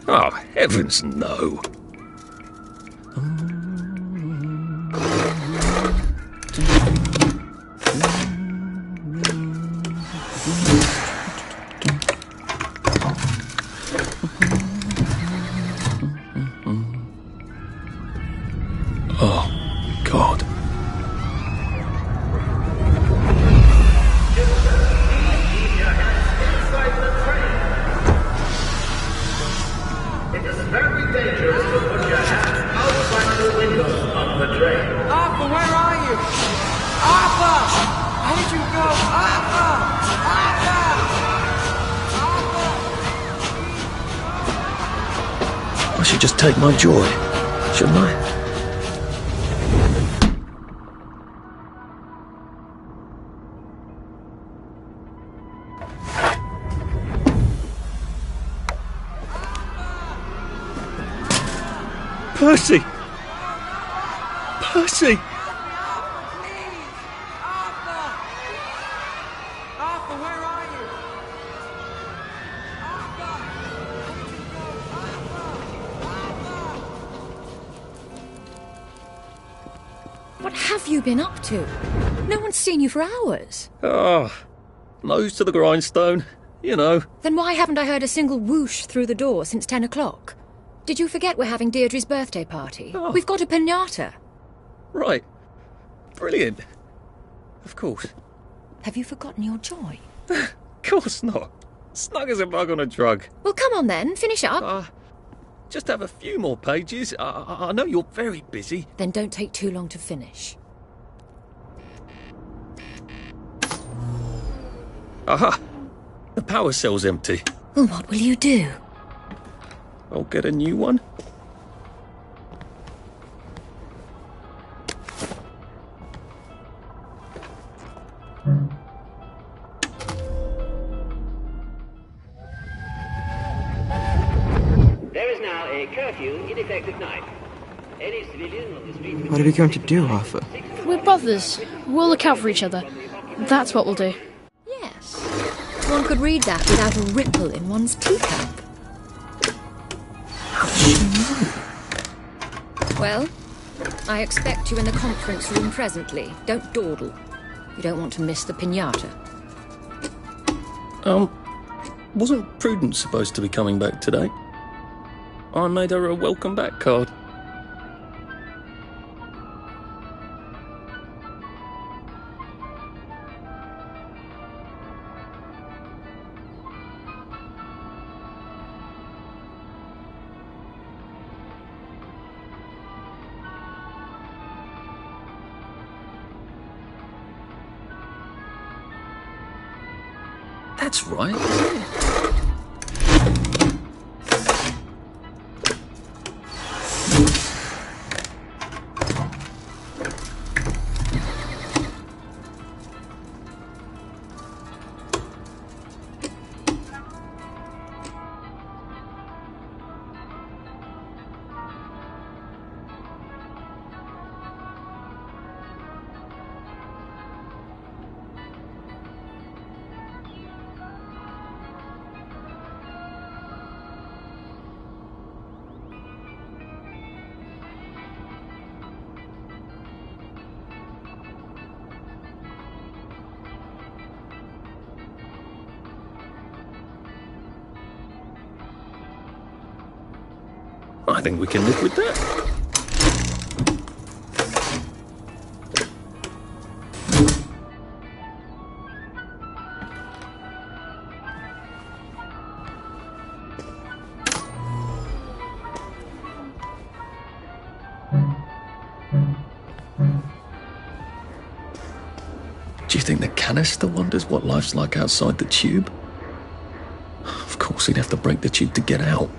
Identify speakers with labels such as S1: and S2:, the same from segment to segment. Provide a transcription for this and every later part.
S1: Oh, heavens no. Oh, God.
S2: It is very dangerous to put your hands outside the windows of the train.
S3: Arthur, where are you? Arthur! Where did you go? Arthur! Arthur!
S1: I should just take my joy, shouldn't I? Percy! Percy!
S3: Arthur! Arthur, where are you? Arthur! Where did you go? Arthur!
S4: What have you been up to? No one's seen you for hours.
S1: Ah, nose to the grindstone, you know.
S4: Then why haven't I heard a single whoosh through the door since 10 o'clock? Did you forget we're having Deirdre's birthday party?
S1: Oh.
S4: We've got a piñata.
S1: Right. Brilliant. Of course.
S4: Have you forgotten your joy?
S1: Of course not. Snug as a bug on a drug.
S4: Well, come on then, finish up.
S1: Just have a few more pages. I know you're very busy.
S4: Then don't take too long to finish.
S1: Aha! The power cell's empty.
S4: Well, what will you do?
S1: I'll get a new one.
S5: There is now a curfew in effect at night. Any civilian on the street...
S3: What are we going to do, Arthur?
S6: We're brothers. We'll look out for each other. That's what we'll do.
S4: Yes. One could read that without a ripple in one's teacup. Well, I expect you in the conference room presently. Don't dawdle. You don't want to miss the piñata.
S1: Wasn't Prudence supposed to be coming back today? I made her a welcome back card. That's right. I think we can live with that. Do you think the canister wonders what life's like outside the tube? Of course he'd have to break the tube to get out.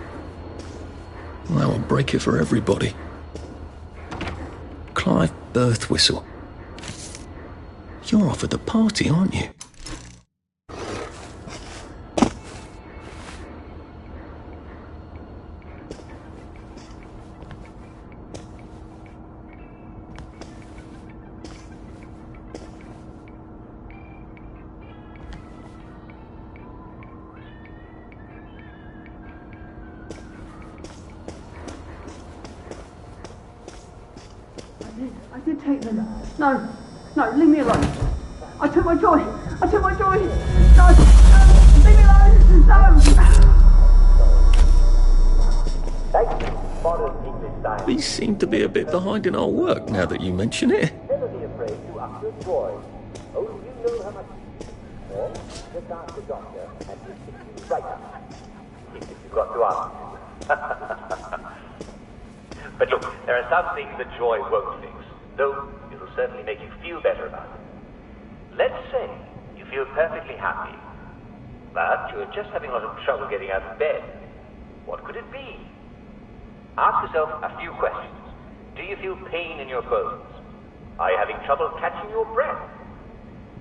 S1: Well, that would break it for everybody. Clive Birthwhistle. You're off at the party, aren't you?
S7: I did take them. No, no, leave me alone. I took my joy. I took my joy. No, no, leave me alone. No.
S1: We seem to be a bit behind in our work now that you mention it.
S5: Never be afraid to utter your joy. Only you know how much more. Just ask the doctor and he'll fix you right up. If you've got to ask. But look, there are some things that joy won't fix, though it'll certainly make you feel better about it. Let's say you feel perfectly happy, but you're just having a lot of trouble getting out of bed. What could it be? Ask yourself a few questions. Do you feel pain in your bones? Are you having trouble catching your breath?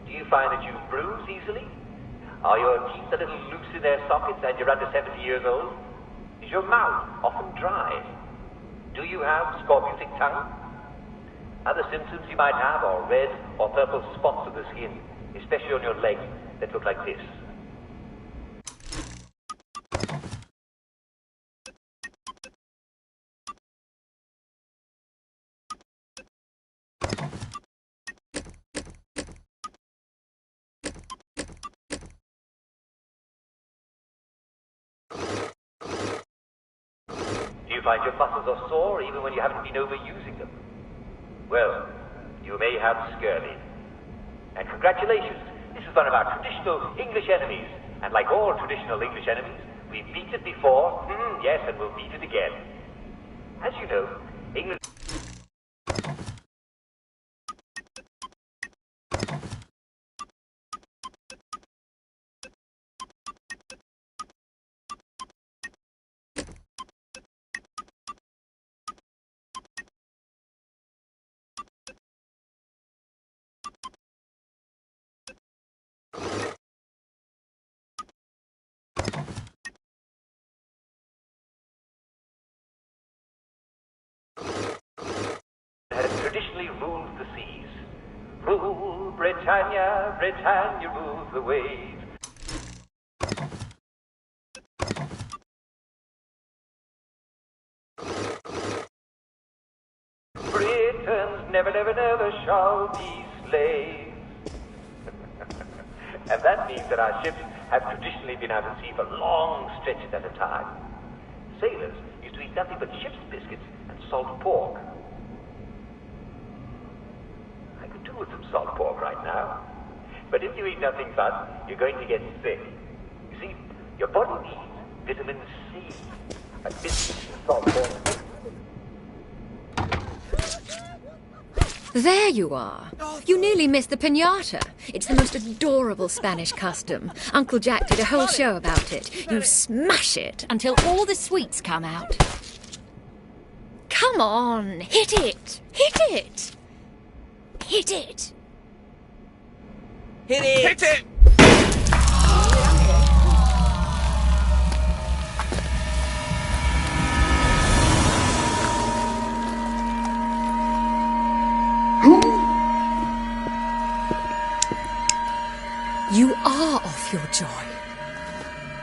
S5: Do you find that you bruise easily? Are your teeth a little loose in their sockets and you're under 70 years old? Is your mouth often dry? Do you have scorbutic tongue? Other symptoms you might have are red or purple spots on the skin, especially on your legs that look like this. Do you find your muscles are sore even when you haven't been overusing them? Well, you may have scurvy. And congratulations, this is one of our traditional English enemies. And like all traditional English enemies, we beat it before, yes, and we'll beat it again. As you know, England... had traditionally ruled the seas. Rule, Britannia, Britannia rules the waves. Britons never, never, never shall be slaves. And that means that our ships have traditionally been out at sea for long stretches at a time. Sailors used to eat nothing but ship's biscuits and salt pork. I could do with some salt pork right now. But if you eat nothing but, you're going to get sick. You see, your body needs vitamin C. But biscuits and salt pork...
S4: There you are. You nearly missed the piñata. It's the most adorable Spanish custom. Uncle Jack did a whole show about it. You smash it until all the sweets come out. Come on, hit it! Hit it! Hit it!
S3: Hit it!
S8: Hit it!
S4: You are off your joy.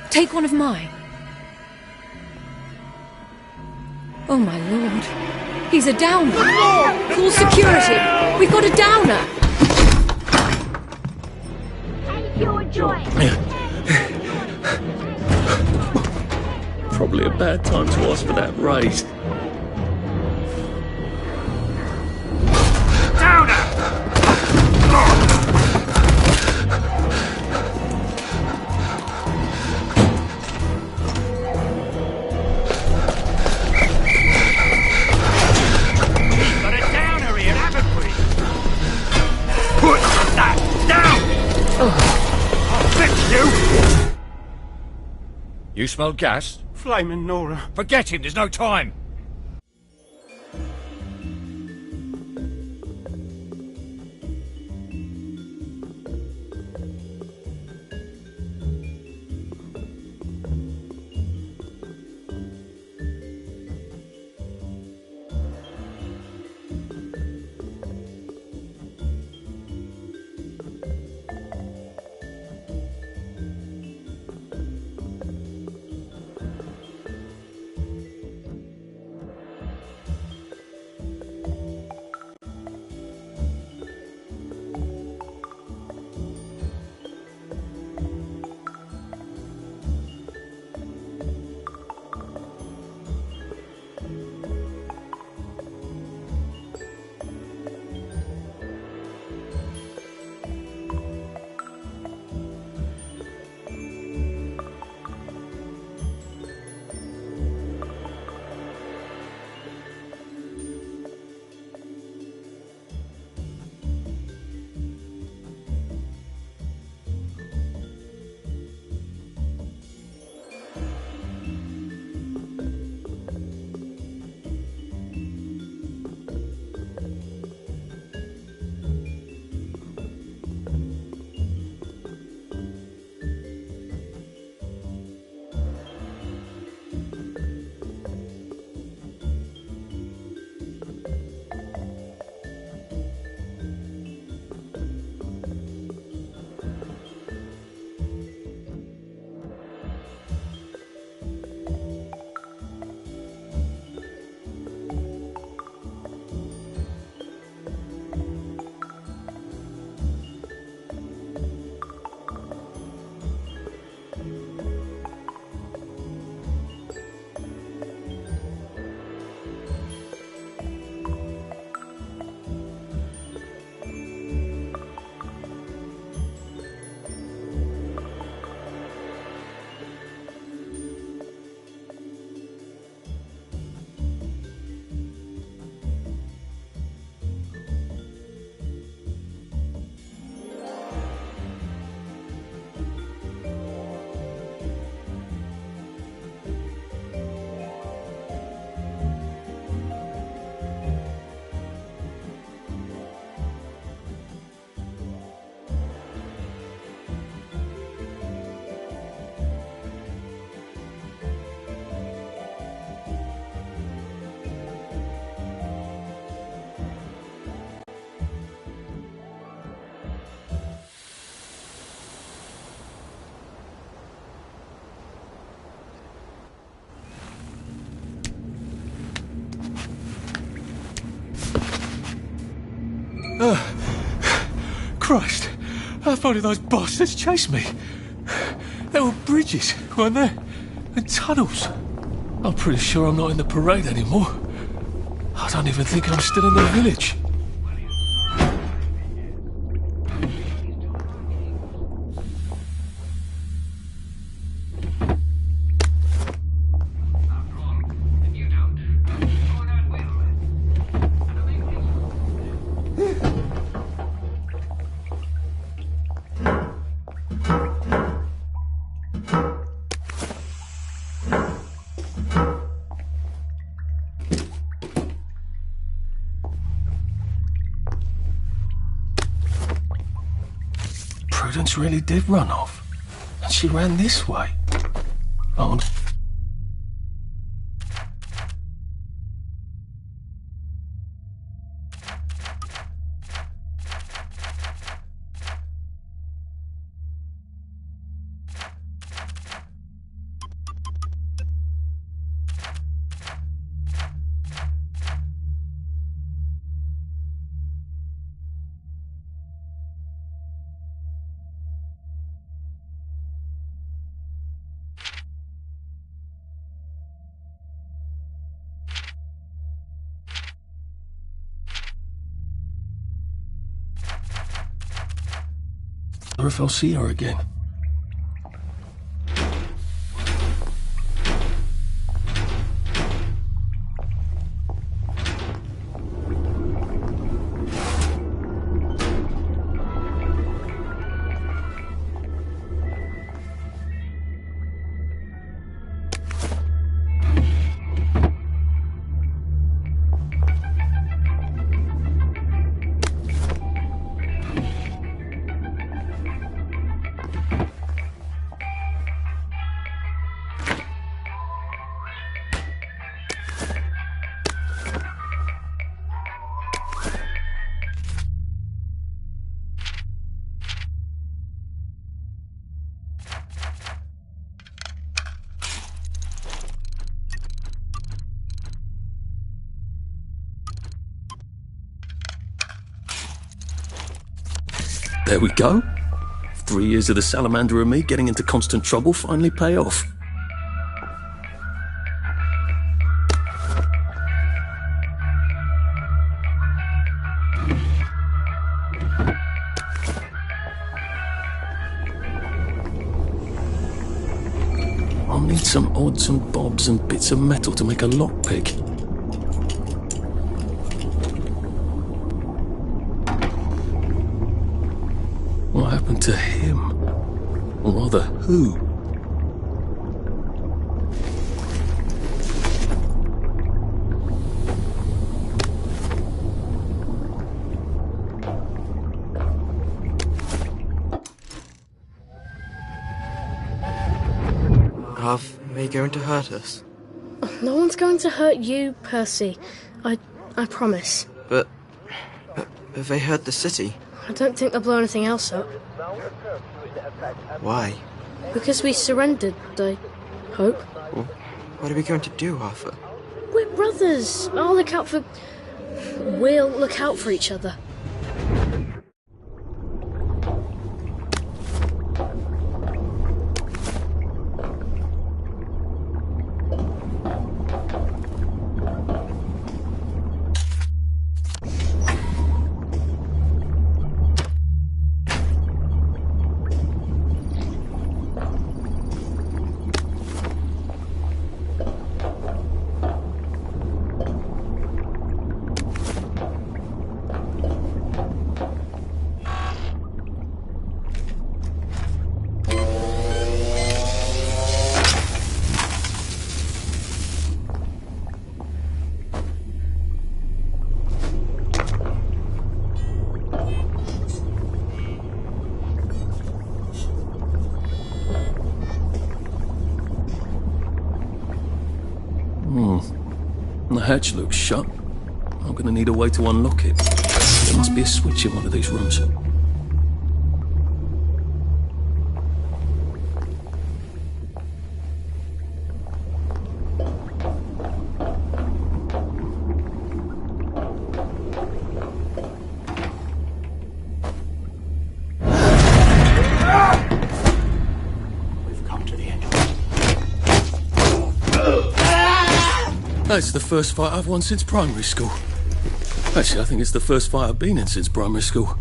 S4: Take one of mine. Oh, my lord. He's a downer. Call security. We've got a downer.
S9: Take your joy.
S1: Probably a bad time to ask for that raise.
S8: You smell gas?
S3: Flaming Nora.
S8: Forget him, there's no time.
S10: Christ, how far did those bastards chase me? There were bridges, weren't there? And tunnels. I'm pretty sure I'm not in the parade anymore. I don't even think I'm still in the village. Prudence really did run off. And she ran this way. Oh, I wonder if I'll see her again. There we go. 3 years of the salamander and me getting into constant trouble finally pay off. I'll need some odds and bobs and bits of metal to make a lockpick. What happened to him? Or rather, who?
S3: Are they going to hurt us?
S6: No one's going to hurt you, Percy. I promise.
S3: But have they hurt the city?
S6: I don't think they'll blow anything else up.
S3: Why?
S6: Because we surrendered, I hope.
S3: Well, what are we going to do, Arthur?
S6: We're brothers. We'll look out for each other.
S1: The hatch looks shut. I'm gonna need a way to unlock it. There must be a switch in one of these rooms. That's the first fight I've won since primary school. Actually, I think it's the first fight I've been in since primary school.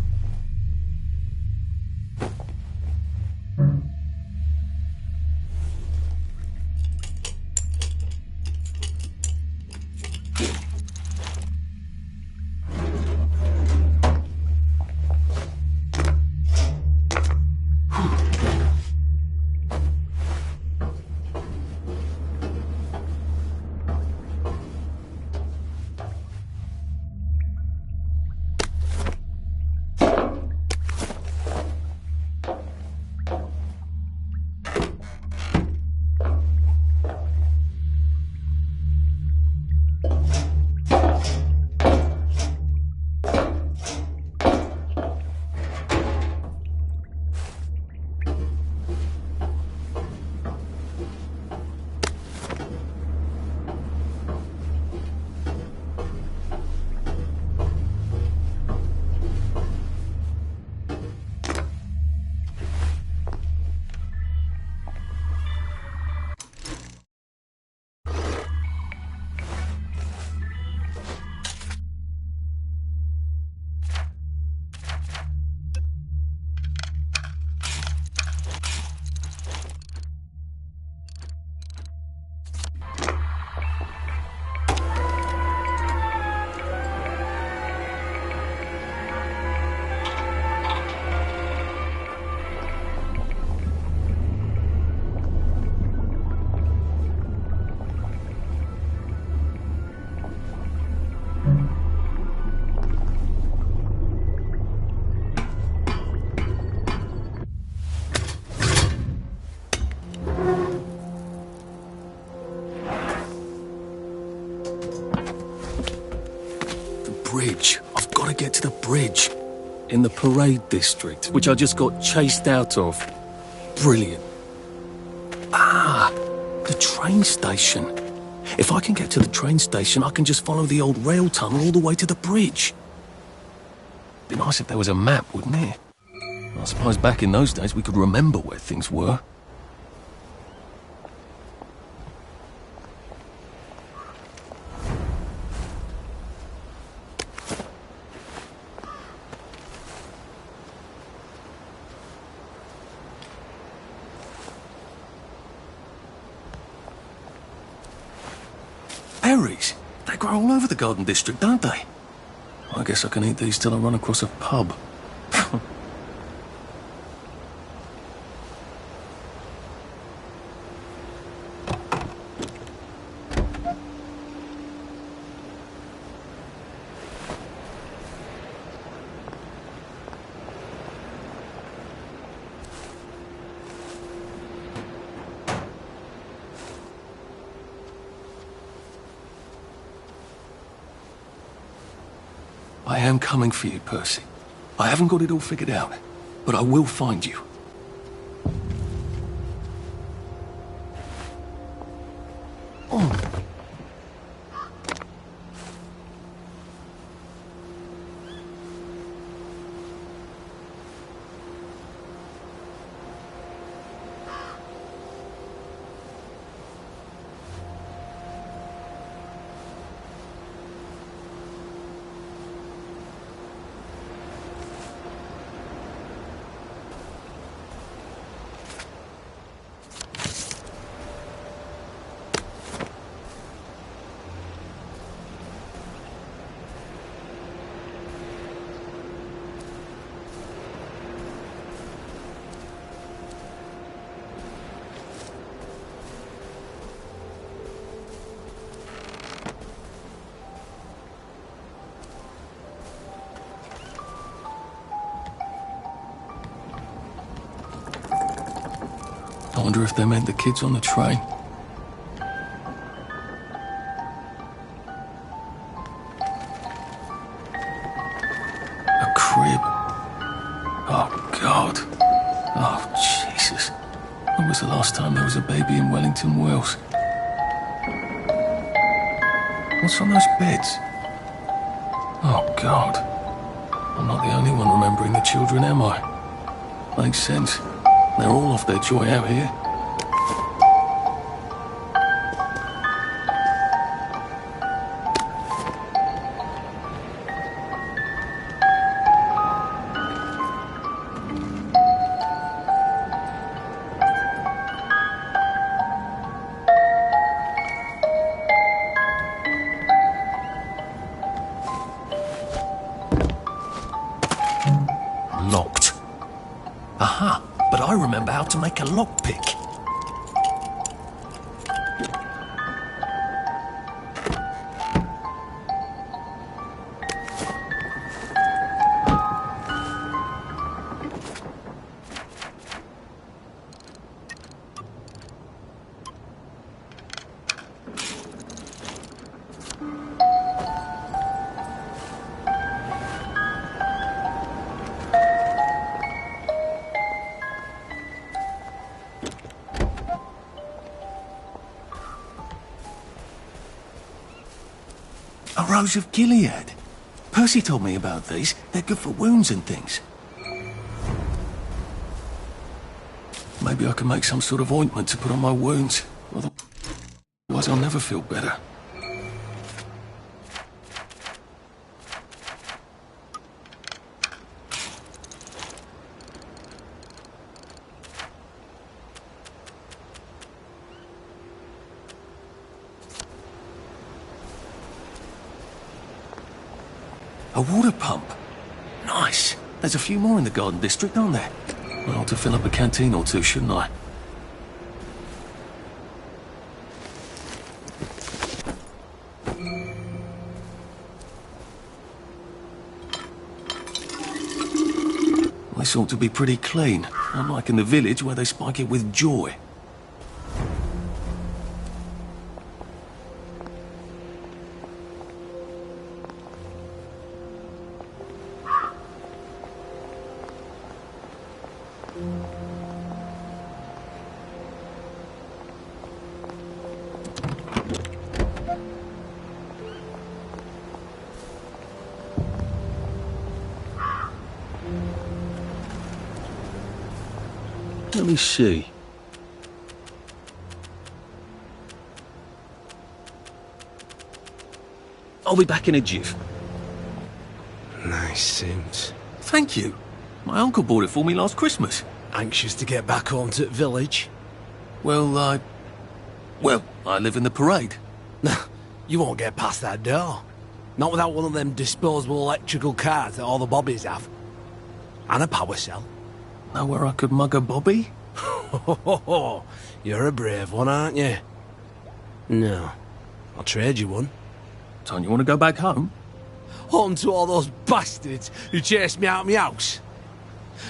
S1: Bridge. I've got to get to the bridge. In the parade district, which I just got chased out of. Brilliant. Ah, the train station. If I can get to the train station, I can just follow the old rail tunnel all the way to the bridge. Be nice if there was a map, wouldn't it? I suppose back in those days we could remember where things were. Berries. They grow all over the Garden District, don't they? I guess I can eat these till I run across a pub. I am coming for you, Percy. I haven't got it all figured out, but I will find you. Oh. I wonder if they meant the kids on the train. A crib. Oh, God. Oh, Jesus. When was the last time there was a baby in Wellington, Wales? What's on those beds? Oh, God. I'm not the only one remembering the children, am I? Makes sense. They're all off their joy out here. Aha, but I remember how to make a lockpick. A Rose of Gilead. Percy told me about these. They're good for wounds and things. Maybe I can make some sort of ointment to put on my wounds. Otherwise I'll never feel better. A water pump. Nice. There's a few more in the Garden District, aren't there? I ought to fill up a canteen or two, shouldn't I? This ought to be pretty clean, unlike in the village where they spike it with joy. Let me see. I'll be back in a jiff.
S11: Nice suit.
S1: Thank you. My uncle bought it for me last Christmas.
S11: Anxious to get back home to the village?
S1: Well, I live in the parade.
S11: You won't get past that door. Not without one of them disposable electrical cars that all the bobbies have. And a power cell.
S1: Know where I could mug a bobby?
S11: You're a brave one, aren't you? No. I'll trade you one.
S1: Don't you want to go back home?
S11: Home to all those bastards who chased me out of my house.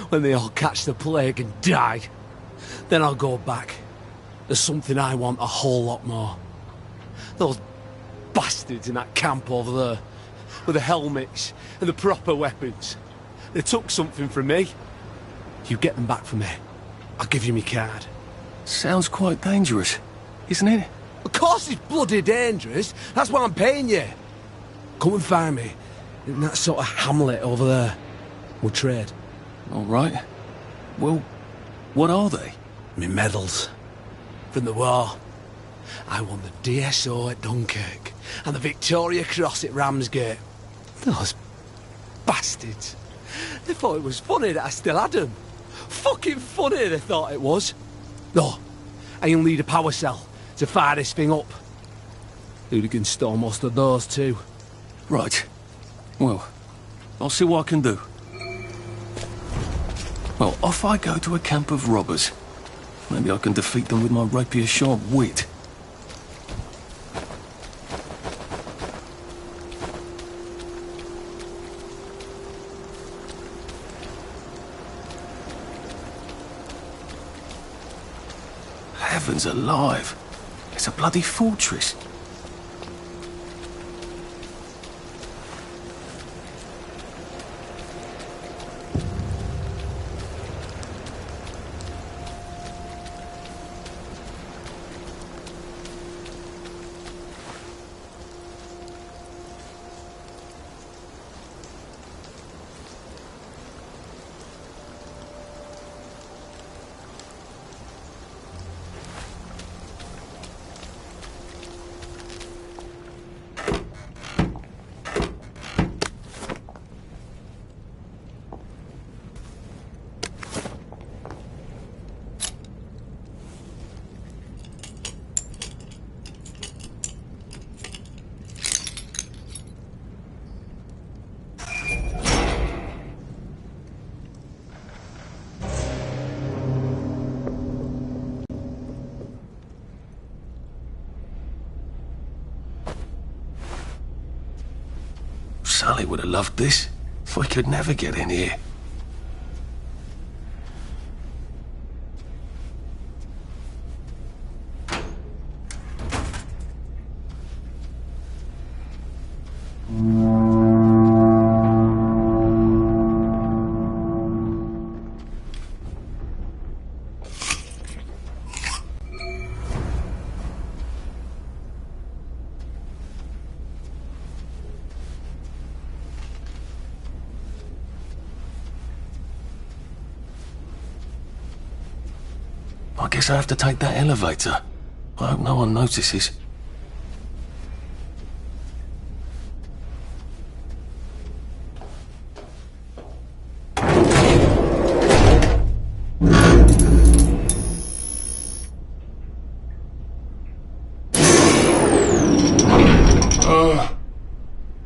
S11: When they all catch the plague and die, then I'll go back. There's something I want a whole lot more. Those bastards in that camp over there, with the helmets and the proper weapons. They took something from me. You get them back for me. I'll give you my card.
S1: Sounds quite dangerous, isn't it?
S11: Of course it's bloody dangerous. That's why I'm paying you. Come and find me in that sort of hamlet over there. We'll trade.
S1: All right. Well, what are they?
S11: Me medals. From the war. I won the DSO at Dunkirk and the Victoria Cross at Ramsgate. Those bastards. They thought it was funny that I still had them. Fucking funny they thought it was. No, and you'll need a power cell to fire this thing up. Hooligans stole most of those too.
S1: Right. Well, I'll see what I can do. Well, off I go to a camp of robbers. Maybe I can defeat them with my rapier-sharp wit. Heavens alive! It's a bloody fortress. Sully would have loved this. We could never get in here. I guess I have to take that elevator. I hope no one notices.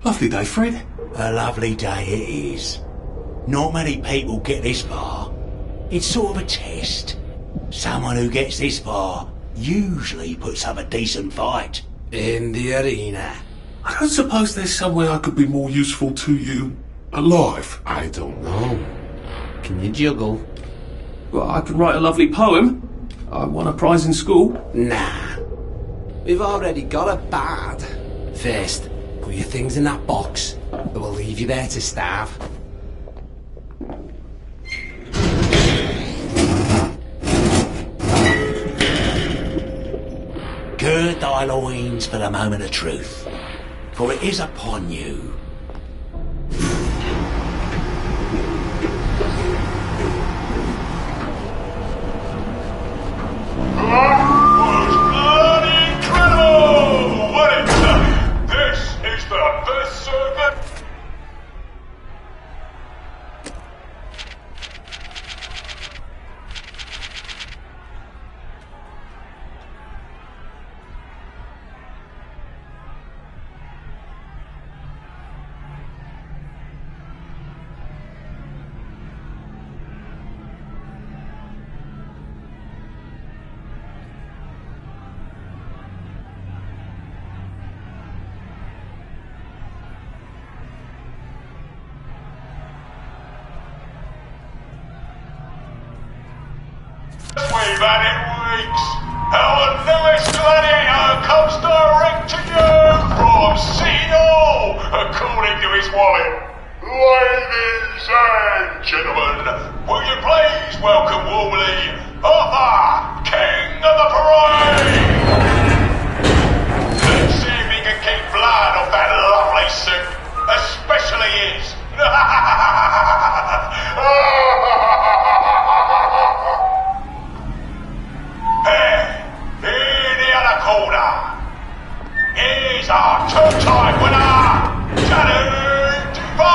S1: Lovely day, Fred.
S12: A lovely day it is. Not many people get this far. It's sort of a test. Someone who gets this far usually puts up a decent fight.
S11: In the arena.
S10: I don't suppose there's somewhere I could be more useful to you alive.
S11: I don't know. Can you juggle?
S1: Well, I can write a lovely poem. I won a prize in school.
S11: Nah. We've already got a bard. First, put your things in that box, and we'll leave you there to starve.
S12: Gird thy loins for the moment of truth, for it is upon you.
S13: That was bloody incredible! What is this is the best circuit. We've had it weeks. Our newest gladiator comes direct to you from City Hall, according to his wallet. Ladies and gentlemen, will you please welcome warmly Arthur, King of the Parade? Let's see if he can keep blood off that lovely suit, especially his. In the other corner is our two-time winner, Danny DeVoe!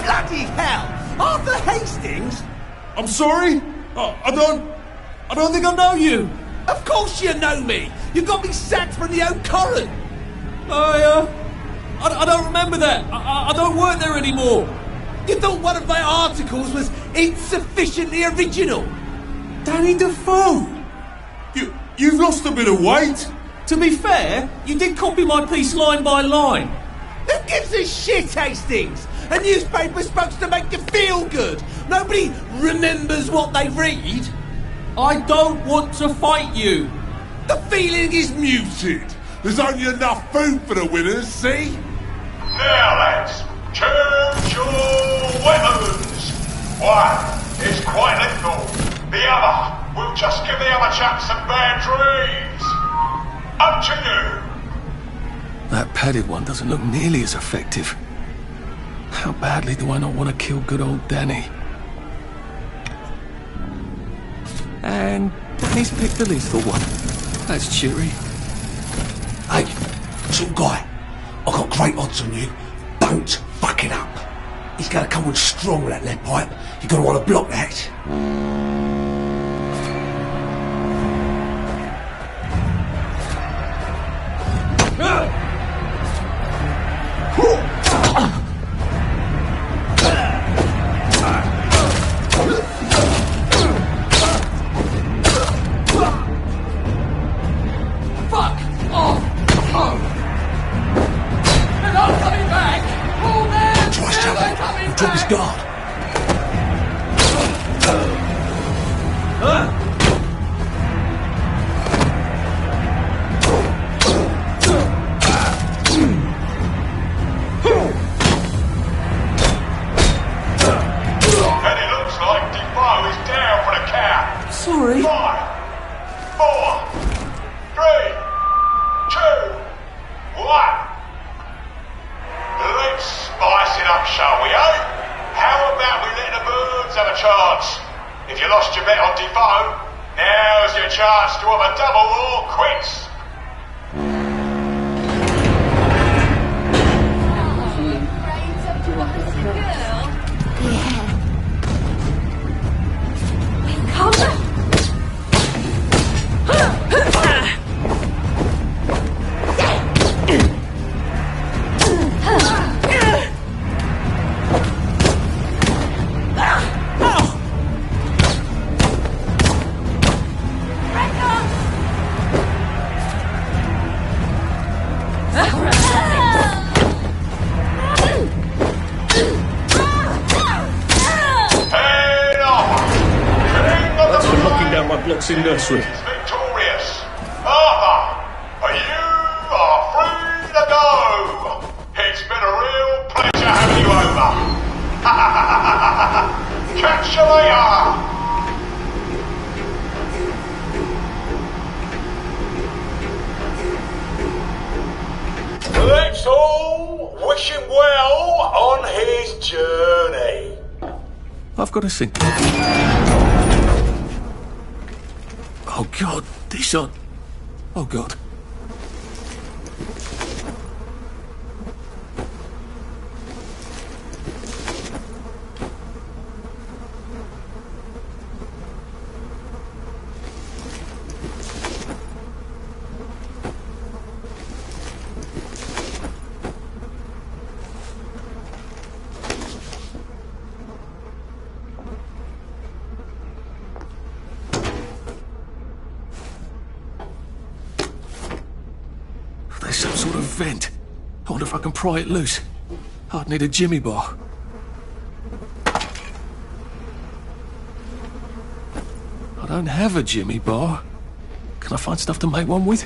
S3: Bloody hell! Arthur Hastings?
S10: I'm sorry? I don't think I know you.
S3: Of course you know me! You got me sacked from the Oak Current!
S10: I don't remember that. I don't work there anymore.
S3: You thought one of my articles was insufficiently original?
S10: Danny DeVoe! You've lost a bit of weight. To be fair, you did copy my piece line by line.
S3: Who gives a shit, Hastings? A newspaper's supposed to make you feel good. Nobody remembers what they read.
S10: I don't want to fight you.
S3: The feeling is muted.
S13: There's only enough food for the winners, see? Now, lads, choose your weapons. One is quite lethal. The other will just give the other chap some bad dreams. Up to you.
S1: That padded one doesn't look nearly as effective. How badly do I not want to kill good old Danny? And Danny's picked the lethal one. That's cheery.
S11: Hey, some guy, I've got great odds on you. Don't fuck it up. He's gonna come on strong with that lead pipe. You're gonna want to block that.
S13: Head off! King of
S1: That's
S13: the
S1: for knocking
S13: parade
S1: down my blocks in nursery.
S13: is victorious. Arthur, you are free to go. It's been a real pleasure having you over. Catch you later. Let's all wish him well on his journey.
S1: I've got to think. Oh God, these aren't. Oh God. There's some sort of vent. I wonder if I can pry it loose. I'd need a jimmy bar. I don't have a jimmy bar. Can I find stuff to make one with?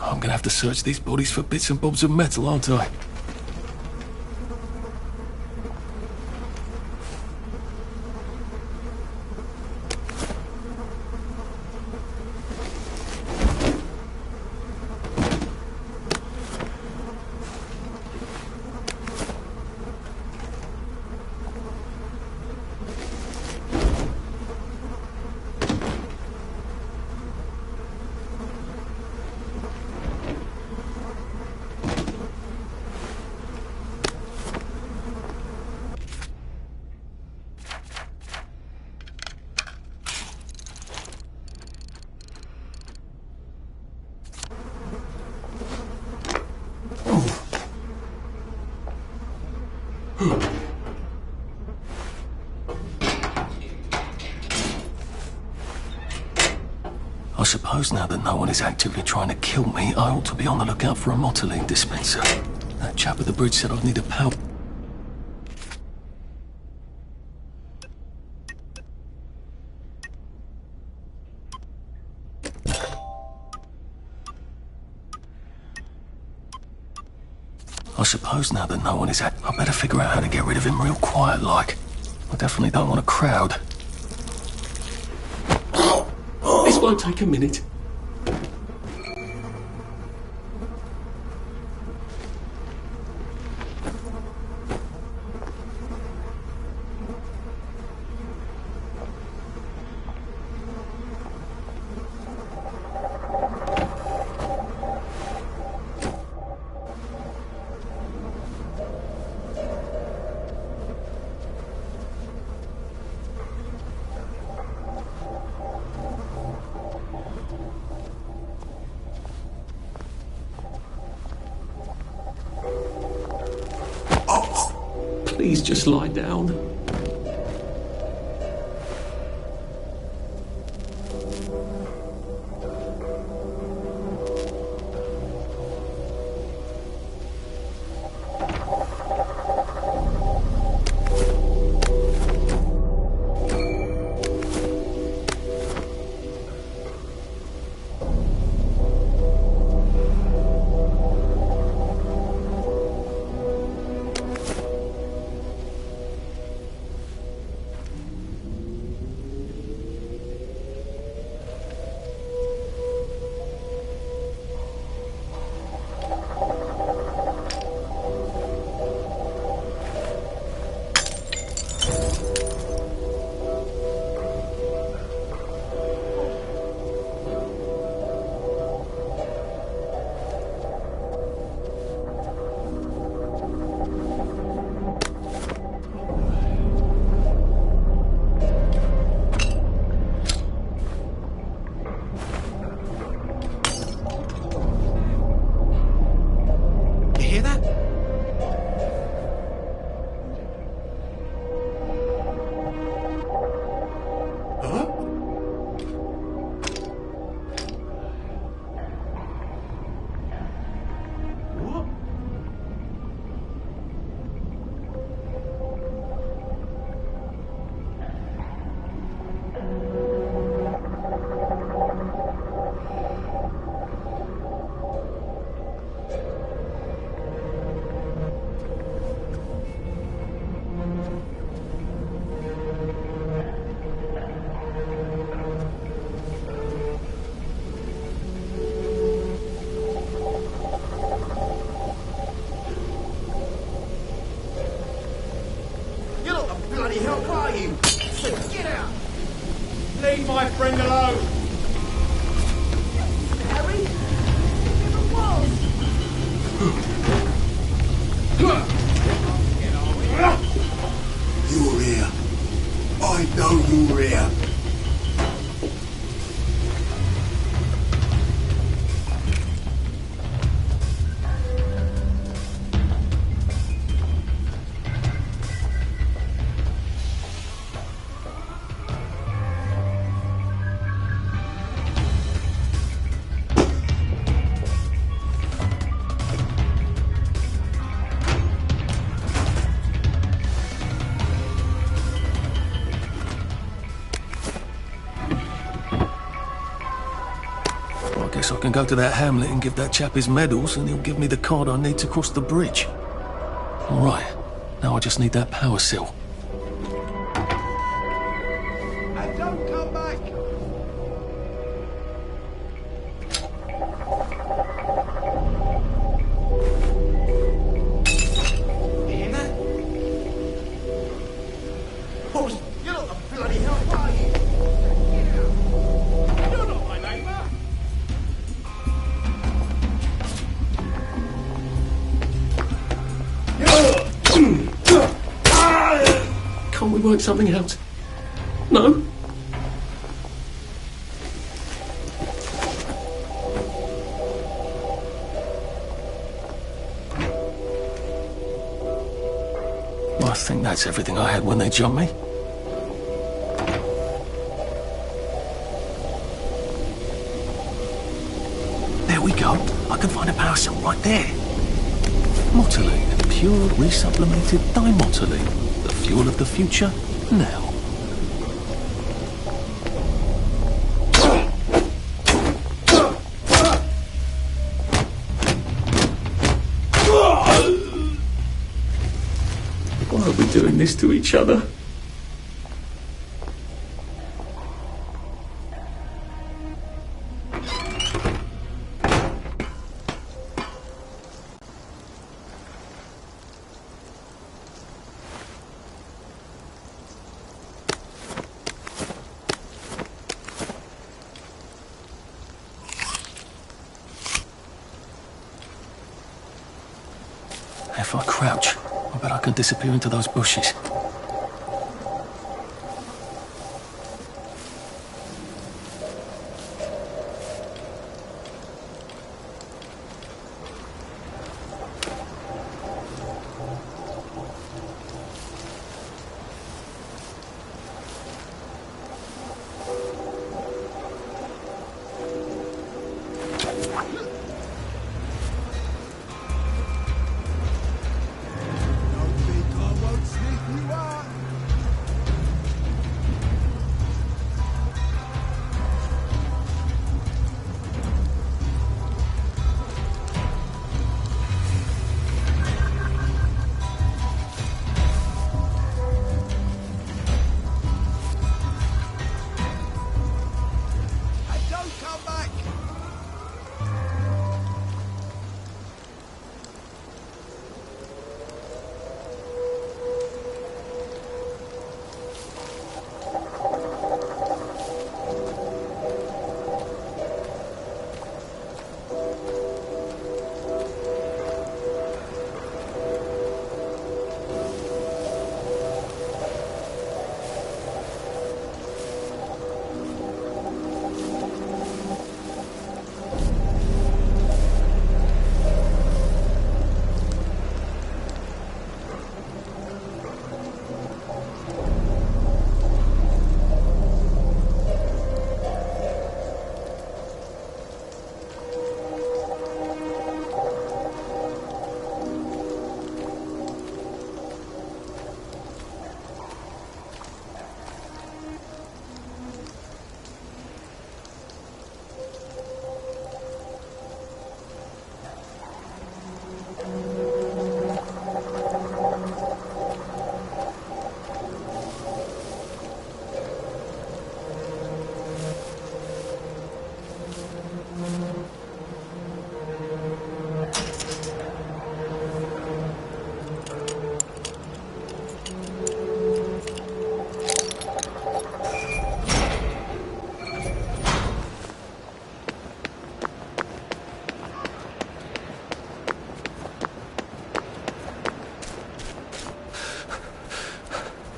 S1: I'm gonna have to search these bodies for bits and bobs of metal, aren't I? I suppose now that no one is actively trying to kill me, I ought to be on the lookout for a motoline dispenser. That chap at the bridge said I'd need a power. I suppose now that no one is I better figure out how to get rid of him real quiet like. I definitely don't want a crowd. This won't take a minute. Please just lie down. Well, I guess I can go to that hamlet and give that chap his medals, and he'll give me the card I need to cross the bridge. All right, now I just need that power cell.
S3: And don't come back! You hear that? Oh, you're not the bloody help, are you? You're not my neighbour!
S1: Can't we work something out? No? Well, I think that's everything I had when they jumped me. There we go. I can find a power cell right there. Motoline, pure resublimated dimotoline. The fuel of the future, now. Why are we doing this to each other? If I crouch, I bet I can disappear into those bushes.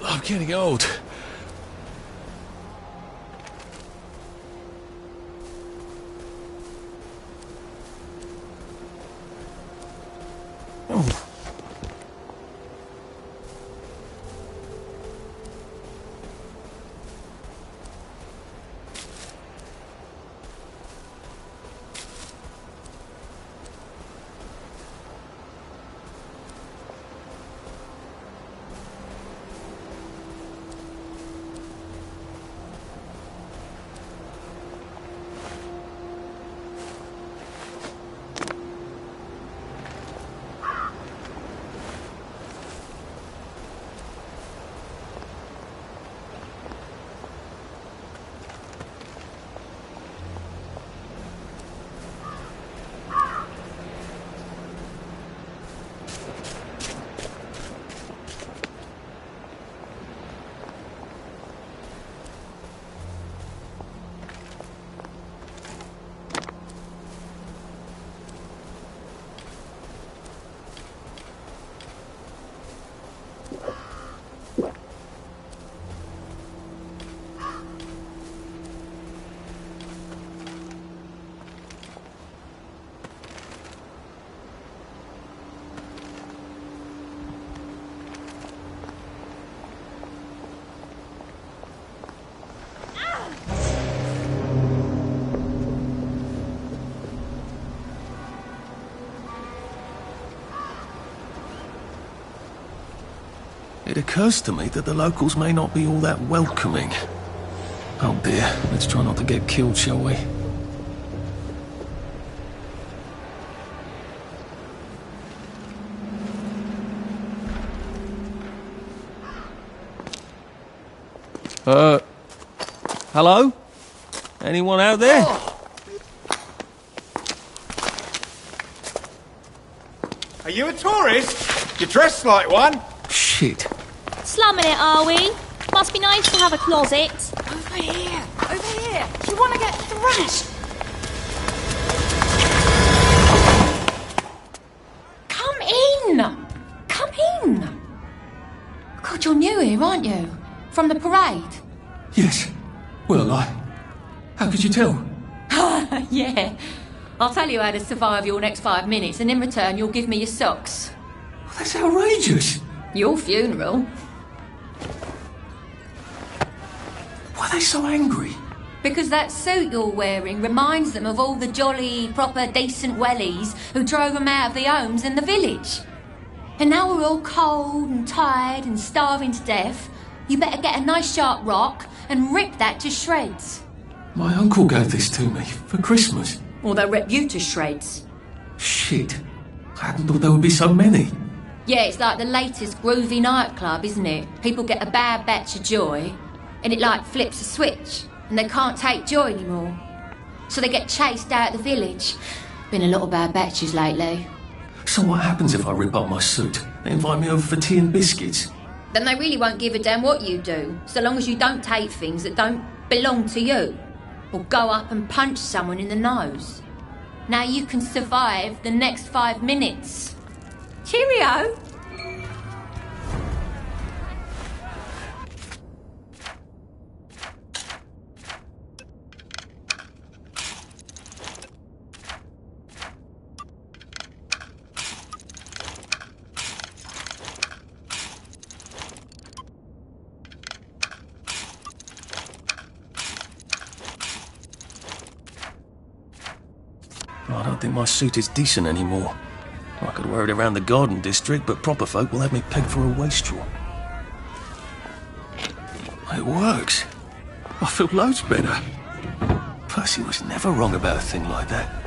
S10: I'm getting old.
S1: it occurs to me that the locals may not be all that welcoming. Oh dear, let's try not to get killed, shall we? Hello? Anyone out there?
S14: Are you a tourist? You're dressed like one.
S1: Shit.
S9: Slumming it, are we? Must be nice to have a closet.
S15: Over here! Over here! Do you want to get thrashed?
S16: Come in! Come in! God, you're new here, aren't you? From the parade?
S10: Yes. Well, how could you tell?
S16: Yeah. I'll tell you how to survive your next 5 minutes, and in return you'll give me your socks.
S10: That's outrageous.
S16: Your funeral.
S10: Why are they so angry?
S16: Because that suit you're wearing reminds them of all the jolly, proper, decent wellies who drove them out of their homes in the village. And now we're all cold and tired and starving to death. You better get a nice sharp rock and rip that to shreds.
S10: My uncle gave this to me for Christmas.
S16: Or they'll rip you to shreds.
S10: Shit. I hadn't thought there would be so many.
S16: Yeah, it's like the latest groovy nightclub, isn't it? People get a bad batch of joy, and it like flips a switch, and they can't take joy anymore. So they get chased out of the village. Been a lot of bad batches lately.
S10: So what happens if I rip up my suit? They invite me over for tea and biscuits.
S16: Then they really won't give a damn what you do, so long as you don't take things that don't belong to you. Or go up and punch someone in the nose. Now you can survive the next 5 minutes. Cheerio!
S1: I don't think my suit is decent anymore. I could wear it around the garden district, but proper folk will have me pegged for a wastrel. It works. I feel loads better. Percy was never wrong about a thing like that.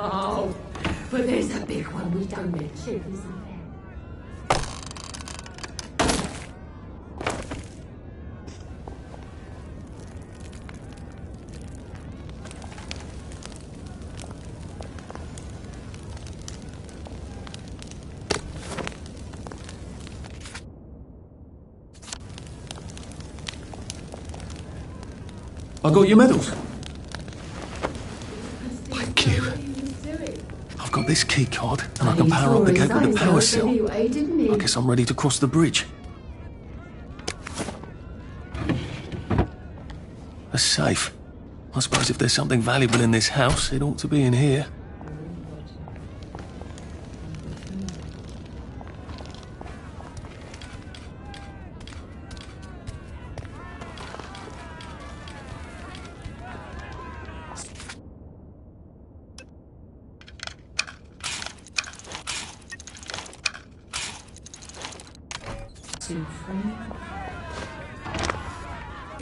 S15: Oh, but there's a big one we don't mention, isn't there?
S10: I got your medals.
S1: I've got this key card, and I can power up the gate with the power cell.
S15: Anyway, didn't he?
S1: I guess I'm ready to cross the bridge. A safe. I suppose if there's something valuable in this house, it ought to be in here.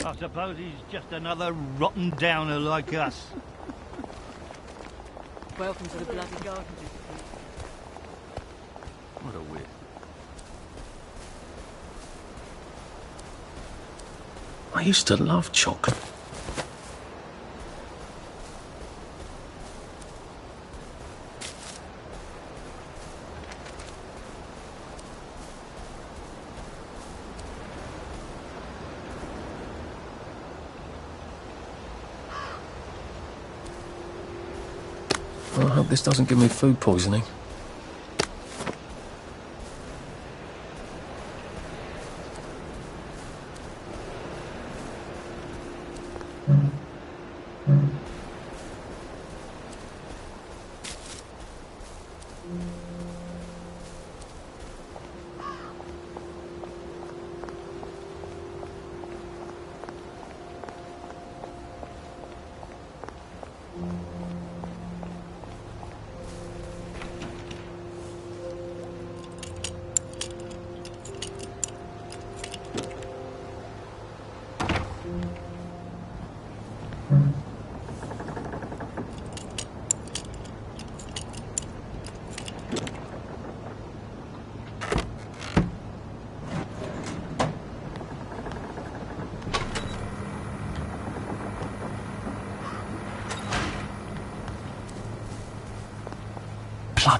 S17: I suppose he's just another rotten downer like us.
S15: Welcome to the bloody garden district.
S1: What a wit. I used to love chocolate. I hope this doesn't give me food poisoning.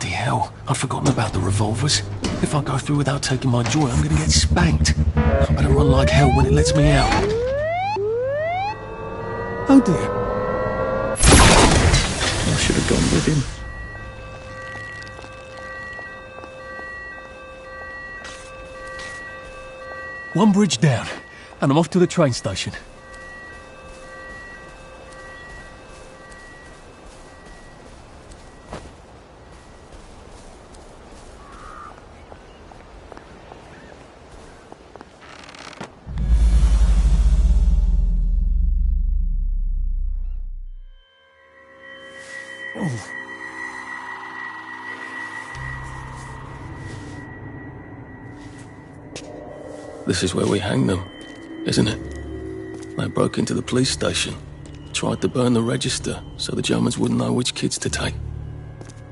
S1: Bloody hell, I'd forgotten about the revolvers. If I go through without taking my joy, I'm gonna get spanked. I better run like hell when it lets me out. Oh dear. I should have gone with him. One bridge down, and I'm off to the train station. This is where we hang them, isn't it? They broke into the police station, tried to burn the register so the Germans wouldn't know which kids to take.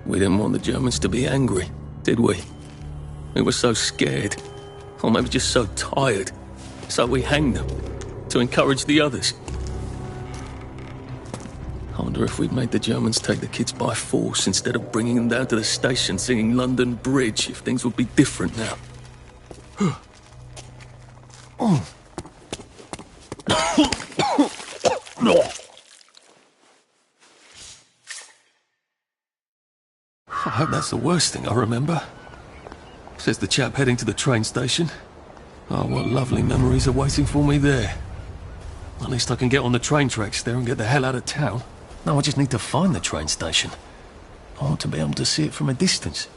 S1: We didn't want the Germans to be angry, did we? We were so scared, or maybe just so tired, so we hanged them to encourage the others. I wonder if we'd made the Germans take the kids by force instead of bringing them down to the station singing London Bridge, if things would be different now. Oh. I hope that's the worst thing I remember. Says the chap heading to the train station. Oh, what lovely memories are waiting for me there. At least I can get on the train tracks there and get the hell out of town. Now I just need to find the train station. I want to be able to see it from a distance.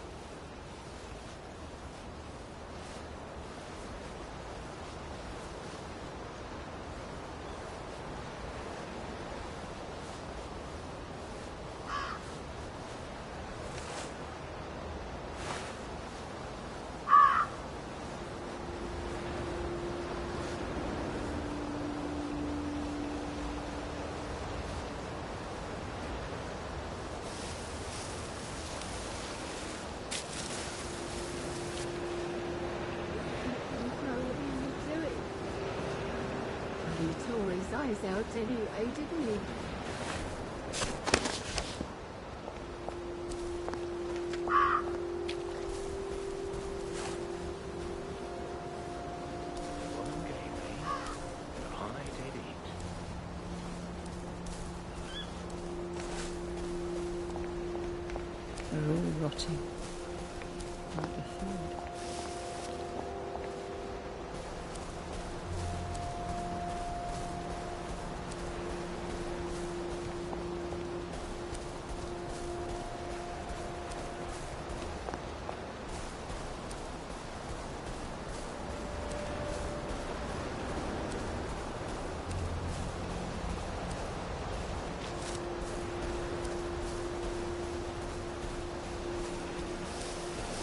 S15: Eyes out anyway, didn't he? They're all rotting. Like the food.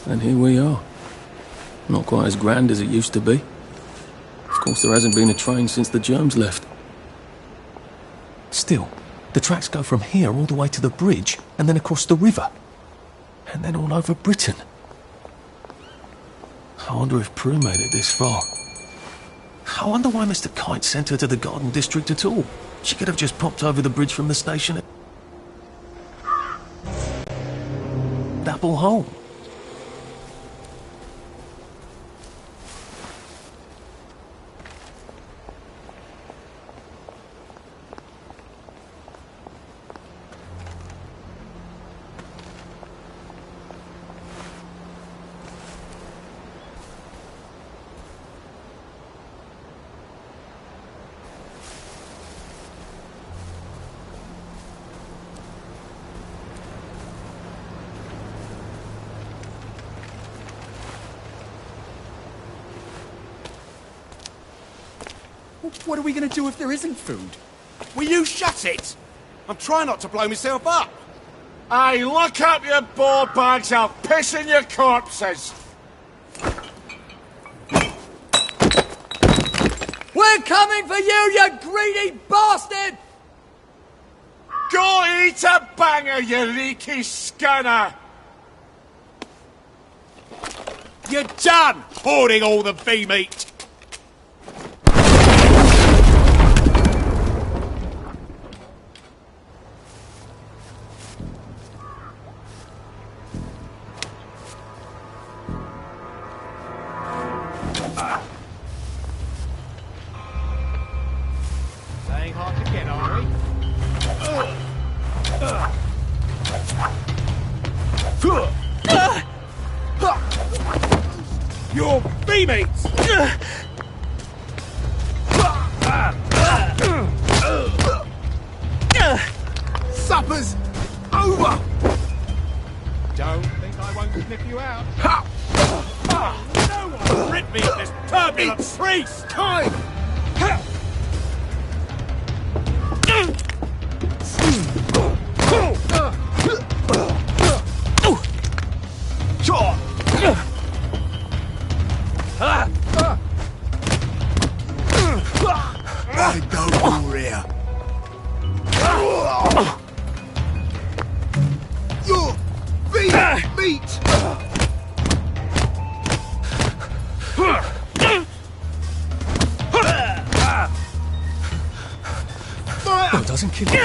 S1: And here we are. Not quite as grand as it used to be. Of course, there hasn't been a train since the Germs left. Still, the tracks go from here all the way to the bridge, and then across the river. And then all over Britain. I wonder if Prue made it this far. I wonder why Mr. Kite sent her to the Garden District at all. She could have just popped over the bridge from the station. Dapple home.
S14: What are we going to do if there isn't food? Will you shut it? I'm trying not to blow myself up.
S13: Hey, look up your board bags, I'll piss in your corpses.
S3: We're coming for you, you greedy bastard!
S13: Go eat a banger, you leaky scunner!
S14: You're done hoarding all the V-meat! your B-mates! Supper's over! Don't think I won't sniff you out. No one rid me of this turbulent priest! Time! I don't know here. Your meat!
S1: No, it doesn't kill you.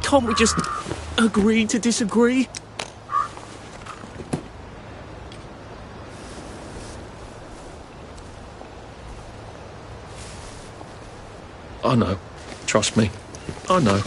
S1: Can't we just agree to disagree? I know. Trust me. I know.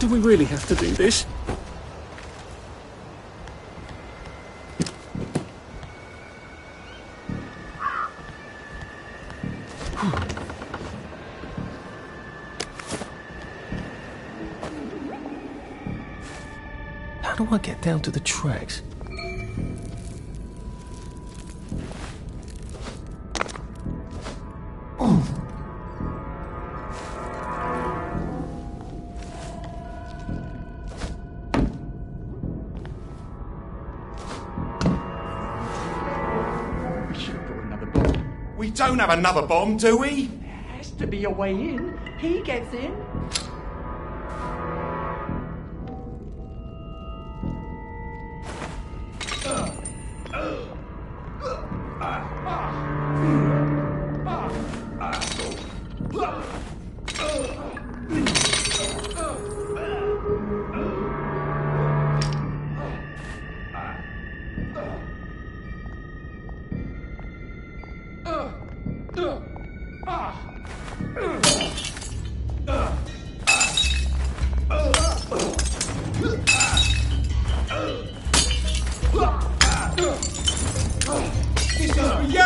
S1: Do we really have to do this? How do I get down to the tracks?
S14: We don't have another bomb, do we?
S15: There has to be a way in. He gets in.
S14: This is for you!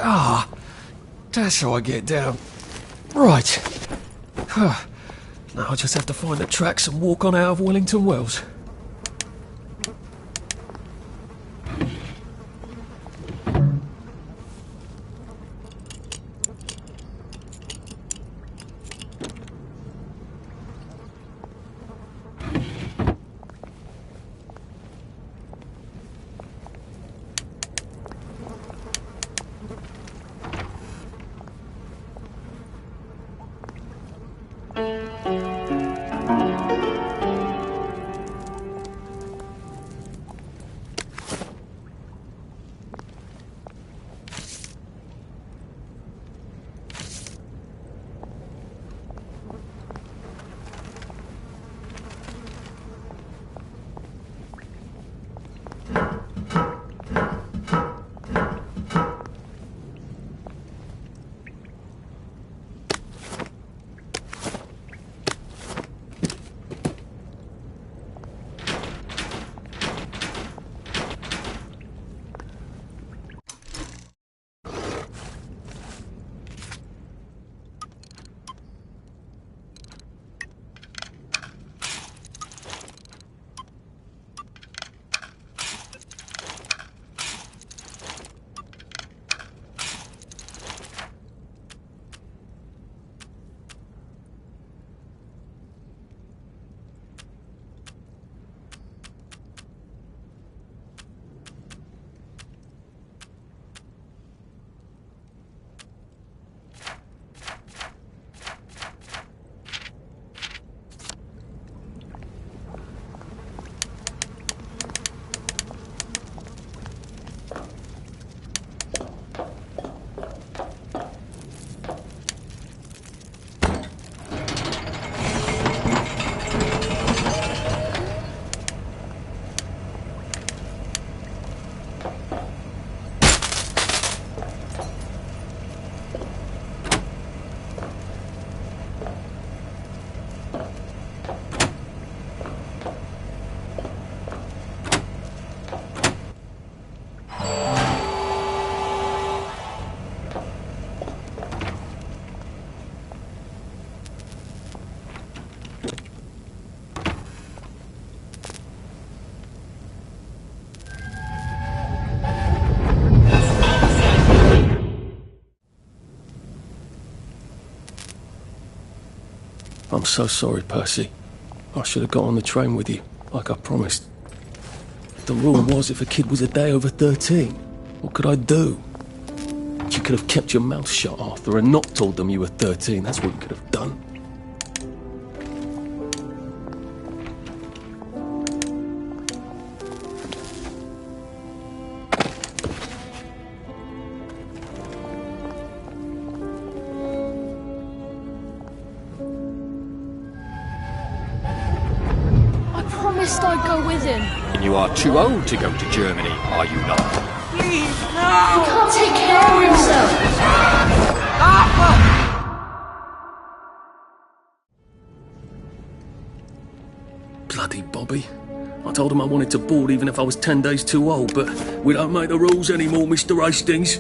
S1: Ah, that's how I get down. Right. Now I just have to find the tracks and walk on out of Wellington Wells. I'm so sorry, Percy. I should have got on the train with you, like I promised. The rule was if a kid was a day over 13, what could I do? You could have kept your mouth shut, Arthur, and not told them you were 13. That's what you could have done.
S6: I'd go with him.
S8: And you are too old to go to Germany, are you not?
S6: Please, no! He can't take care of himself.
S1: Bloody Bobby. I told him I wanted to board even if I was 10 days too old, but we don't make the rules anymore, Mr. Hastings.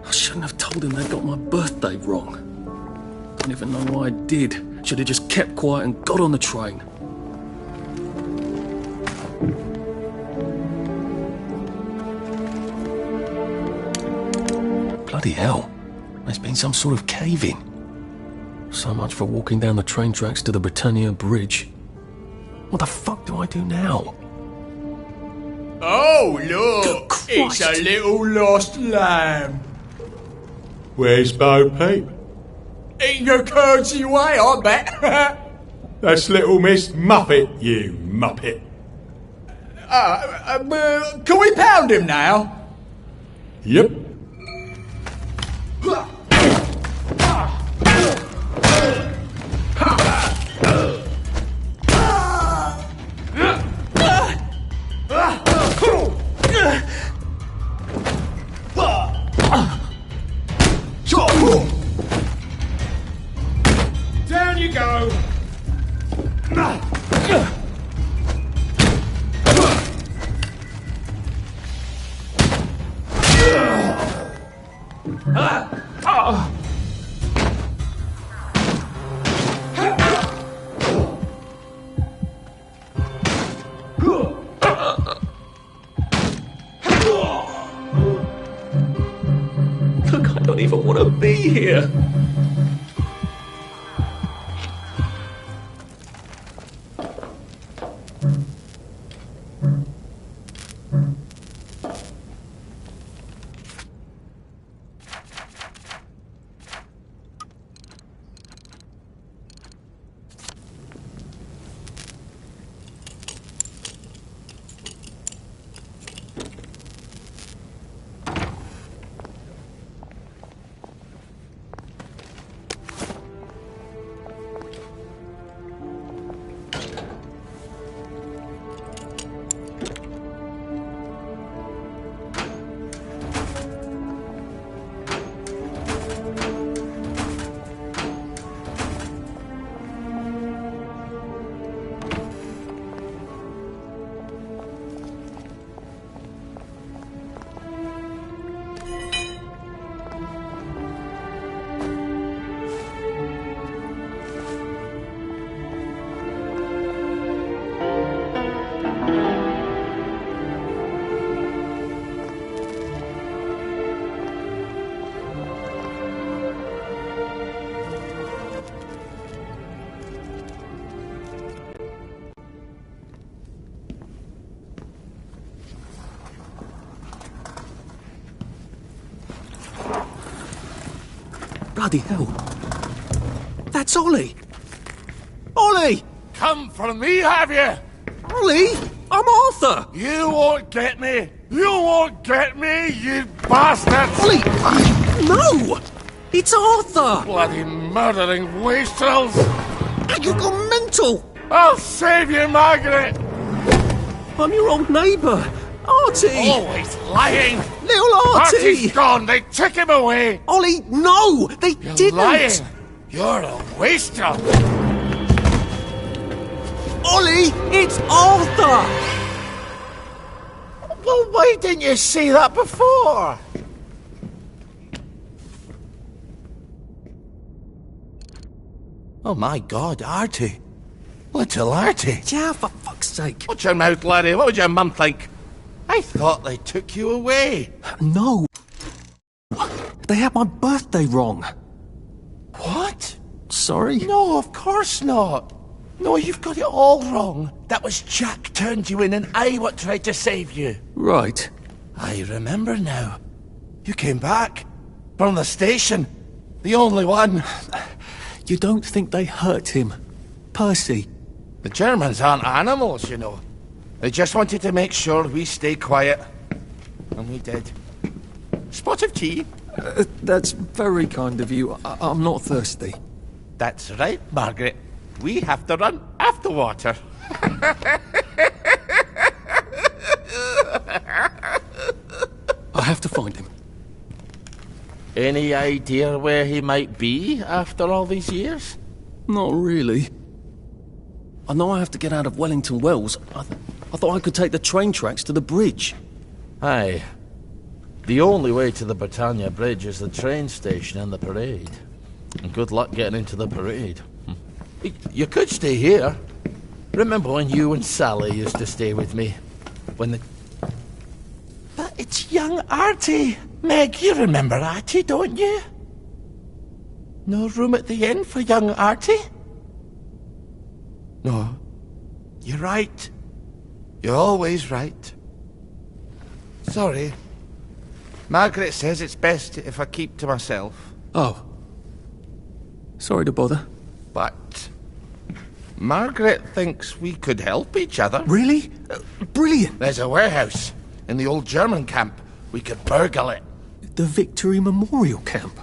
S1: I shouldn't have told him they got my birthday wrong. Don't even know why I did. Should have just kept quiet and got on the train. Bloody hell. There's been some sort of cave-in. So much for walking down the train tracks to the Britannia Bridge. What the fuck do I do now?
S14: Oh, look! It's a little lost lamb. Where's Bo Peep? Eating your curdsy way, I bet. That's little Miss Muppet, you muppet. Can we pound him now? Yep. Down you go.
S1: Look, I don't even want to be here. Bloody hell. That's Ollie. Ollie!
S13: Come for me, have you?
S1: Ollie! I'm Arthur!
S13: You won't get me! You won't get me, you bastards!
S1: Ollie! No! It's Arthur!
S13: Bloody murdering wastrels!
S1: You gone mental!
S13: I'll save you, Margaret!
S1: I'm your old neighbour, Artie!
S13: Always lying!
S1: Little Artie!
S13: Artie's gone, they took him away!
S1: Ollie, no! They
S13: You're
S1: didn't!
S13: lying! You're a wastrel!
S1: Ollie, it's Arthur!
S13: Well, why didn't you say that before?
S3: Oh my God, Artie. Little Artie.
S1: Yeah, for fuck's sake.
S3: Watch your mouth, laddie. What would your mum think? I thought they took you away.
S1: No. They had my birthday wrong.
S3: What?
S1: Sorry?
S3: No, of course not. No, you've got it all wrong. That was Jack turned you in and I what tried to save you.
S1: Right.
S3: I remember now. You came back. From the station. The only one.
S1: You don't think they hurt him? Percy?
S3: The Germans aren't animals, you know. They just wanted to make sure we stay quiet. And we did. Spot of tea?
S1: That's very kind of you. I'm not thirsty.
S3: That's right, Margaret. We have to run after water.
S1: I have to find him.
S3: Any idea where he might be after all these years?
S1: Not really. I know I have to get out of Wellington Wells. I thought I could take the train tracks to the bridge.
S3: Aye. The only way to the Britannia Bridge is the train station and the parade. And good luck getting into the parade. You could stay here. Remember when you and Sally used to stay with me? When the... But it's young Artie. Meg, you remember Artie, don't you? No room at the inn for young Artie? No. You're right. You're always right. Sorry. Margaret says it's best if I keep to myself.
S1: Oh. Sorry to bother.
S3: But Margaret thinks we could help each other.
S1: Really? Brilliant.
S3: There's a warehouse in the old German camp. We could burgle it.
S1: The Victory Memorial Camp?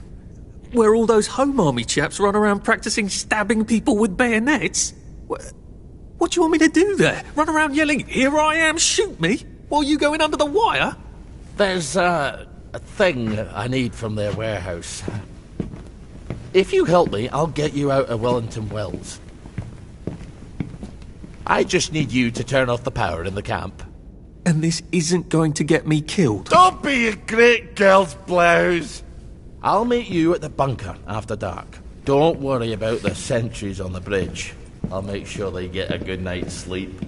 S1: Where all those Home Army chaps run around practicing stabbing people with bayonets? What do you want me to do there? Run around yelling, "Here I am, shoot me," while you go in under the wire?
S3: There's a thing I need from their warehouse. If you help me, I'll get you out of Wellington Wells. I just need you to turn off the power in the camp.
S1: And this isn't going to get me killed?
S3: Don't be a great girl's blouse. I'll meet you at the bunker after dark. Don't worry about the sentries on the bridge. I'll make sure they get a good night's sleep.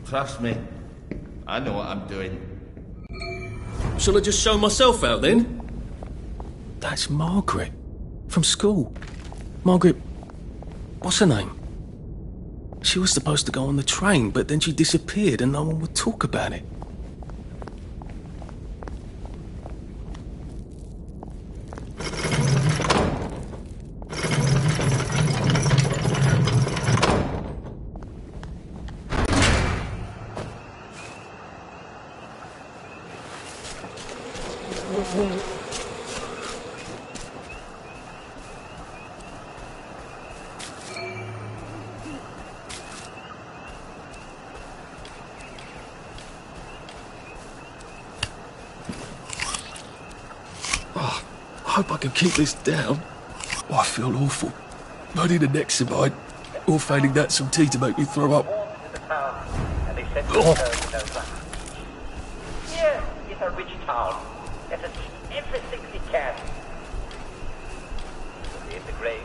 S3: Trust me, I know what I'm doing.
S1: Shall I just show myself out then? That's Margaret. From school. Margaret... what's her name? She was supposed to go on the train, but then she disappeared and no one would talk about it. I hope I can keep this down. Oh, I feel awful. I need an Nexamide. Or failing that, some tea to make me throw up.
S5: Here is a rich town. Let us eat everything we can. Leave the grave.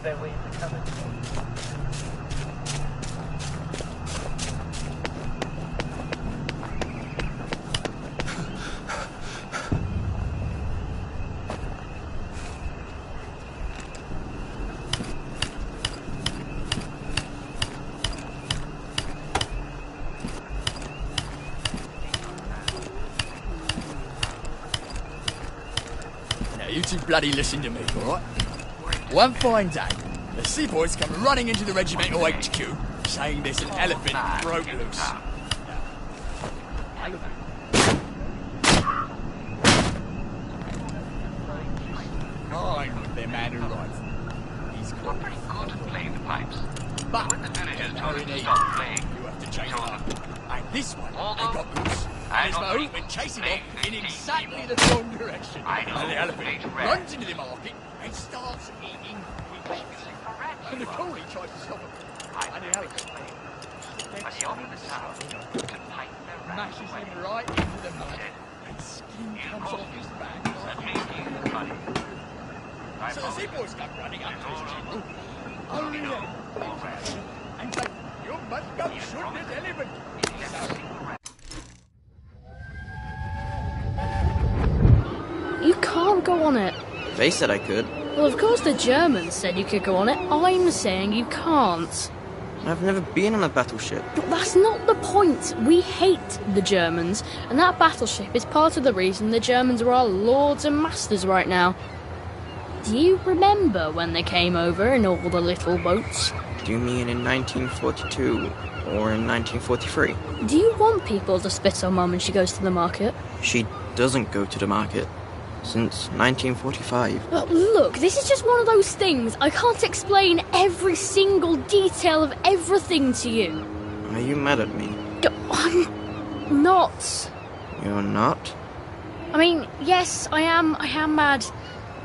S5: Their way to cover.
S18: Now you two bloody listen to me, alright? One fine day, the seaboys come running into the regimental HQ, saying there's an elephant broke loose. Fine with their man who rides. He's got pretty good at playing the pipes. But when the villagers told him to stop playing, you have to change it up. And this one, they got loose. And his boat went chasing off in exactly the wrong direction. And the elephant runs into the market and starts eating fish. And the coolie tries to stop him. And the elephant mashes him right into the mud. And skin comes off his back. So the seaboys come running up to his general. Only then, and say, you must go shoot this elephant.
S6: You can't go on it.
S19: They said I could.
S6: Well, of course the Germans said you could go on it. I'm saying you can't.
S19: I've never been on a battleship.
S6: But that's not the point. We hate the Germans, and that battleship is part of the reason the Germans are our lords and masters right now. Do you remember when they came over in all the little boats?
S19: Do you mean in 1942 or in 1943?
S6: Do you want people to spit on Mum when she goes to the market?
S19: She doesn't go to the market. Since 1945.
S6: But look, this is just one of those things. I can't explain every single detail of everything to you.
S19: Are you mad at me?
S6: I'm not.
S19: You're not?
S6: I mean, yes, I am mad.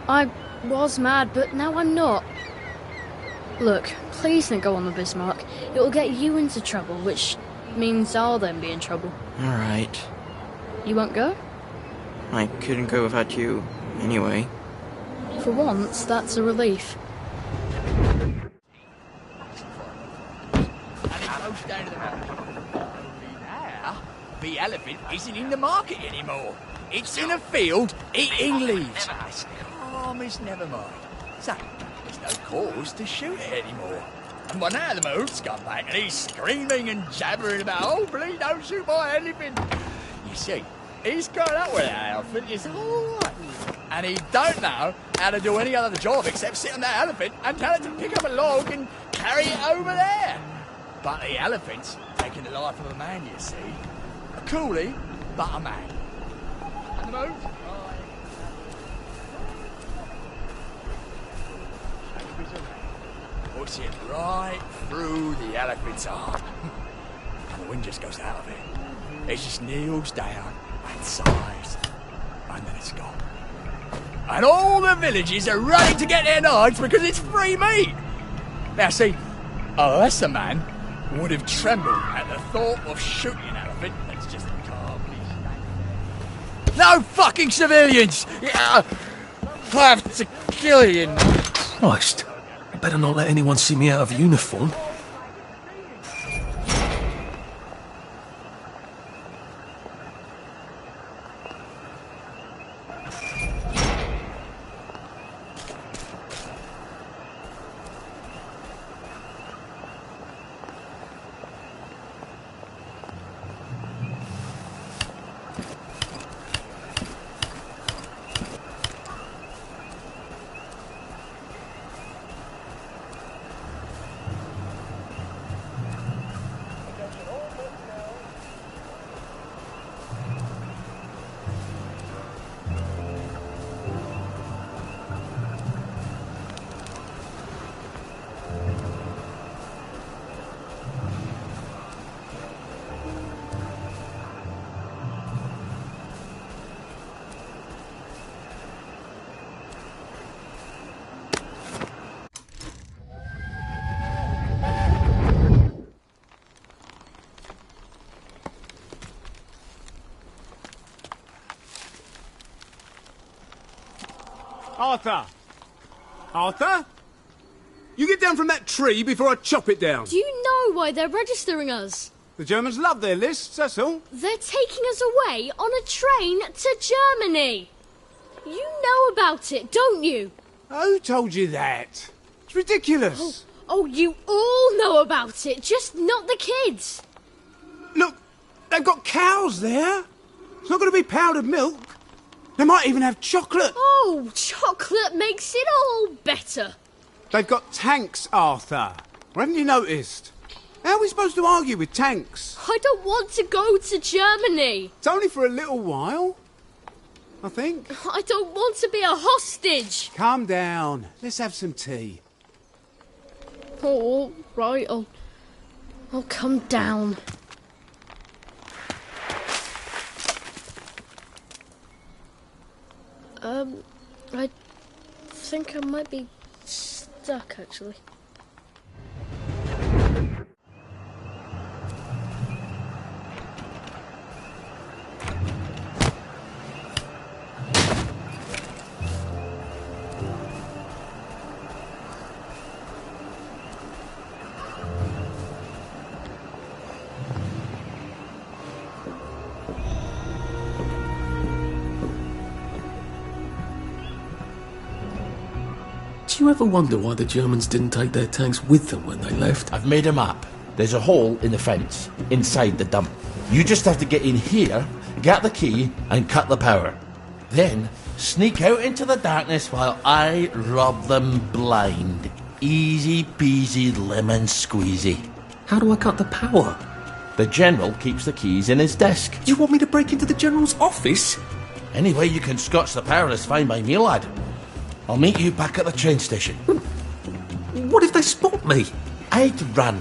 S6: I was mad, but now I'm not. Look, please don't go on the Bismarck. It'll get you into trouble, which means I'll then be in trouble.
S19: Alright.
S6: You won't go?
S19: I couldn't go without you, anyway.
S6: For once, that's a relief.
S18: And it goes down to the market. Only now, the elephant isn't in the market anymore. It's in a field eating leaves. Calm as never mind. So, there's no cause to shoot it anymore. And by now the mood's come back and he's screaming and jabbering about, oh, please don't shoot my elephant. You see, he's grown up with that elephant his whole life. And he don't know how to do any other job except sit on that elephant and tell it to pick up a log and carry it over there. But the elephant's taking the life of a man, you see. A coolie, but a man. And the mood? Push it right through the elephant's arm. And the wind just goes out of it. It just kneels down and sighs. And then it's gone. And all the villagers are running to get their knives because it's free meat. Now see, a lesser man would have trembled at the thought of shooting an elephant that's just calmly standing. No fucking civilians! I have to kill you.
S1: Christ. I better not let anyone see me out of uniform.
S11: Arthur! Arthur? You get down from that tree before I chop it down.
S6: Do you know why they're registering us?
S11: The Germans love their lists, that's all.
S6: They're taking us away on a train to Germany. You know about it, don't you?
S11: Who told you that? It's ridiculous.
S6: Oh, you all know about it, just not the kids.
S11: Look, they've got cows there. It's not going to be powdered milk. They might even have chocolate.
S6: Oh, chocolate makes it all better.
S11: They've got tanks, Arthur. Or haven't you noticed? How are we supposed to argue with tanks?
S6: I don't want to go to Germany.
S11: It's only for a little while, I think.
S6: I don't want to be a hostage.
S11: Calm down. Let's have some tea.
S6: Oh, right. I'll come down. I think I might be stuck, actually.
S1: Do you ever wonder why the Germans didn't take their tanks with them when they left?
S3: I've made a map. There's a hole in the fence, inside the dump. You just have to get in here, get the key, and cut the power. Then, sneak out into the darkness while I rob them blind. Easy peasy lemon squeezy.
S1: How do I cut the power?
S3: The General keeps the keys in his desk.
S1: You want me to break into the General's office?
S3: Any way you can scotch the power is fine by me, lad. I'll meet you back at the train station.
S1: What if they spot me?
S3: I'd run.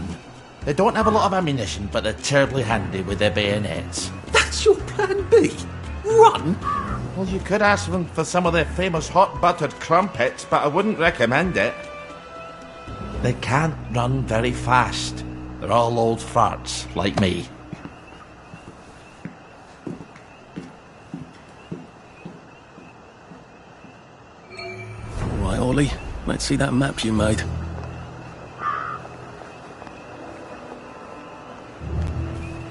S3: They don't have a lot of ammunition, but they're terribly handy with their bayonets.
S1: That's your plan B? Run?
S3: Well, you could ask them for some of their famous hot buttered crumpets, but I wouldn't recommend it. They can't run very fast. They're all old farts, like me.
S1: Right, Ollie, let's see that map you made.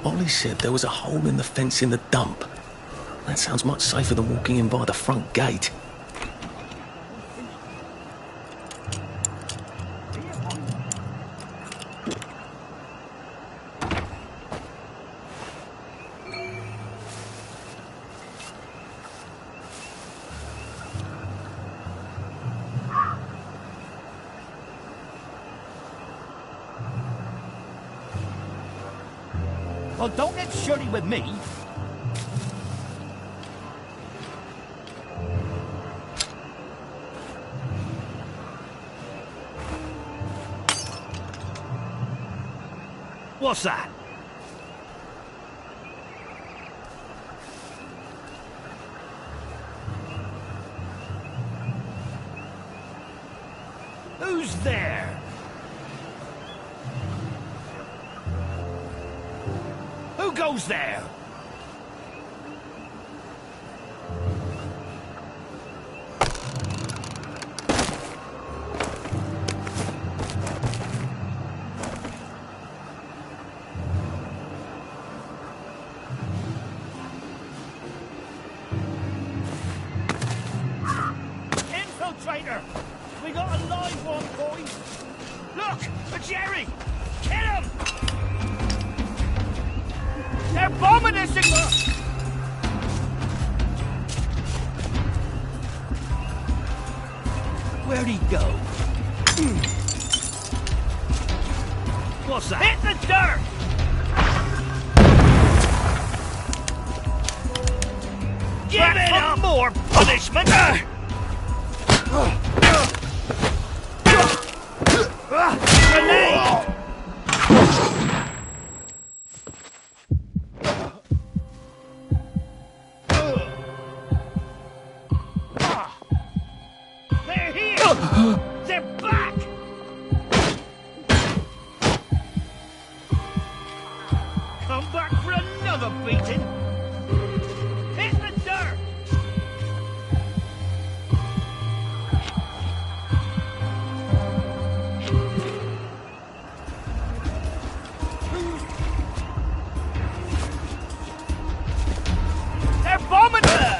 S1: Ollie said there was a hole in the fence in the dump. That sounds much safer than walking in by the front gate.
S18: Well, don't get shirty with me.
S17: What's that? Who's there? Who goes there? Infiltrator! We got a live one, boys! Look! A Jerry! Kill him! They're bombing us in... Where'd he go? What's that? Hit the dirt! Give it up! More punishment! Grenade! They're here! They're back! Come back for another beating! Hit the dirt! They're bombing her!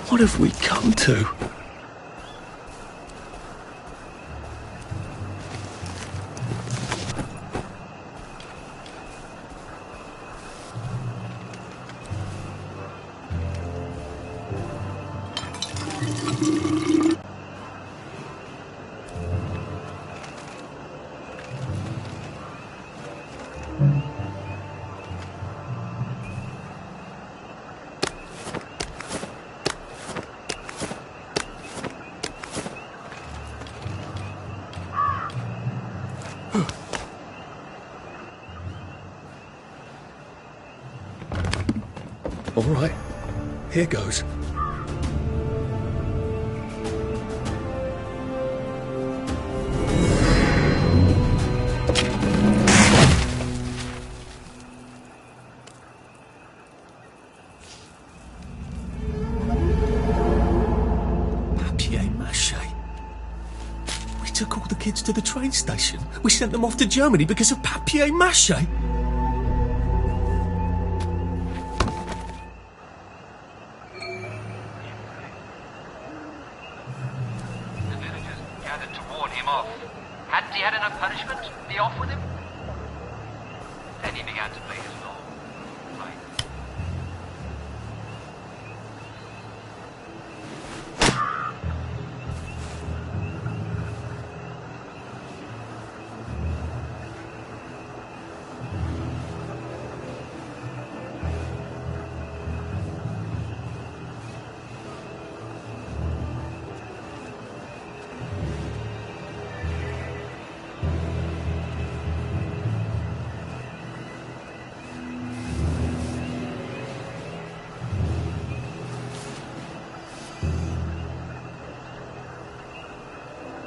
S1: What have we come to? All right, here goes. Papier-mâché. We took all the kids to the train station. We sent them off to Germany because of papier-mâché.
S5: Hadn't he had enough punishment? Be off with him? Then he began to play his role.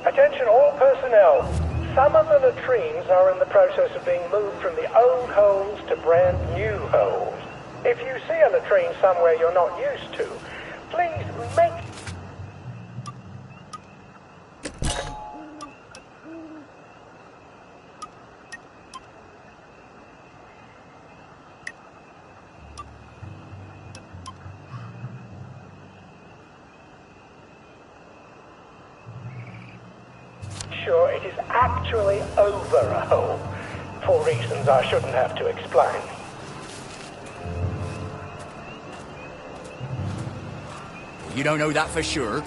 S2: Attention all personnel. Some of the latrines are in the process of being moved from the old holes to brand new holes. If you see a latrine somewhere you're not used to, please make... sure it is actually over a hole, for reasons I shouldn't have to explain.
S18: You don't know that for sure?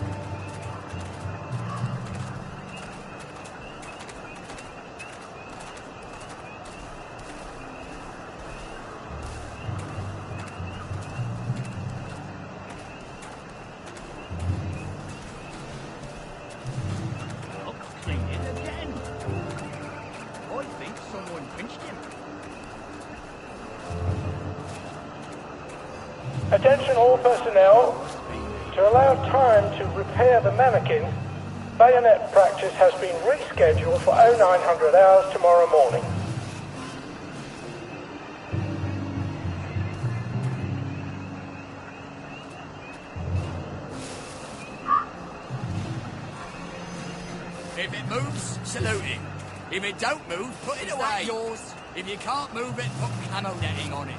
S17: Clean it again.
S2: Attention all personnel. To allow time to repair the mannequin, bayonet practice has been rescheduled for 0900 hours tomorrow morning.
S18: If it moves, salute it. If it don't move, put it away. Yours. If you can't move it, put camo netting on it.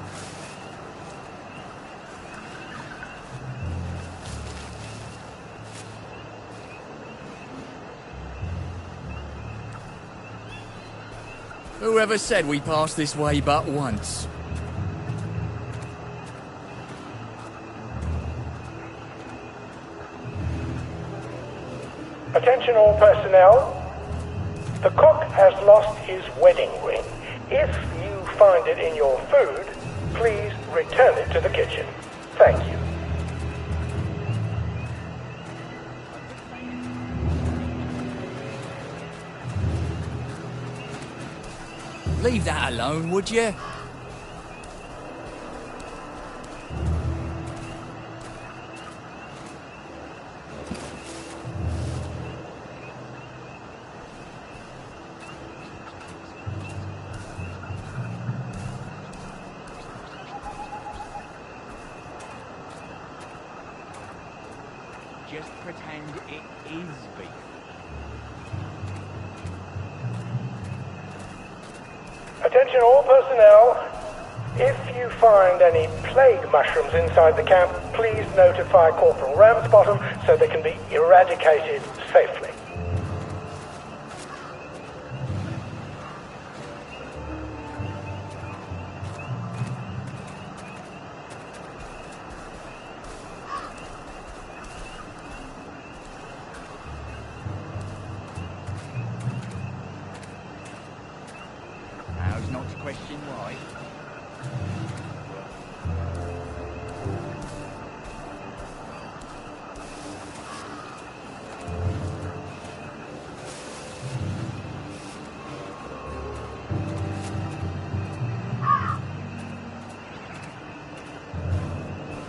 S18: Whoever said we passed this way but once?
S2: Attention all personnel. The cook has lost his wedding ring. If you find it in your food, please return it to the kitchen. Thank you.
S18: Leave that alone, would you? Just pretend it is beef.
S2: Attention all personnel. If you find any plague mushrooms inside the camp, please notify Corporal Ramsbottom so they can be eradicated safely.
S18: How's not to question why?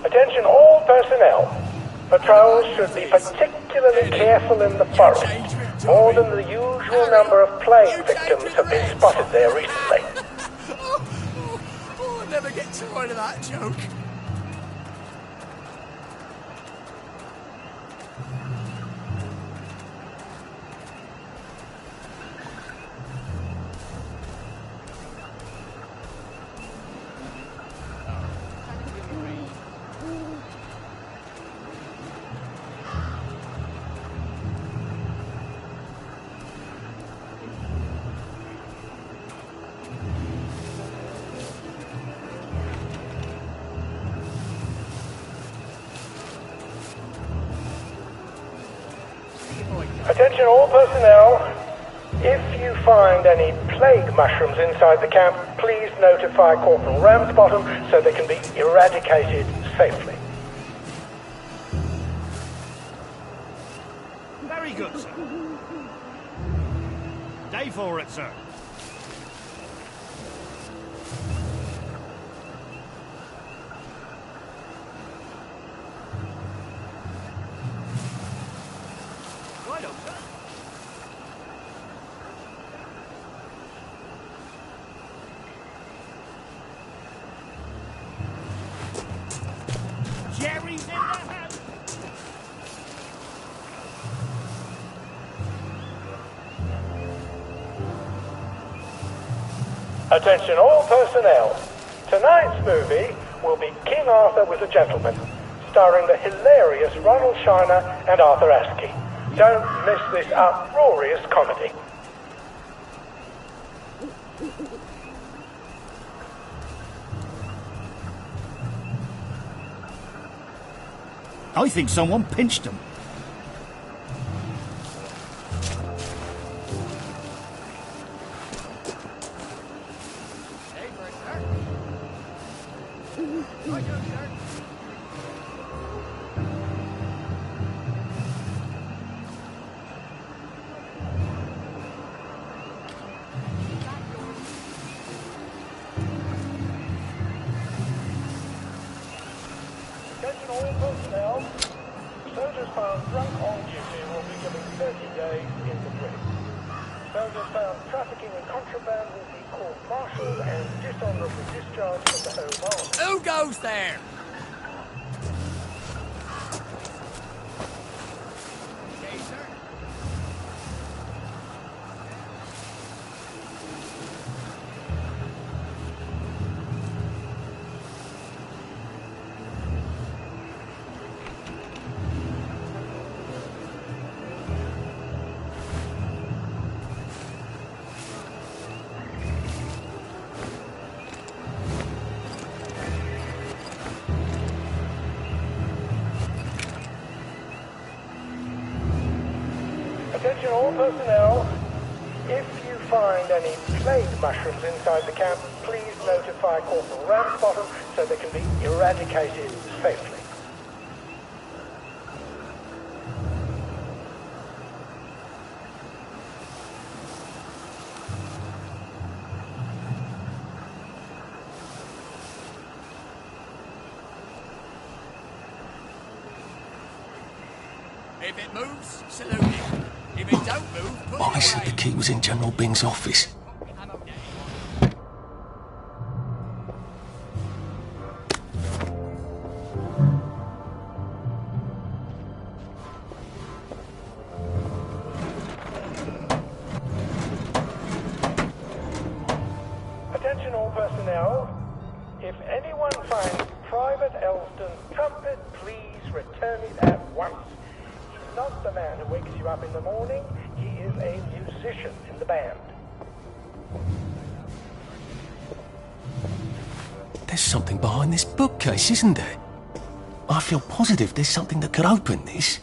S2: Attention all personnel. Patrols should be particularly careful in the forest. More than the usual number of plague victims have been spotted there recently.
S18: I'll never get tired of that joke.
S2: Attention all personnel. If you find any plague mushrooms inside the camp, please notify Corporal Ramsbottom so they can be eradicated safely.
S17: Very good, sir. Day for it, sir. Right on, sir. Jerry's in the house.
S2: Attention all personnel. Tonight's movie will be King Arthur Was a Gentleman, starring the hilarious Ronald Shiner and Arthur Askey. Don't miss this uproarious comedy.
S17: I think someone pinched him.
S2: drunk on duty will be given 30 days in the brig. Those found trafficking in contraband will be court-martialed and dishonourably discharged from the Home Army.
S18: Who goes there?
S2: Attention all personnel. If you find any plague mushrooms inside the camp, please notify Corporal Ramsbottom so they can be eradicated safely.
S18: If it moves, salute it. If it don't move, put
S1: I
S18: it
S1: said the
S18: away.
S1: key was in General Bing's office.
S2: Attention all personnel. If anyone finds Private Elston's trumpet, please return it at once. He's not the man who wakes you up in the morning. He is a musician in the band.
S1: There's something behind this bookcase, isn't there? I feel positive there's something that could open this.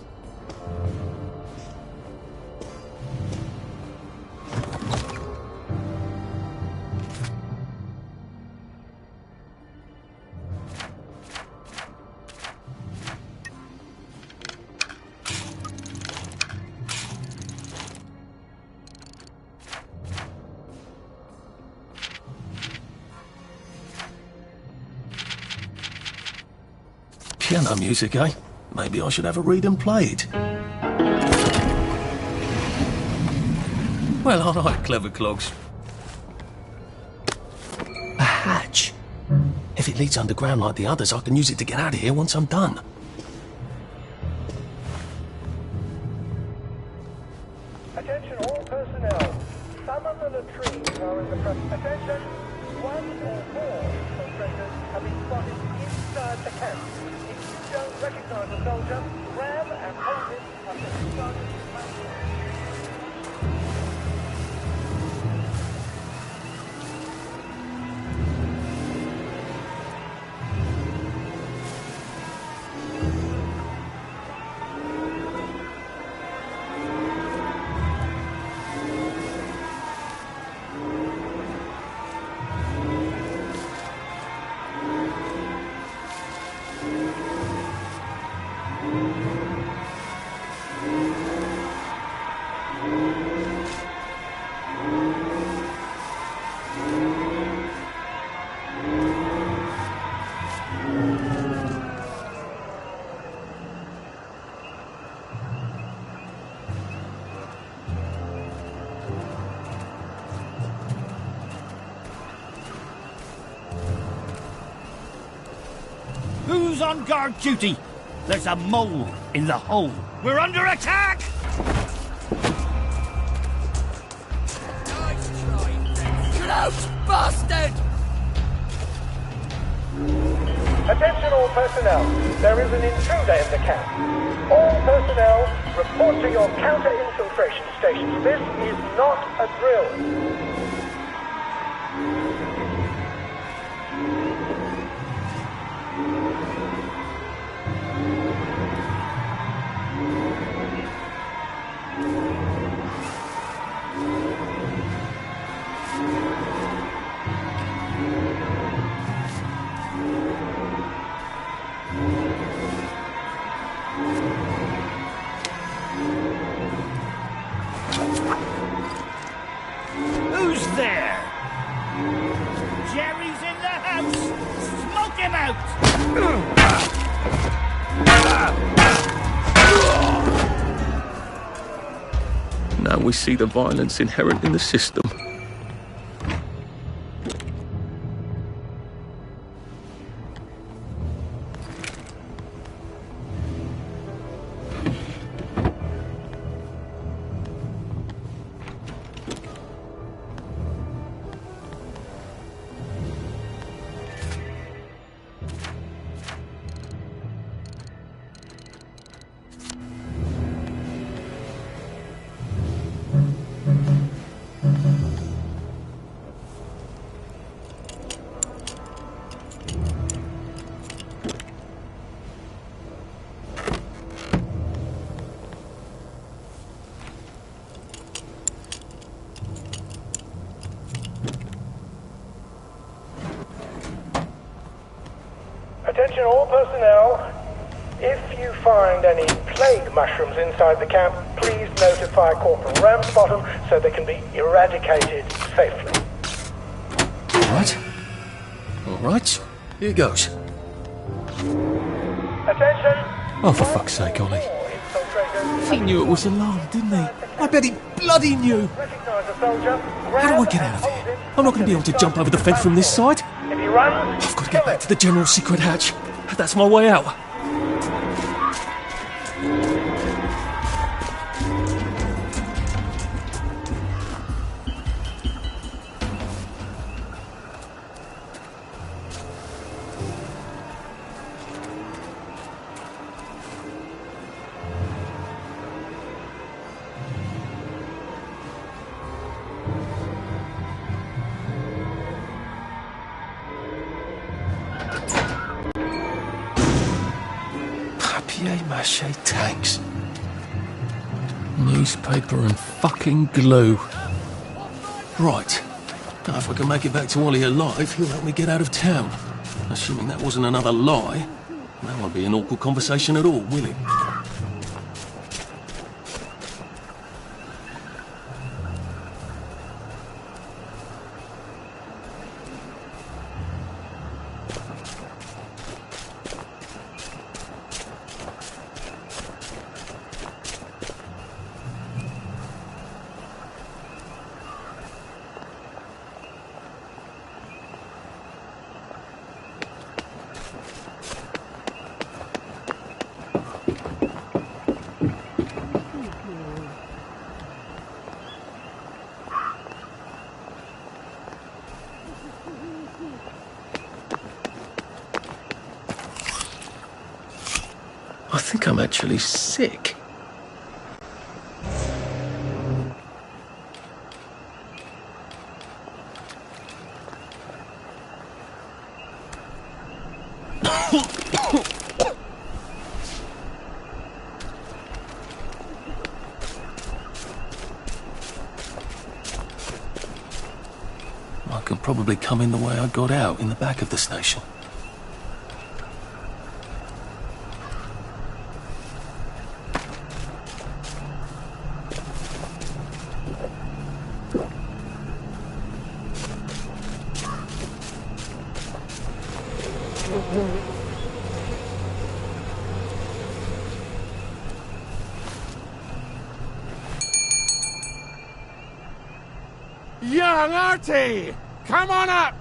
S1: Piano music, eh? Maybe I should have a read and play it. Well, all right, clever clogs. A hatch. If it leads underground like the others, I can use it to get out of here once I'm done.
S2: Attention all personnel. Some of the latrines are in the front. Attention! One or more infiltrators have been spotted inside the camp. If you don't recognize a soldier, grab and hold him until you start his
S17: Who's on guard duty? There's a mole in the hole. We're under attack!
S18: Close, bastard!
S2: Attention all personnel. There is an intruder in the camp. All personnel, report to your counter-infiltration stations. This is not a drill.
S17: Who's there? Jerry's in the house! Smoke him out!
S1: and we see the violence inherent in the system.
S2: Attention all personnel. If you find any plague mushrooms inside the camp, please notify Corporal Ramsbottom so they can be eradicated safely.
S1: All right. Here goes.
S2: Attention!
S1: Oh, for fuck's sake, Ollie. He knew it was alarmed, didn't he? I bet he bloody knew. How do I get out of here? I'm not going to be able to jump over the fence from this side.
S2: If he runs,
S1: I've got to get back to the general secret hatch. That's my way out. Papier-mâché tanks. Newspaper and fucking glue. Right. Now, if I can make it back to Ollie alive, he'll help me get out of town. Assuming that wasn't another lie, that won't be an awkward conversation at all, will it? I think I'm actually sick. I could probably come in the way I got out, in the back of the station.
S17: Young Artie! Come on up!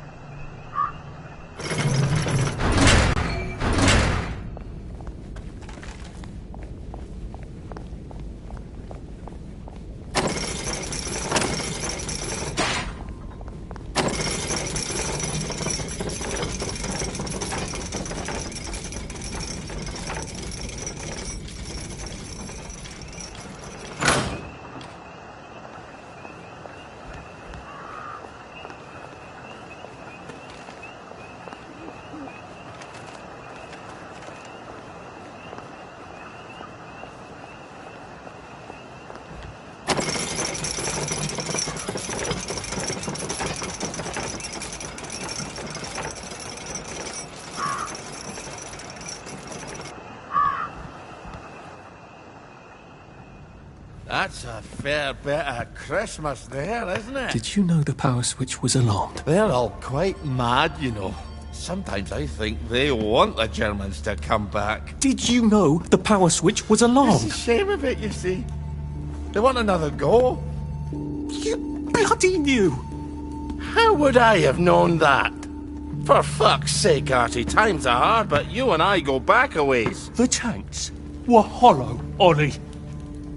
S17: That's a fair bit of Christmas there, isn't it?
S1: Did you know the power switch was alarmed?
S3: They're all quite mad, you know. Sometimes I think they want the Germans to come back.
S1: Did you know the power switch was alarmed?
S3: It's a shame of it, you see. They want another go?
S1: You bloody knew!
S3: How would I have known that? For fuck's sake, Artie, times are hard, but you and I go back a ways.
S10: The tanks were hollow, Ollie.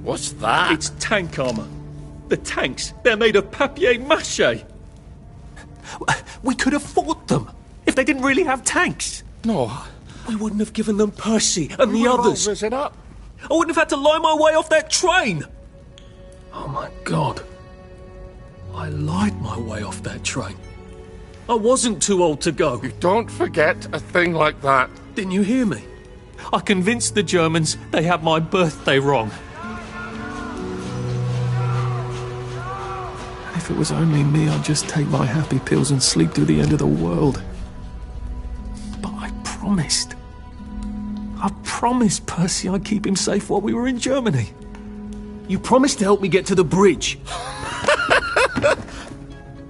S3: What's that?
S10: It's tank armour. The tanks, they're made of papier-mâché. We could have fought them if they didn't really have tanks.
S3: No.
S10: We wouldn't have given them Percy and the others.
S3: Risen up.
S10: I wouldn't have had to lie my way off that train. Oh my God. I lied my way off that train. I wasn't too old to go.
S3: You don't forget a thing like that.
S10: Didn't you hear me? I convinced the Germans they had my birthday wrong. If it was only me, I'd just take my happy pills and sleep through the end of the world. But I promised. I promised Percy I'd keep him safe while we were in Germany. You promised to help me get to the bridge.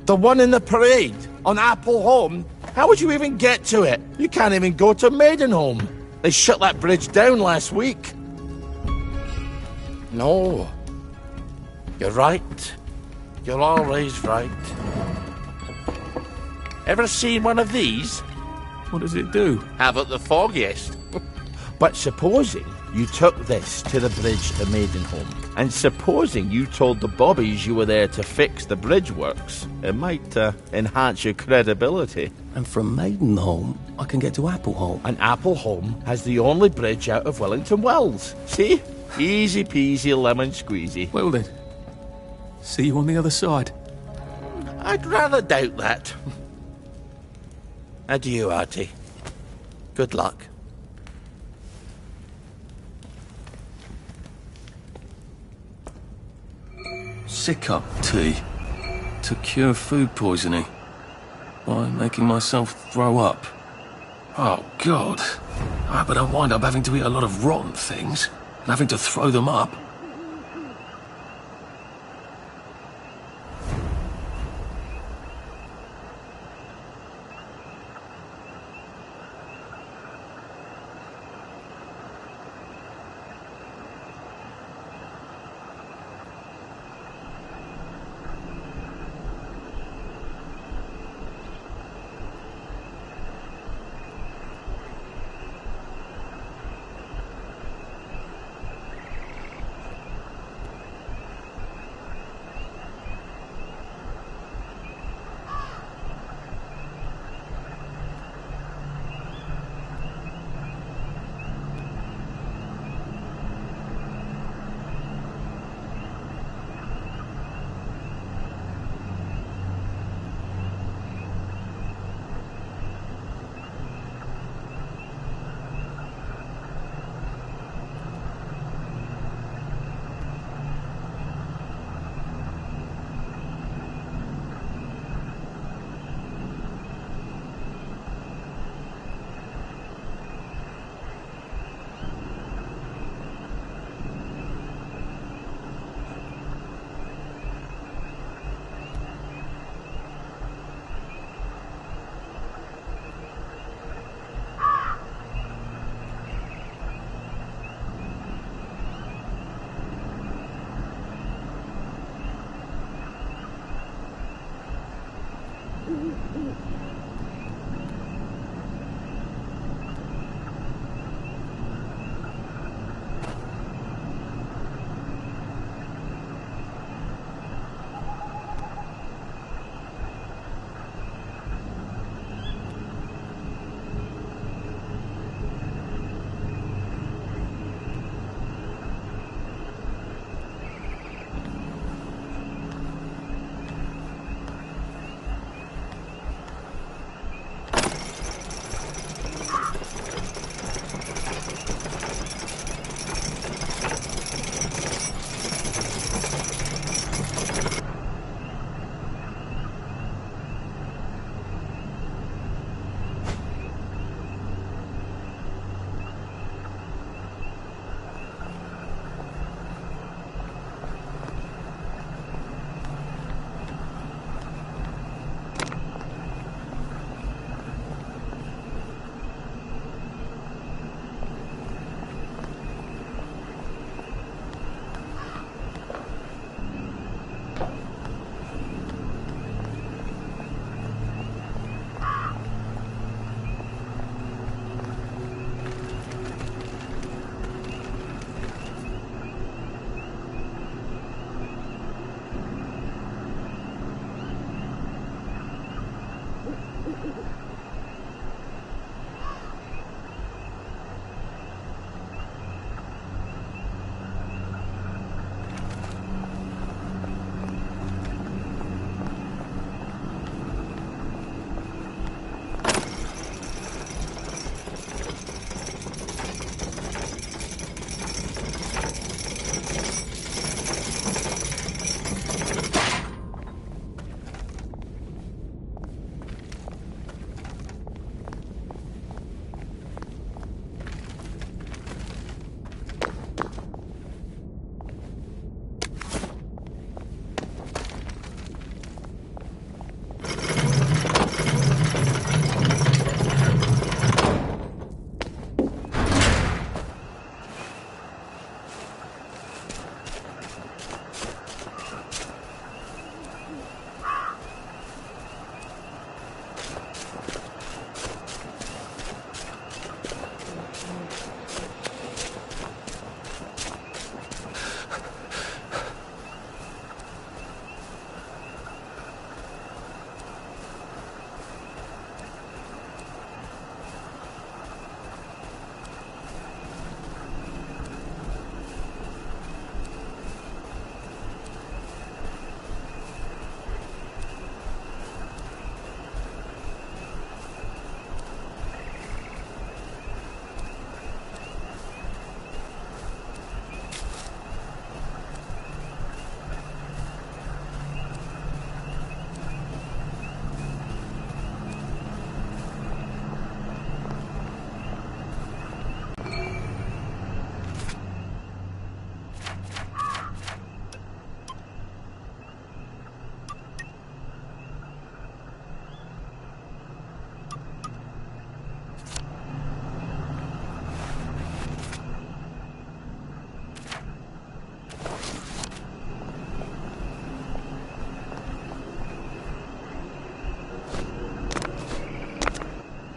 S3: The one in the parade on Appleholme? How would you even get to it? You can't even go to Maidenholm. They shut that bridge down last week. No. You're right. You're always right. Ever seen one of these?
S10: What does it do?
S3: Haven't the foggiest. But supposing you took this to the bridge to Maidenholm, and supposing you told the bobbies you were there to fix the bridge works, it might enhance your credibility.
S1: And from Maidenholm, I can get to Appleholme.
S3: And Appleholme has the only bridge out of Wellington Wells. See? Easy peasy lemon squeezy.
S10: Well then, see you on the other side.
S3: I'd rather doubt that. Adieu, Artie. Good luck.
S1: Sick-up tea to cure food poisoning by making myself throw up. Oh, God. I hope I don't wind up having to eat a lot of rotten things and having to throw them up.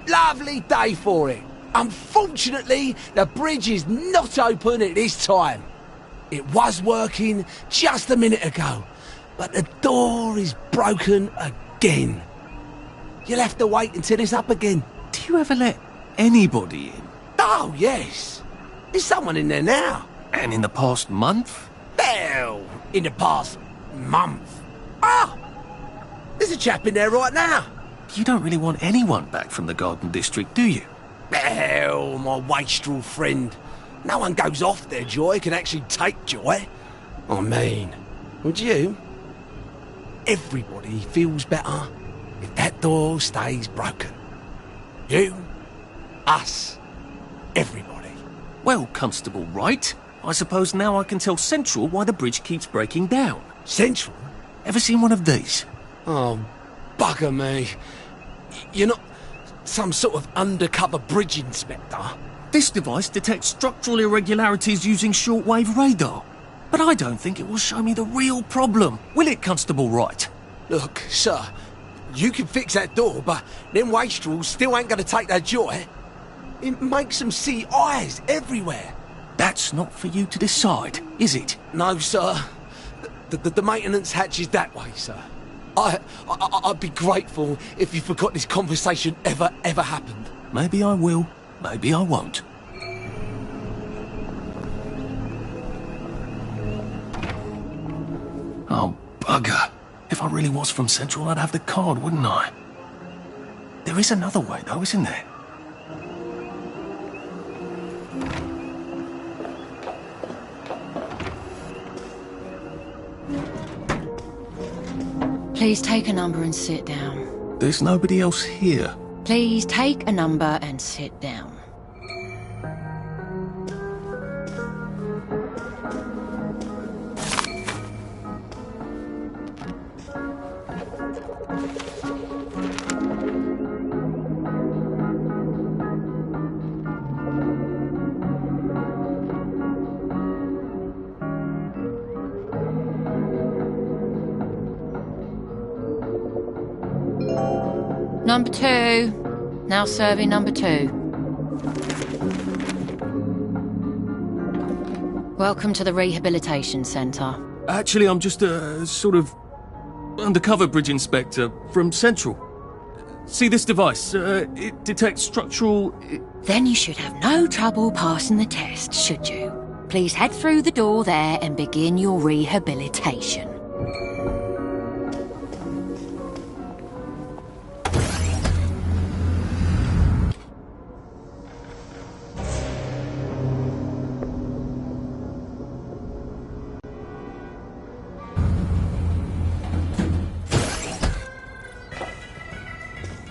S11: Lovely day for it. Unfortunately, the bridge is not open at this time. It was working just a minute ago, but the door is broken again. You'll have to wait until it's up again.
S1: Do you ever let anybody in?
S11: Oh, yes. There's someone in there now.
S1: And in the past month?
S11: Well, in the past month. Ah! There's a chap in there right now.
S1: You don't really want anyone back from the Garden District, do you?
S11: Well, my wastrel friend. No one goes off their joy can actually take joy. I mean, would you? Everybody feels better if that door stays broken. You, us, everybody.
S1: Well, Constable Wright, I suppose now I can tell Central why the bridge keeps breaking down.
S11: Central?
S1: Ever seen one of these?
S11: Oh, bugger me. You're not some sort of undercover bridge inspector?
S1: This device detects structural irregularities using shortwave radar. But I don't think it will show me the real problem. Will it, Constable Wright?
S11: Look, sir, you can fix that door, but them wastrels still ain't gonna take their joy. It makes them see eyes everywhere.
S1: That's not for you to decide, is it?
S11: No, sir. The maintenance hatch is that way, sir. I'd be grateful if you forgot this conversation ever happened.
S1: Maybe I will, maybe I won't. Oh, bugger. If I really was from Central, I'd have the card, wouldn't I? There is another way, though, isn't there?
S16: Please take a number and sit down.
S1: There's nobody else here.
S16: Please take a number and sit down. Number 2. Now serving number 2. Welcome to the Rehabilitation Centre.
S1: Actually, I'm just a sort of undercover bridge inspector from Central. See this device? It detects structural...
S4: Then you should have no trouble passing the test, should you? Please head through the door there and begin your rehabilitation.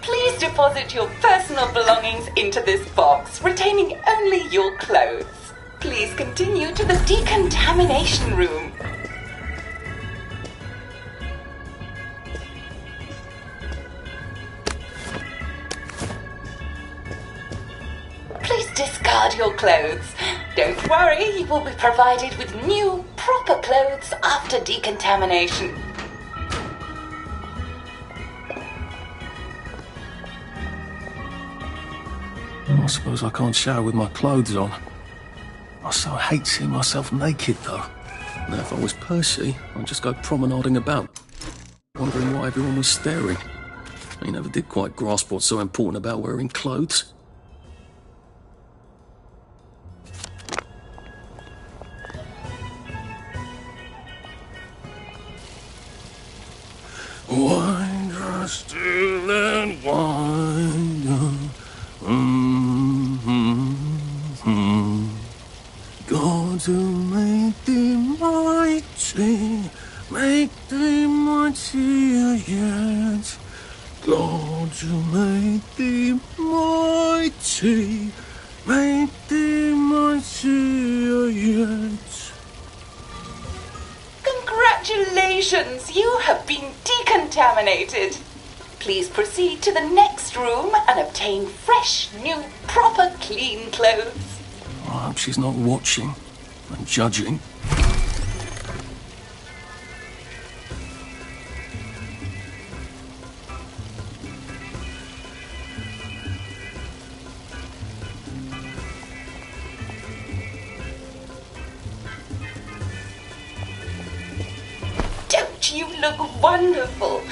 S20: Please deposit your personal belongings into this box, retaining only your clothes. Please continue to the decontamination room. Please discard your clothes. Don't worry, you will be provided with new, proper clothes after decontamination.
S1: I suppose I can't shower with my clothes on. I so hate seeing myself naked, though. Now, if I was Percy, I'd just go promenading about, wondering why everyone was staring. He never did quite grasp what's so important about wearing clothes. Wind still and wind. God to make thee mighty, make thee mightier yet. God to make thee mighty, make thee mightier yet.
S20: Congratulations, you have been decontaminated. Please proceed to the next room and obtain fresh, new, proper, clean clothes.
S1: I hope she's not watching and judging.
S20: Don't you look wonderful?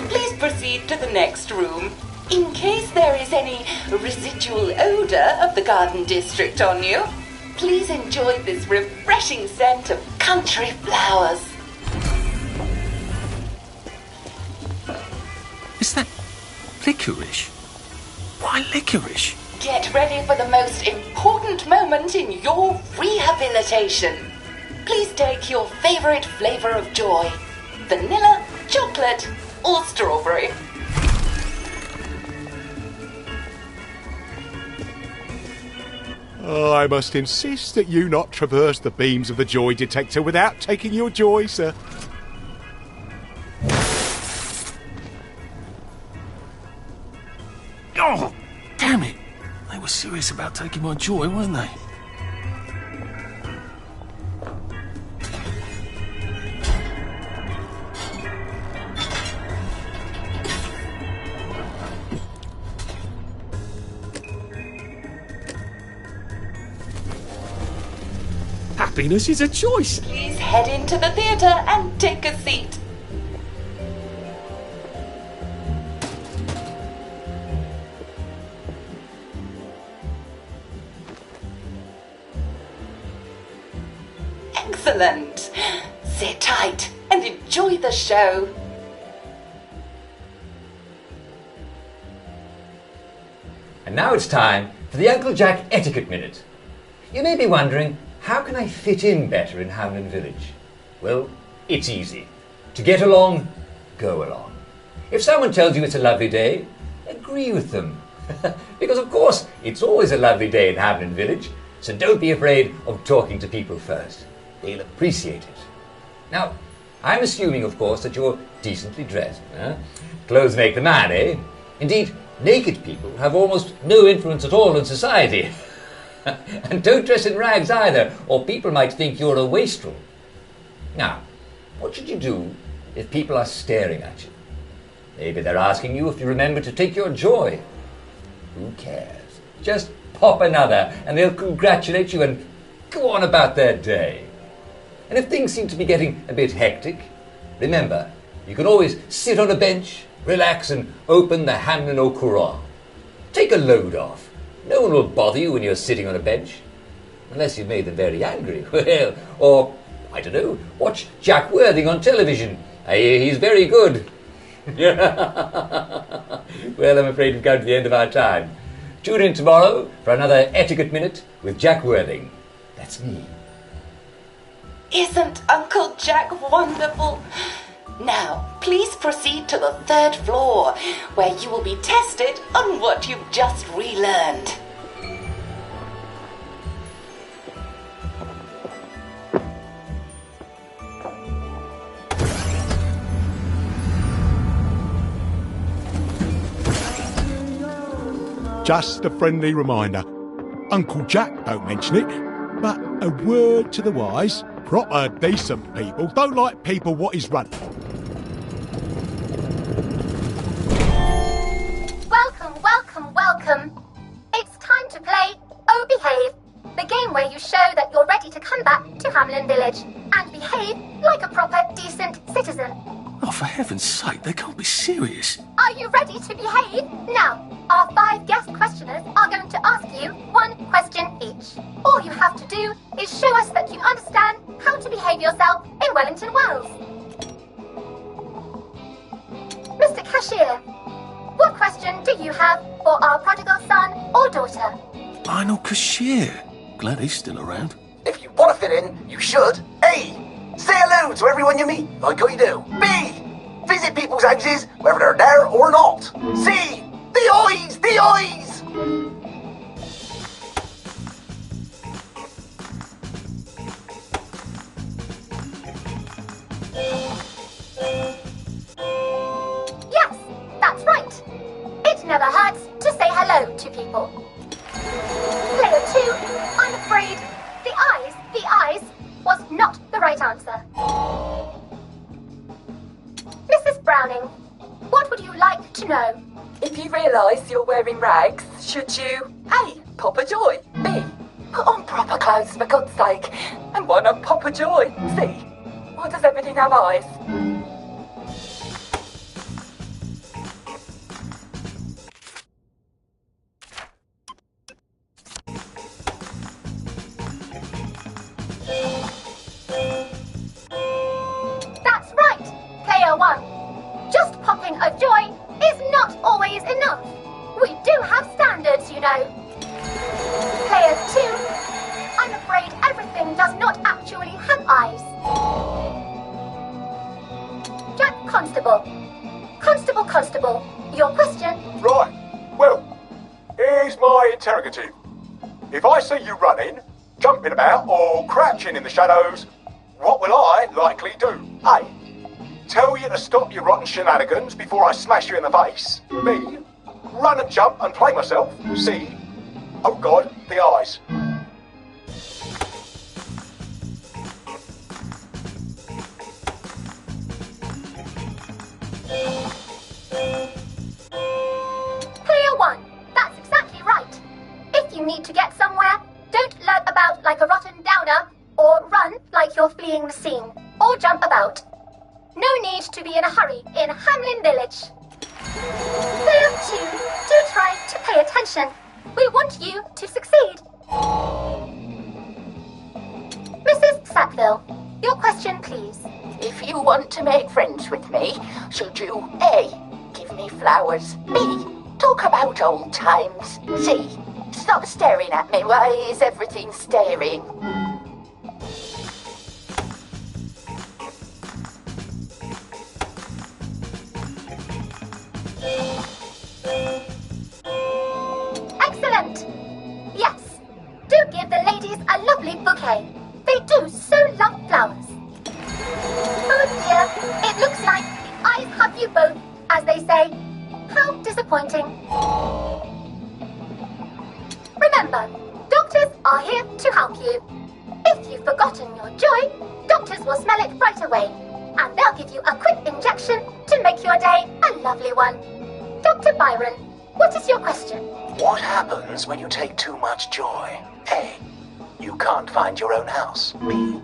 S20: Please proceed to the next room. In case there is any residual odor of the garden district on you, please enjoy this refreshing scent of country flowers.
S1: Is that licorice? Why licorice?
S20: Get ready for the most important moment in your rehabilitation. Please take your favorite flavor of joy: vanilla, chocolate, or strawberry.
S14: Oh, I must insist that you not traverse the beams of the joy detector without taking your joy, sir.
S1: Oh, damn it! They were serious about taking my joy, weren't they? Happiness is a choice.
S20: Please head into the theatre and take a seat. Excellent. Sit tight and enjoy the show.
S21: And now it's time for the Uncle Jack Etiquette Minute. You may be wondering, how can I fit in better in Hamlin Village? Well, it's easy. To get along, go along. If someone tells you it's a lovely day, agree with them. Because of course, it's always a lovely day in Hamlin Village, so don't be afraid of talking to people first. They'll appreciate it. Now, I'm assuming, of course, that you're decently dressed. Clothes make the man, eh? Indeed, naked people have almost no influence at all in society. And don't dress in rags either, or people might think you're a wastrel. Now, what should you do if people are staring at you? Maybe they're asking you if you remember to take your joy. Who cares? Just pop another, and they'll congratulate you and go on about their day. And if things seem to be getting a bit hectic, remember, you can always sit on a bench, relax and open the Hamlin au Courant. Take a load off. No one will bother you when you're sitting on a bench. Unless you've made them very angry. Well, or, I don't know, watch Jack Worthing on television. I hear he's very good. Well, I'm afraid we've come to the end of our time. Tune in tomorrow for another Etiquette Minute with Jack Worthing. That's me.
S20: Isn't Uncle Jack wonderful? Now, please proceed to the 3rd floor, where you will be tested on what you've just relearned.
S7: Just a friendly reminder. Uncle Jack don't mention it, but a word to the wise, proper decent people don't like people what is run.
S22: Welcome, welcome, welcome. It's time to play Oh Behave, the game where you show that you're ready to come back to Hamlin Village and behave like a proper decent citizen.
S1: Oh, for heaven's sake, they can't be serious.
S22: Are you ready to behave? Now, our 5 guest questioners are going to ask you 1 question each. All you have to do is show us that you understand how to behave yourself in Wellington, Wales. Mr. Cashier, what question do you have for our prodigal son or daughter?
S1: Lionel Cashier. Glad he's still around.
S23: If you want to fit in, you should. A. Say hello to everyone you meet, like we do. B. Visit people's houses, whether they're there or not. C. The eyes! The eyes!
S22: Yes, that's right. It never hurts to say hello to people. Player 2, I'm afraid the eyes was not the right answer. Mrs. Browning, what would you like to know?
S24: If you realise you're wearing rags, should you A. Pop a joy, B. Put on proper clothes for God's sake, and why not pop a joy, C. Why does everything have eyes?
S22: That's right, Player 1. Just popping a joy is not always enough. We do have standards, you know. Player 2, I'm afraid everything does not actually have eyes. Jack Constable. Constable, your question?
S25: Right. Well, here's my interrogative. If I see you running, jumping about, or crouching in the shadows, what will I likely do? A. Tell you to stop your rotten shenanigans before I smash you in the face. B. Run and jump and play myself. C. Oh God, the eyes.
S22: Player 1, that's exactly right. If you need to get somewhere, don't lurk about like a rotten downer, or run like you're fleeing the scene, or jump about. No need to be in a hurry in Hamlin Village. Player 2, do try to pay attention. We want you to succeed. Mrs. Sackville, your question, please.
S24: If you want to make friends with me, should you A. Give me flowers, B. Talk about old times, C. Stop staring at me, why is everything staring?
S22: okay. They do so love flowers. Oh dear, it looks like the eyes have you both, as they say. How disappointing. Remember, doctors are here to help you. If you've forgotten your joy, doctors will smell it right away, and they'll give you a quick injection to make your day a lovely one. Dr. Byron, what is your question?
S23: What happens when you take too much joy? A. You can't find your own house. B.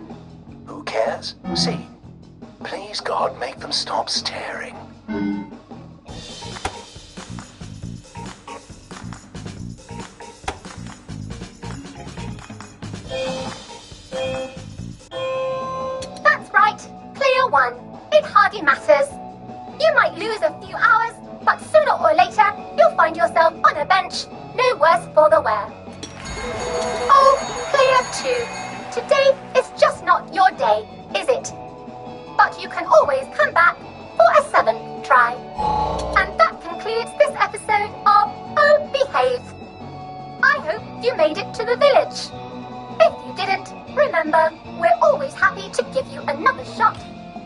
S23: Who cares? C. Please, God, make them stop staring.
S22: That's right. Clear one. It hardly matters. You might lose a few hours, but sooner or later, you'll find yourself on a bench, no worse for the wear. Oh, clear two. Today is just not your day, is it? But you can always come back for a 7th try. And that concludes this episode of Oh Behave. I hope you made it to the village. If you didn't, remember, we're always happy to give you another shot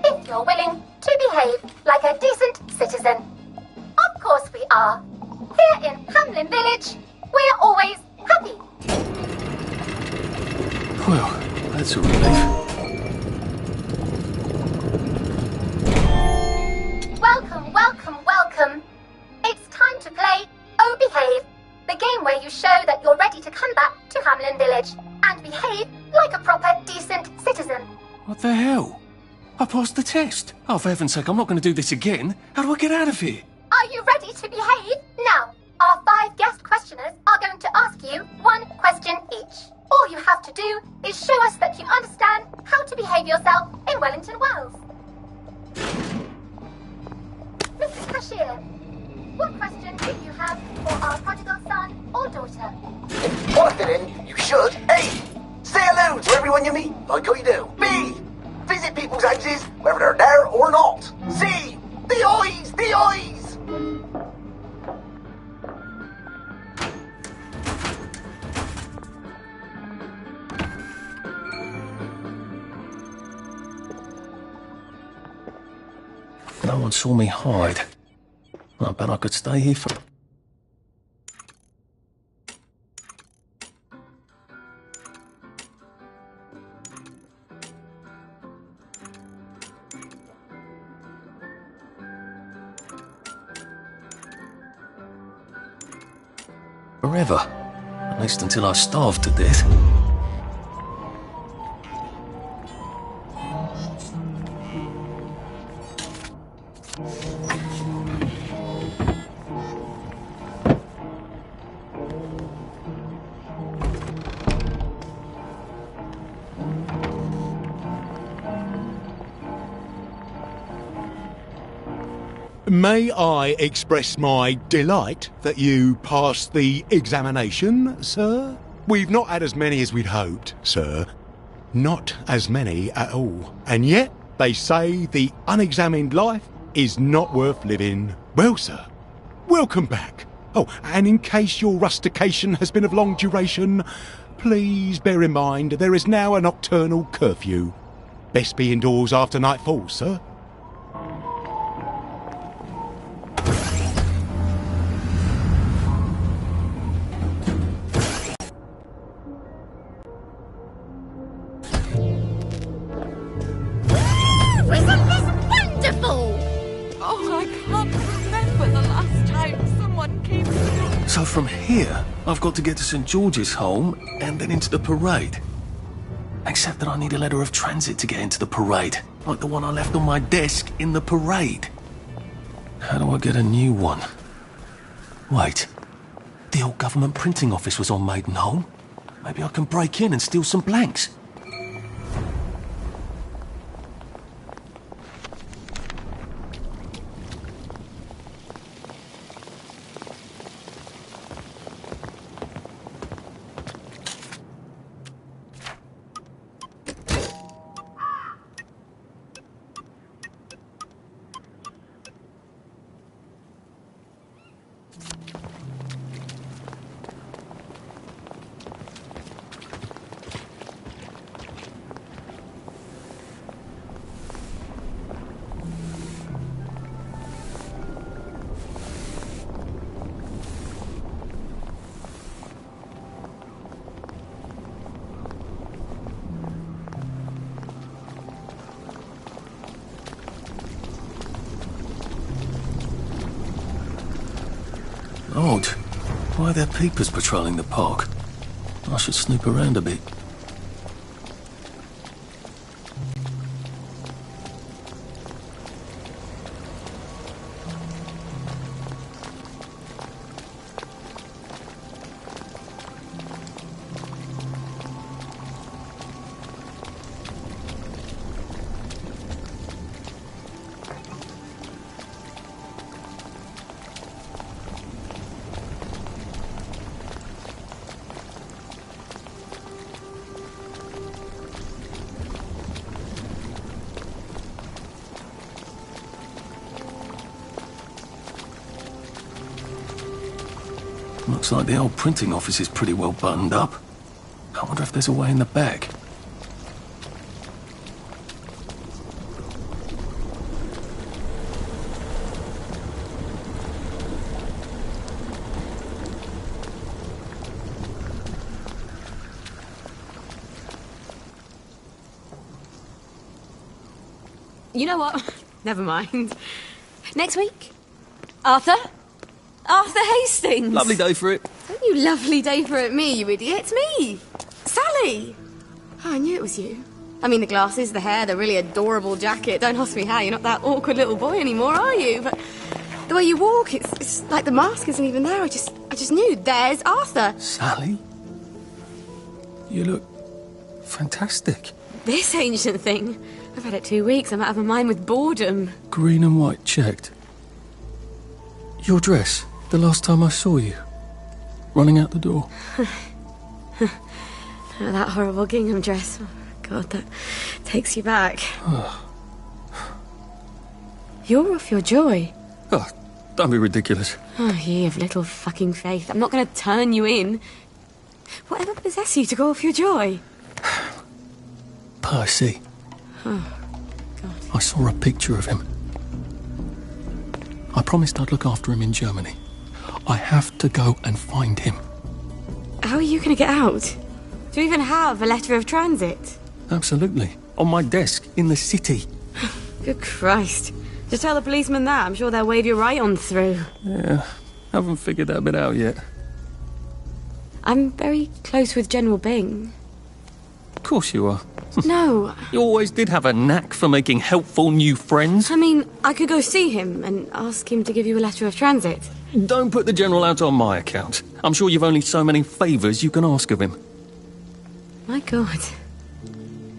S22: if you're willing to behave like a decent citizen. Of course we are. Here in Hamlin Village, we're always happy.
S1: Well, that's a relief.
S22: Welcome, welcome, welcome. It's time to play Oh Behave, the game where you show that you're ready to come back to Hamlin Village and behave like a proper, decent citizen.
S1: What the hell? I passed the test. Oh, for heaven's sake, I'm not going to do this again. How do I get out of here?
S22: Are you ready to behave? Now, our 5 guest questioners are going to ask you 1 question each. All you have to do is show us that you understand how to behave yourself in Wellington, Wales. Mrs. Cashier, what question do you have for our prodigal son or daughter?
S23: If you want to fit in, you should. A. Say hello to everyone you meet, like how you do. B. Visit people's houses, whether they're there or not. C. The eyes! The eyes!
S1: No one saw me hide. I bet I could stay here for... forever. At least until I starve to death.
S7: May I express my delight that you passed the examination, sir? We've not had as many as we'd hoped, sir. Not as many at all. And yet, they say the unexamined life is not worth living. Well, sir, welcome back. Oh, and in case your rustication has been of long duration, please bear in mind there is now a nocturnal curfew. Best be indoors after nightfall, sir. So from here, I've got to get to St. George's home and then into the parade. Except that I need a letter of transit to get into the parade, like the one I left on my desk in the parade. How do I get a new one? Wait, the old government printing office was on Maidenholm. Maybe I can break in and steal some blanks.
S1: Why are there peepers patrolling the park? I should snoop around a bit. Looks like the old printing office is pretty well buttoned up. I wonder if there's a way in the back.
S8: You know what? Never mind. Next week? Arthur? Arthur Hastings!
S1: Lovely day for it.
S8: Don't you lovely day for it, me, you idiot. It's me! Sally! Oh, I knew it was you. I mean, the glasses, the hair, the really adorable jacket. Don't ask me how, you're not that awkward little boy anymore, are you? But the way you walk, it's like the mask isn't even there. I just knew. There's Arthur.
S1: Sally? You look fantastic.
S8: This ancient thing. I've had it 2 weeks. I'm out of my mind with boredom.
S1: Green and white checked. Your dress, the last time I saw you. Running out the door.
S8: That horrible gingham dress. Oh, God, that takes you back. You're off your joy.
S1: Oh, don't be ridiculous.
S8: Oh, you have little fucking faith. I'm not going to turn you in. Whatever possessed you to go off your joy?
S1: Percy.
S8: Oh, God.
S1: I saw a picture of him. I promised I'd look after him in Germany. I have to go and find him.
S8: How are you going to get out? Do you even have a letter of transit?
S1: Absolutely. On my desk, in the city.
S8: Good Christ. Just tell the policeman that. I'm sure they'll wave you right on through.
S1: Yeah, haven't figured that bit out yet.
S8: I'm very close with General Bing.
S1: Of course you are.
S8: No.
S1: You always did have a knack for making helpful new friends.
S8: I mean, I could go see him and ask him to give you a letter of transit.
S1: Don't put the General out on my account. I'm sure you've only so many favours you can ask of him.
S8: My God.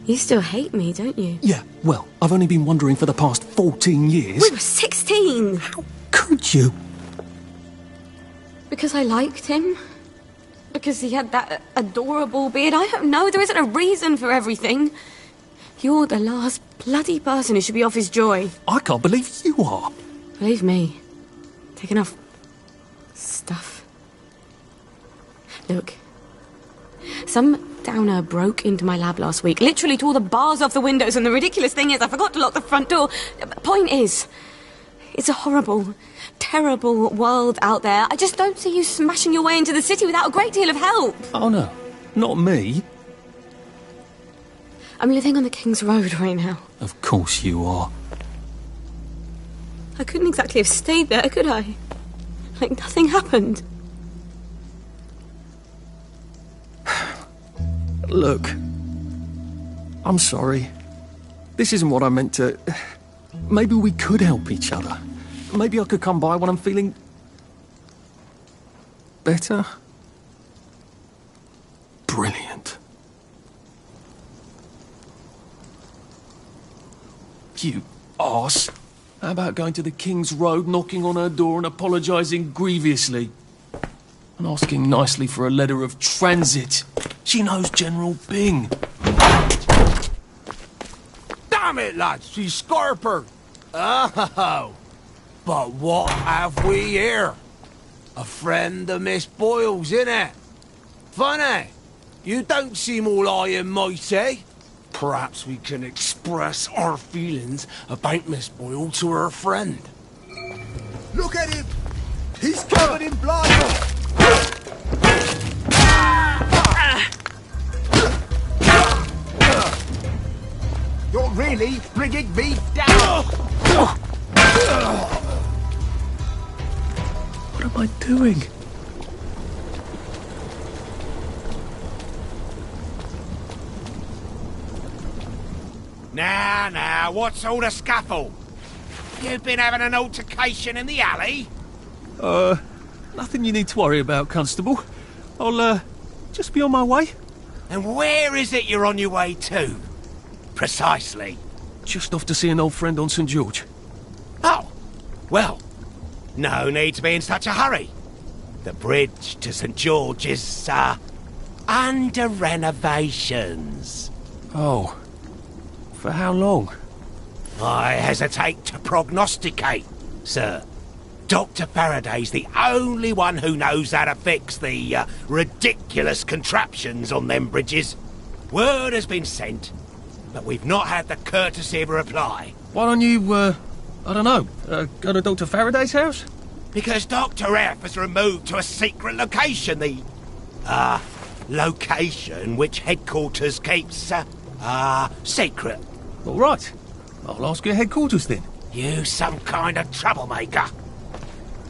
S8: You still hate me, don't you?
S1: Yeah, well, I've only been wondering for the past 14 years.
S8: We were 16!
S1: How could you?
S8: Because I liked him? Because he had that adorable beard? I don't know. There isn't a reason for everything. You're the last bloody person who should be off his joy.
S1: I can't believe you are.
S8: Believe me. Take enough stuff. Look. Some downer broke into my lab last week, literally tore the bars off the windows, and the ridiculous thing is I forgot to lock the front door. Point is, it's a horrible, terrible world out there. I just don't see you smashing your way into the city without a great deal of help.
S1: Oh no, not me.
S8: I'm living on the King's Road right now.
S1: Of course you are.
S8: I couldn't exactly have stayed there, could I? Like nothing happened.
S1: Look, I'm sorry. This isn't what I meant to... Maybe we could help each other. Maybe I could come by when I'm feeling... better? Brilliant. You arse. How about going to the King's Road, knocking on her door and apologising grievously? And asking nicely for a letter of transit. She knows General Bing.
S11: Damn it, lads, she's scarpered. Oh, but what have we here? A friend of Miss Boyle's, innit? Funny, you don't seem all high and mighty. Perhaps we can express our feelings about Miss Boyle to her friend.
S9: Look at him! He's covered in blood! You're really bringing me down!
S1: What am I doing?
S17: Now, what's all the scuffle? You've been having an altercation in the alley?
S1: Nothing you need to worry about, Constable. I'll, just be on my way.
S17: And where is it you're on your way to? Precisely.
S1: Just off to see an old friend on St. George.
S17: Oh, well, no need to be in such a hurry. The bridge to St. George is, under renovations.
S1: Oh. For how long?
S17: I hesitate to prognosticate, sir. Dr. Faraday's the only one who knows how to fix the ridiculous contraptions on them bridges. Word has been sent, but we've not had the courtesy of a reply.
S1: Why don't you, I don't know, go to Dr. Faraday's house?
S17: Because Dr. F has removed to a secret location the, location which headquarters keeps, secret.
S1: All right. I'll ask your headquarters then.
S17: You some kind of troublemaker.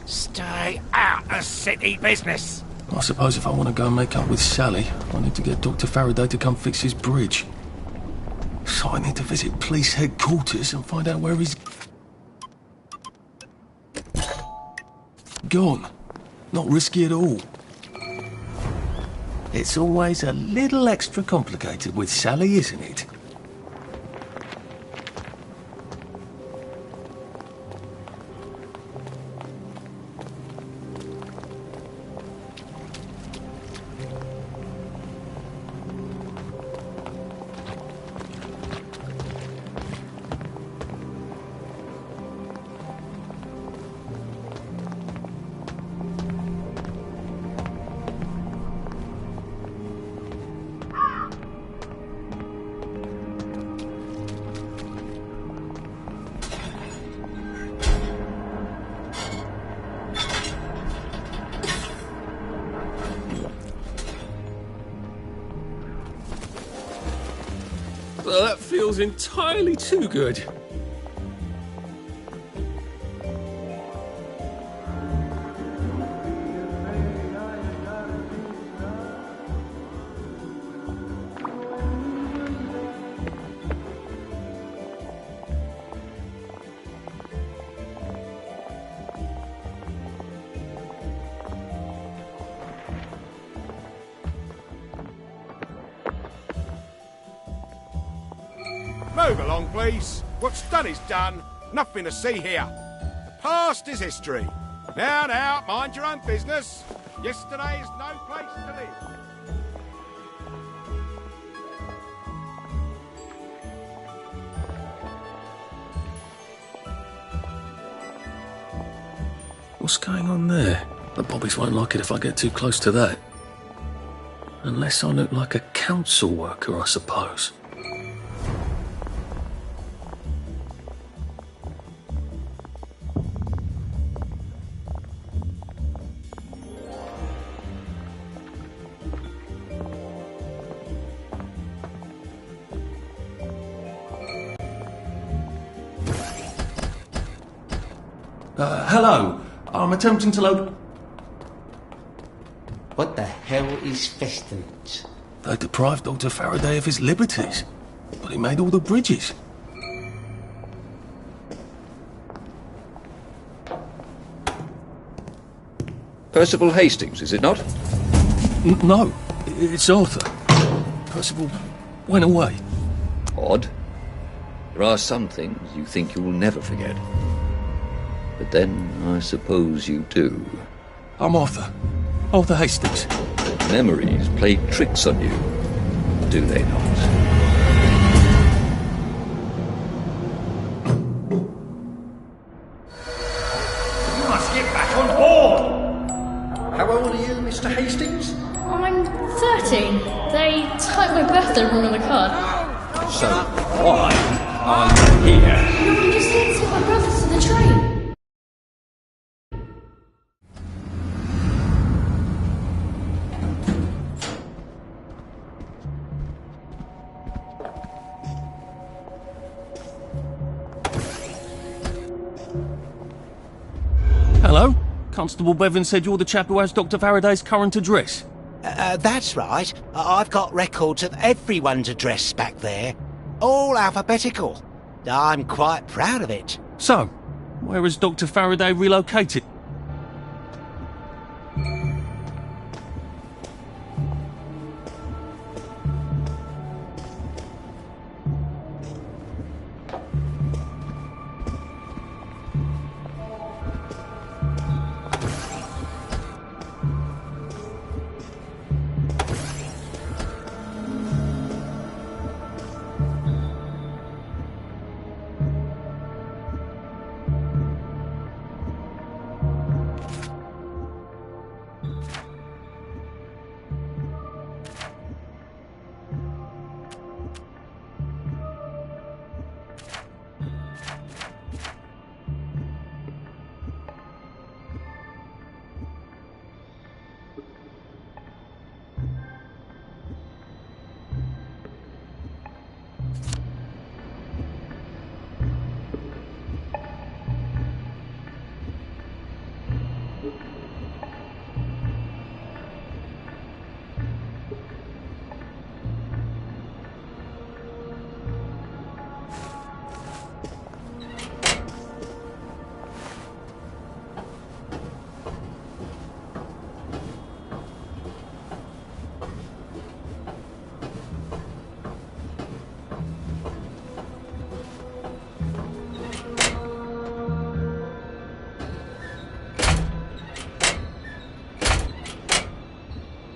S17: Stay out of city business.
S1: I suppose if I want to go and make up with Sally, I need to get Dr. Faraday to come fix his bridge. So I need to visit police headquarters and find out where he's gone. Not risky at all. It's always a little extra complicated with Sally, isn't it? Well, that feels entirely too good.
S25: Move along, please. What's done is done. Nothing to see here. The past is history. Now, mind your own business. Yesterday is no place to live.
S1: What's going on there? The bobbies won't like it if I get too close to that. Unless I look like a council worker, I suppose. Hello. I'm attempting to load...
S6: What the hell is Festinage?
S1: They deprived Dr. Faraday of his liberties, but he made all the bridges.
S12: Percival Hastings, is it not?
S1: No, it's Arthur. Percival went away.
S12: Odd. There are some things you think you will never forget. But then, I suppose you do.
S1: I'm Arthur. Arthur Hastings.
S12: Memories play tricks on you, do they not?
S18: You must get back on board!
S12: How old are you, Mr. Hastings?
S13: I'm 13. They typed my birthday wrong on the card.
S12: So, why are you here?
S13: No, I'm just here to take my brothers to the train.
S1: Hello? Constable Bevan said you're the chap who has Dr. Faraday's current address.
S17: That's right. I've got records of everyone's address back there. All alphabetical. I'm quite proud of it.
S1: So, where is Dr. Faraday relocated?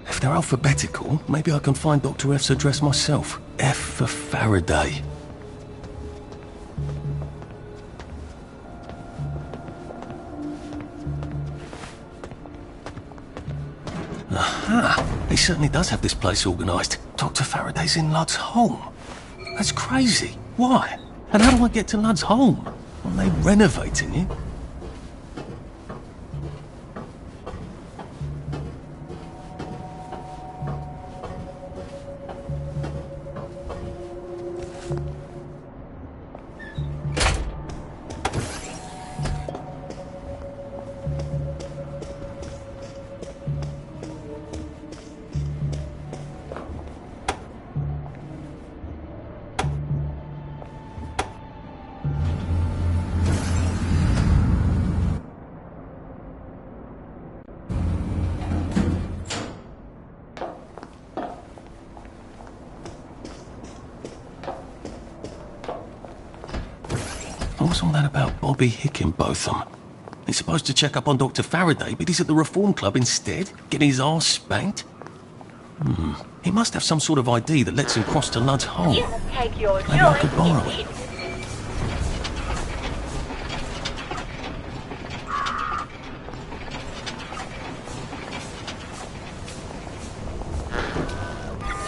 S1: If they're alphabetical, maybe I can find Dr. F's address myself. F for Faraday. Aha! He certainly does have this place organised. Dr. Faraday's in Ludd's home. That's crazy. Why? And how do I get to Ludd's home? Are they renovating it? What's all that about Bobby Hickenbotham? He's supposed to check up on Dr. Faraday, but he's at the Reform Club instead, getting his arse spanked. He must have some sort of ID that lets him cross to Ludd's home. Maybe I could borrow it.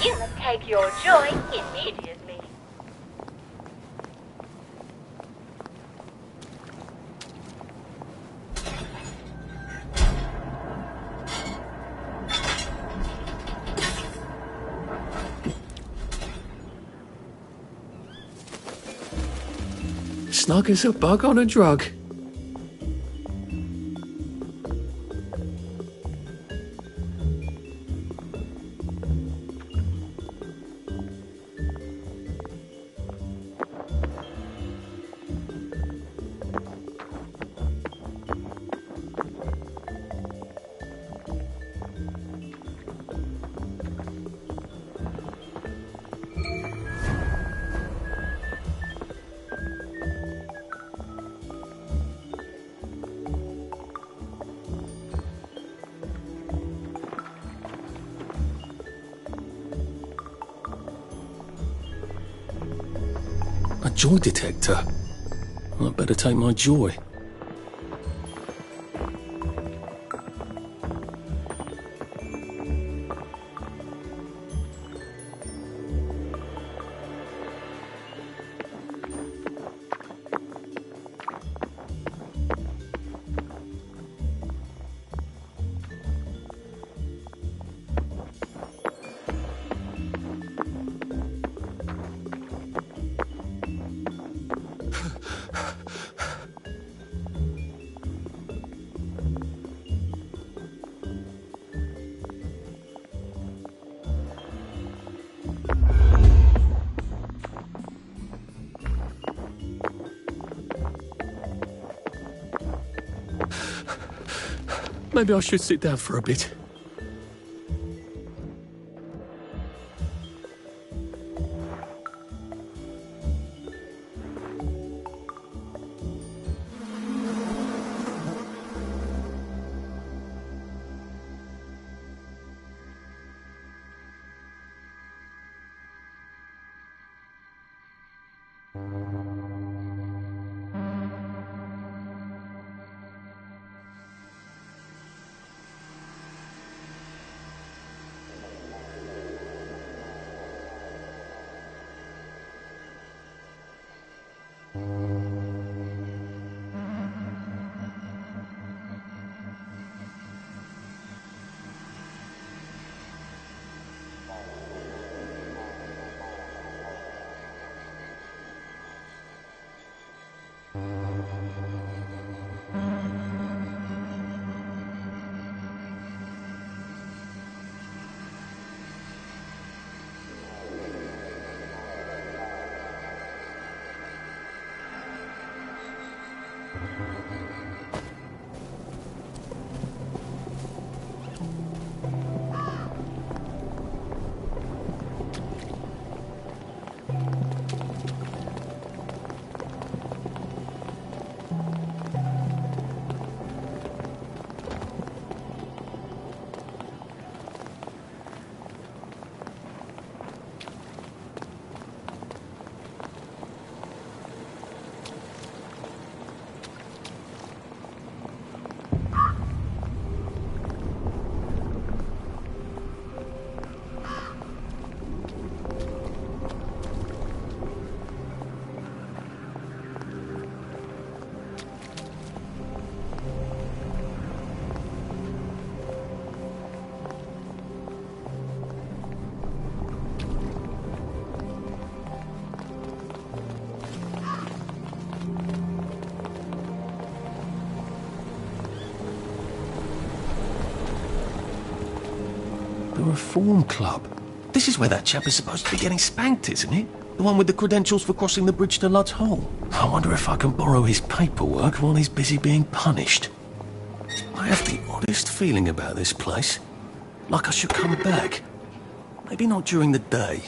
S22: You must take your joy immediately.
S1: Snug as a bug on a drug. A joy detector. Well, I'd better take my joy. Maybe I should sit down for a bit. The Reform Club. This is where that chap is supposed to be getting spanked, isn't it? The one with the credentials for crossing the bridge to Lud's Hole. I wonder if I can borrow his paperwork while he's busy being punished. I have the oddest feeling about this place. Like I should come back. Maybe not during the day.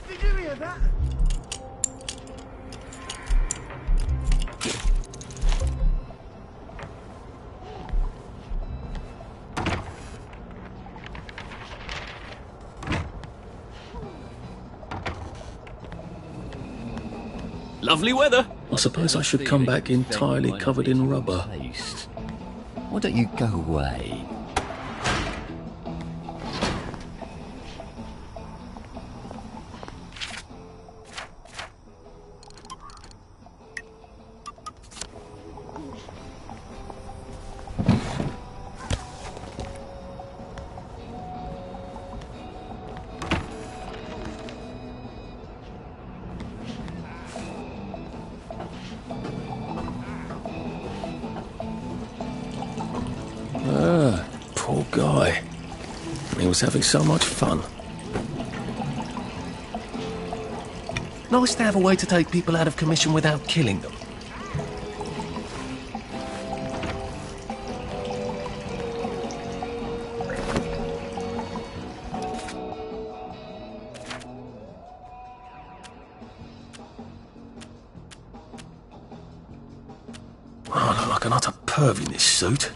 S9: Did you hear that?
S1: Lovely weather. I suppose I should come back entirely covered in rubber.
S21: Why don't you go away?
S1: Poor guy. He was having so much fun. Nice to have a way to take people out of commission without killing them. I look like an utter perv in this suit.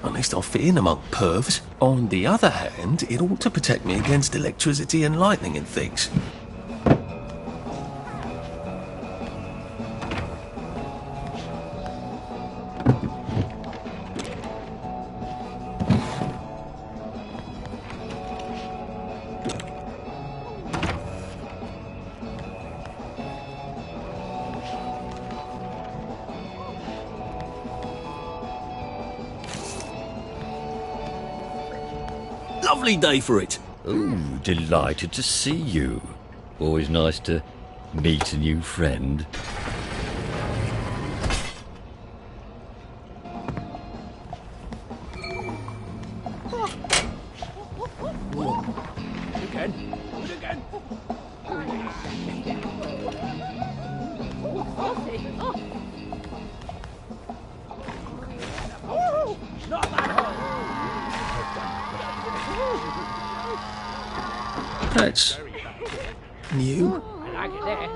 S1: At least I'll fit in among pervs. On the other hand, it ought to protect me against electricity and lightning and things. Lovely day for it.
S21: Ooh, delighted to see you. Always nice to meet a new friend.
S1: That's new.
S18: I like it there.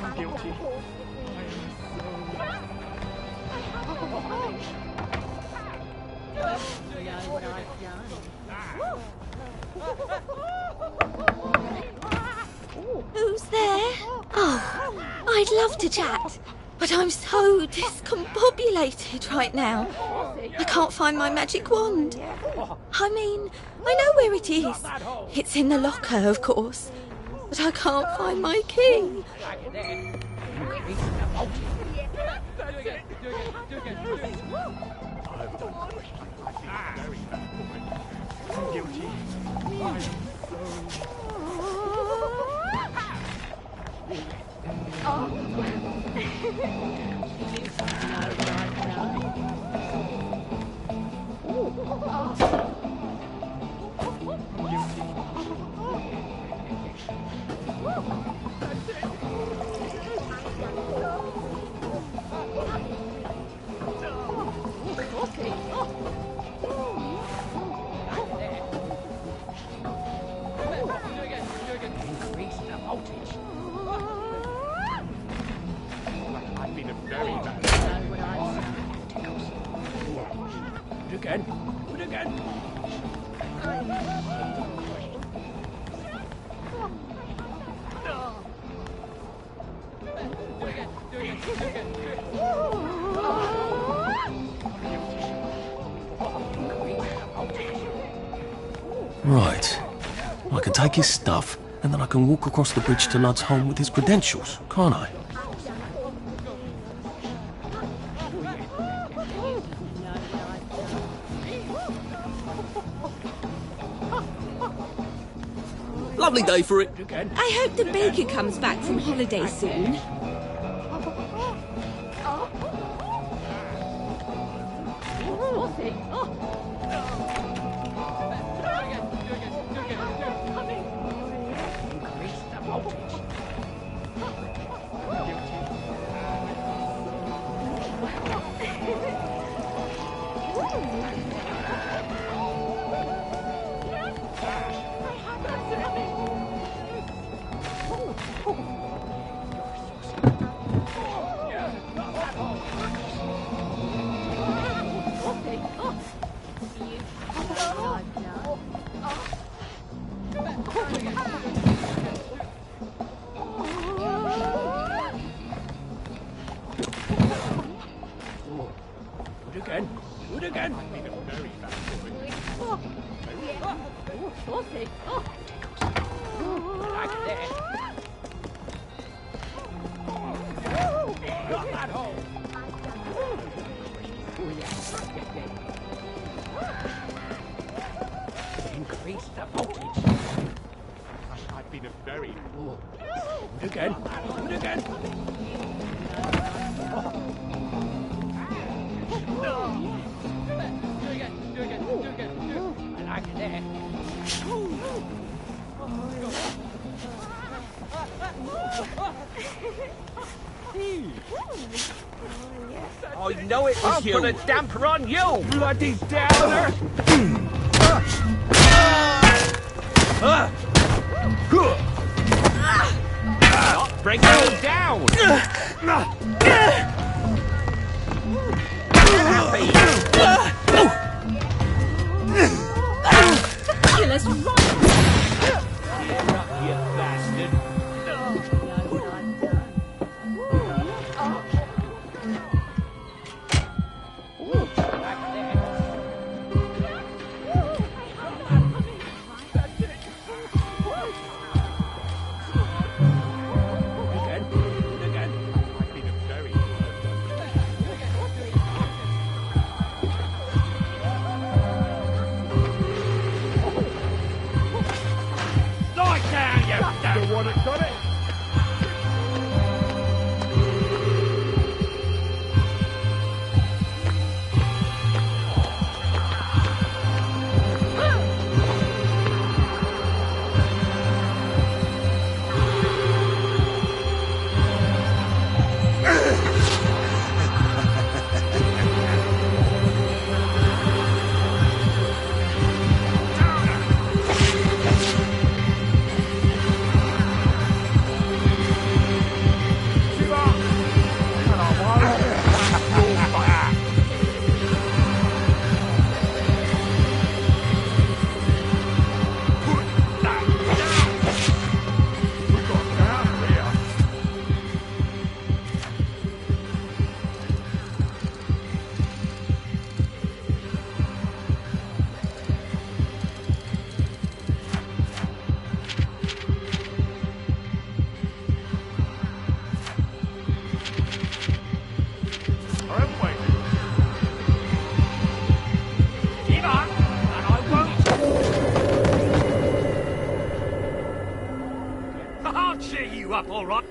S18: I'm guilty.
S2: Who's there? Oh, I'd love to chat, but I'm so discombobulated right now. I can't find my magic wand. I mean, I know where it is. It's in the locker, of course. But I can't find my key.
S1: Right. I can take his stuff, and then I can walk across the bridge to Lud's home with his credentials, can't I? Lovely day for it.
S2: I hope the baker comes back from holiday soon.
S18: again. Do it again.
S14: Very bad.
S18: Oh, yeah. Oh, saucy. Oh. I like that. Got that hole. Oh, yeah. Increase the voltage.
S14: I've been a very...
S18: Do it again. Do it again. Do again. I like that.
S3: I know it was you.
S18: I'll put a damper on you, bloody downer. Not bring you down.
S16: Let's run.
S18: Get up, you bastard.
S14: The one that got it.
S18: Up, all right.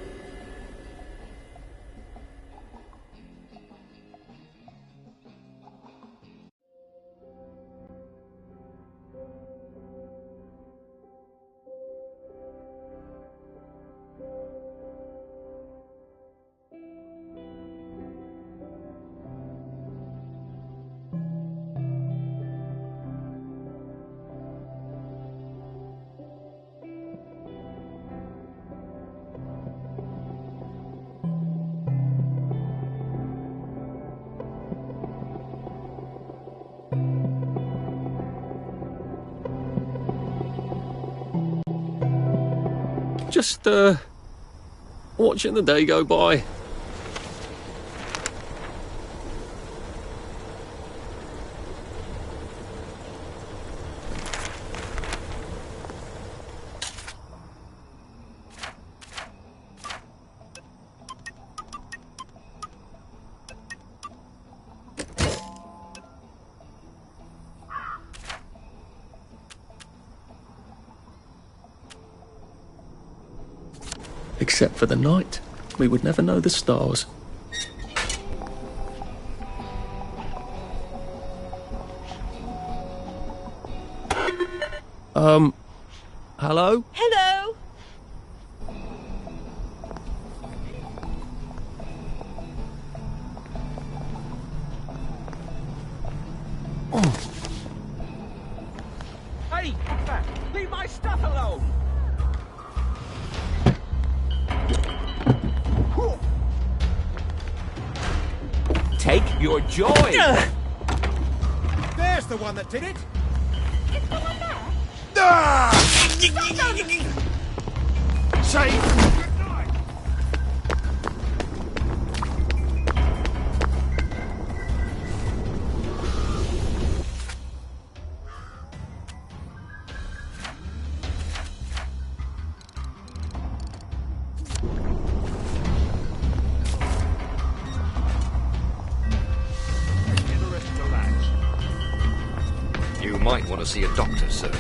S1: Just, watching the day go by. Except for the night, we would never know the stars. Hello?
S2: Hello?
S18: Hey, leave my stuff alone. Take your joy.
S14: There's the one that did it.
S2: Is someone there?
S14: Say goodnight.
S12: might want to see a doctor, sir.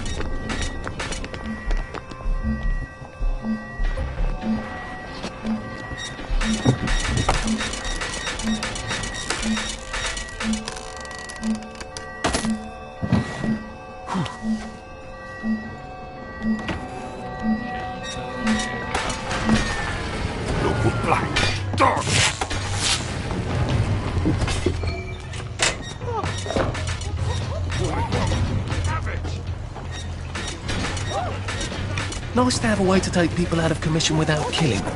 S17: Look, black dog!
S1: Nice to have a way to take people out of commission without killing them.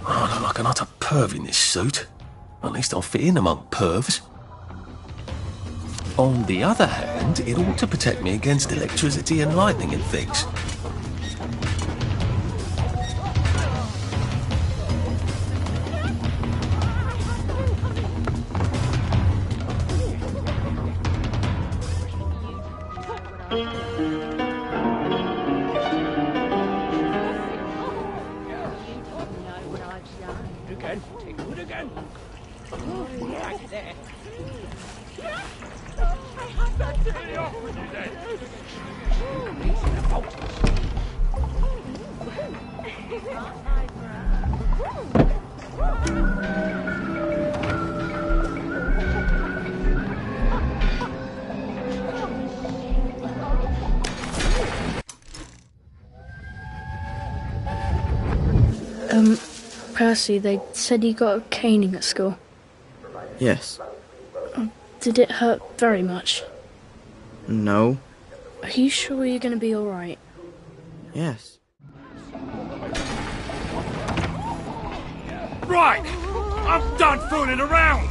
S1: Oh, I look like an utter perv in this suit. At least I'll fit in among pervs. On the other hand, it ought to protect me against electricity and lightning and things.
S13: Percy, they said you got a caning at school.
S4: Yes.
S13: Did it hurt very much?
S4: No.
S13: Are you sure you're going to be alright?
S4: Yes.
S17: Right! I'm done fooling around!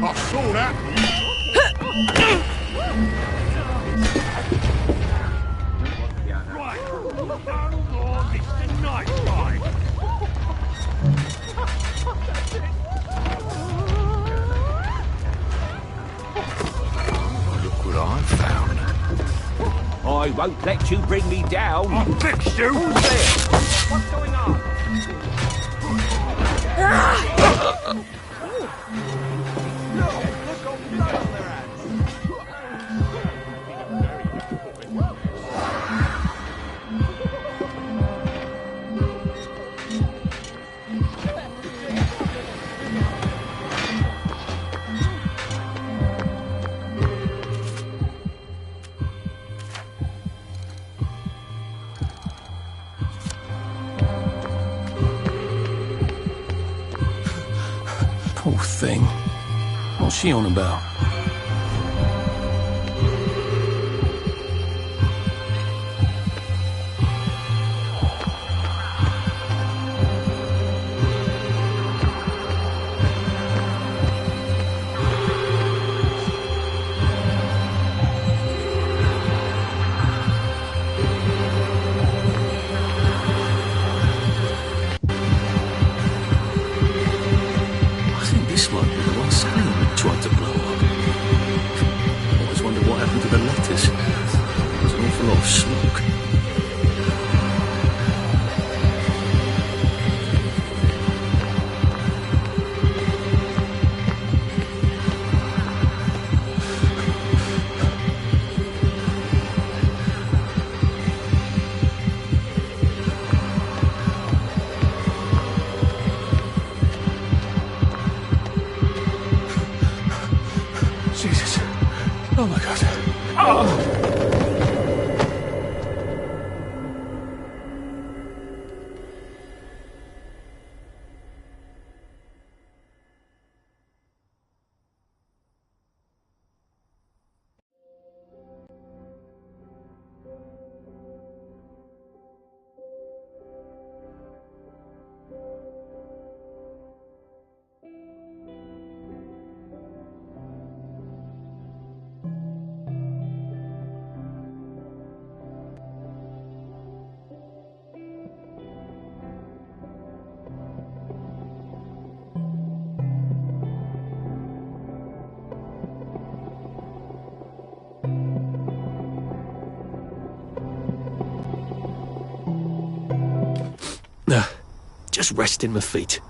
S17: I saw that! Right! No more Mr. Night Ride!
S18: Look what I found. I won't let you bring me down.
S17: I'll fix you!
S18: Who's there? What's going on?
S1: Poor thing. What's she on about? This might be the one Sally tried to blow up. Always wondered what happened to the letters. There's an awful lot of smoke. Jesus. Oh my God. Oh! just resting my feet.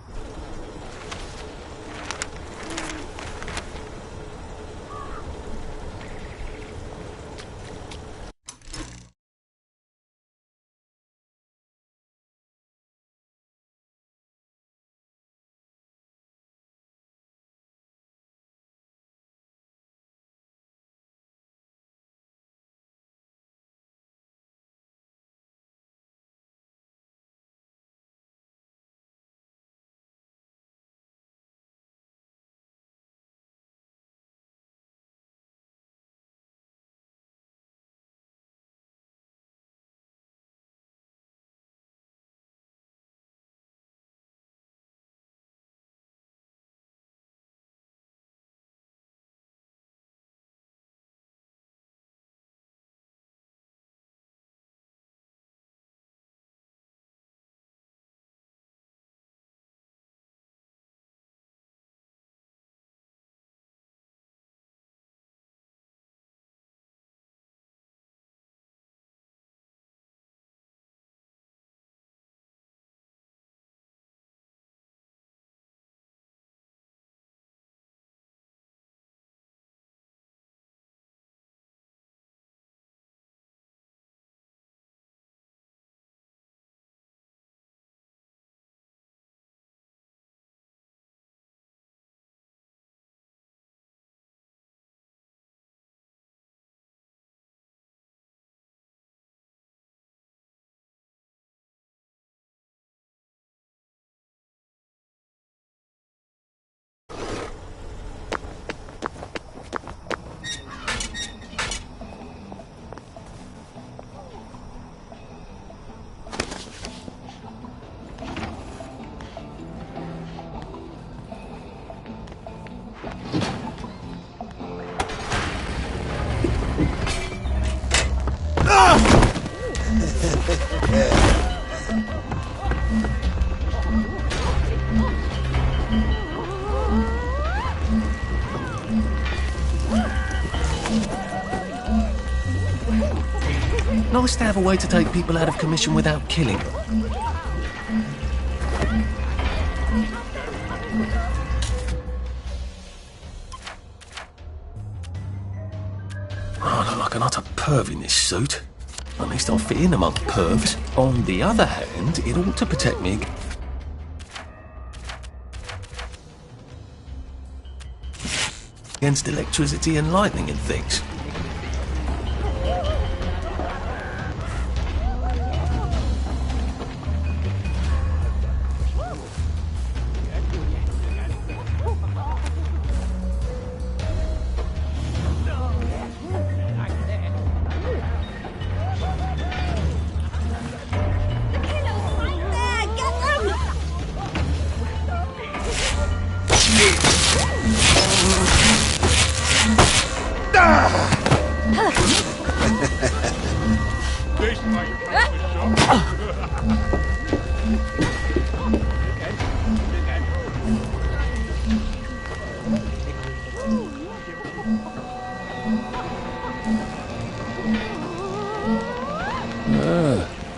S1: Nice to have a way to take people out of commission without killing them. Oh, I look like an utter perv in this suit. At least I'll fit in among pervs. On the other hand, it ought to protect me against electricity and lightning and things.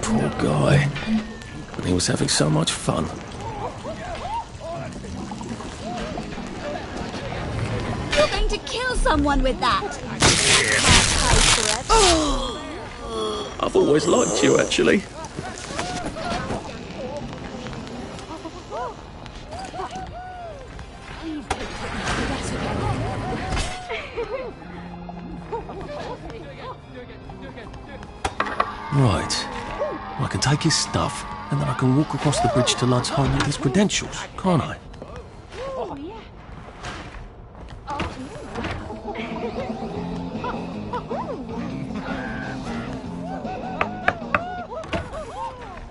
S1: Poor guy. And he was having so much fun.
S5: You're going to kill someone with that!
S1: I've always liked you, actually. Right. I can take his stuff, and then I can walk across the bridge to Lud's home with his credentials, can't I?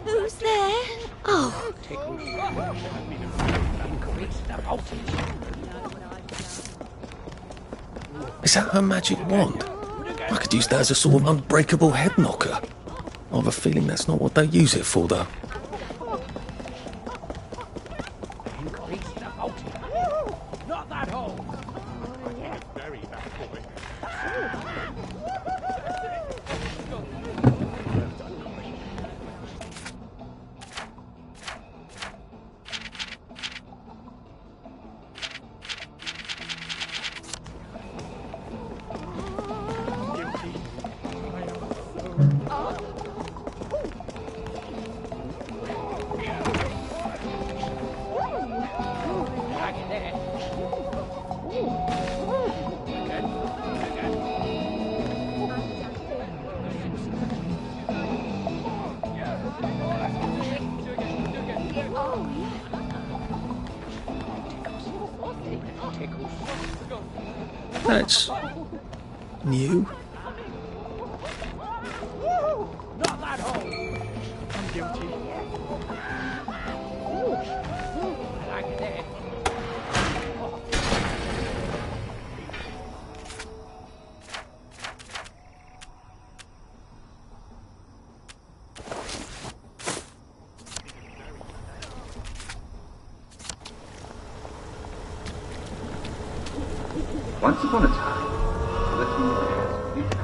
S2: Who's there? Oh.
S1: Is that her magic wand? I could use that as a sort of unbreakable head knocker. I have a feeling that's not what they use it for, though.
S18: Not that hole! Very bad boy.
S1: That's new.
S18: Not that hole. I'm guilty. I like it there.
S21: Once upon a time, the two bears lived.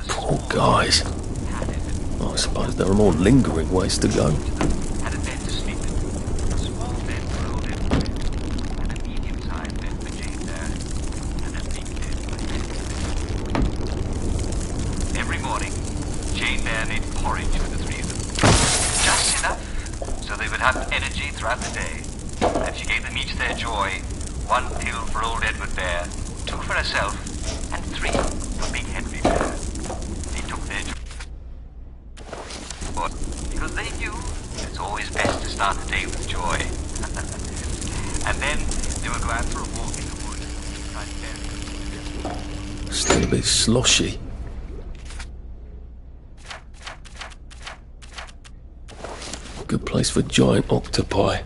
S1: Poor guys. I suppose there are more lingering ways to go.
S21: Every morning, Jane Bear made porridge for the three of them. Just enough so they would have energy throughout the day. And she gave them each their joy. 1 pill for old Edward Bear, 2 for herself, and 3 for Big Henry Bear. They took their joy because they knew it's always best to start the day with joy. And then they would go out for a walk in the woods.
S1: Still a bit sloshy. Good place for giant octopi.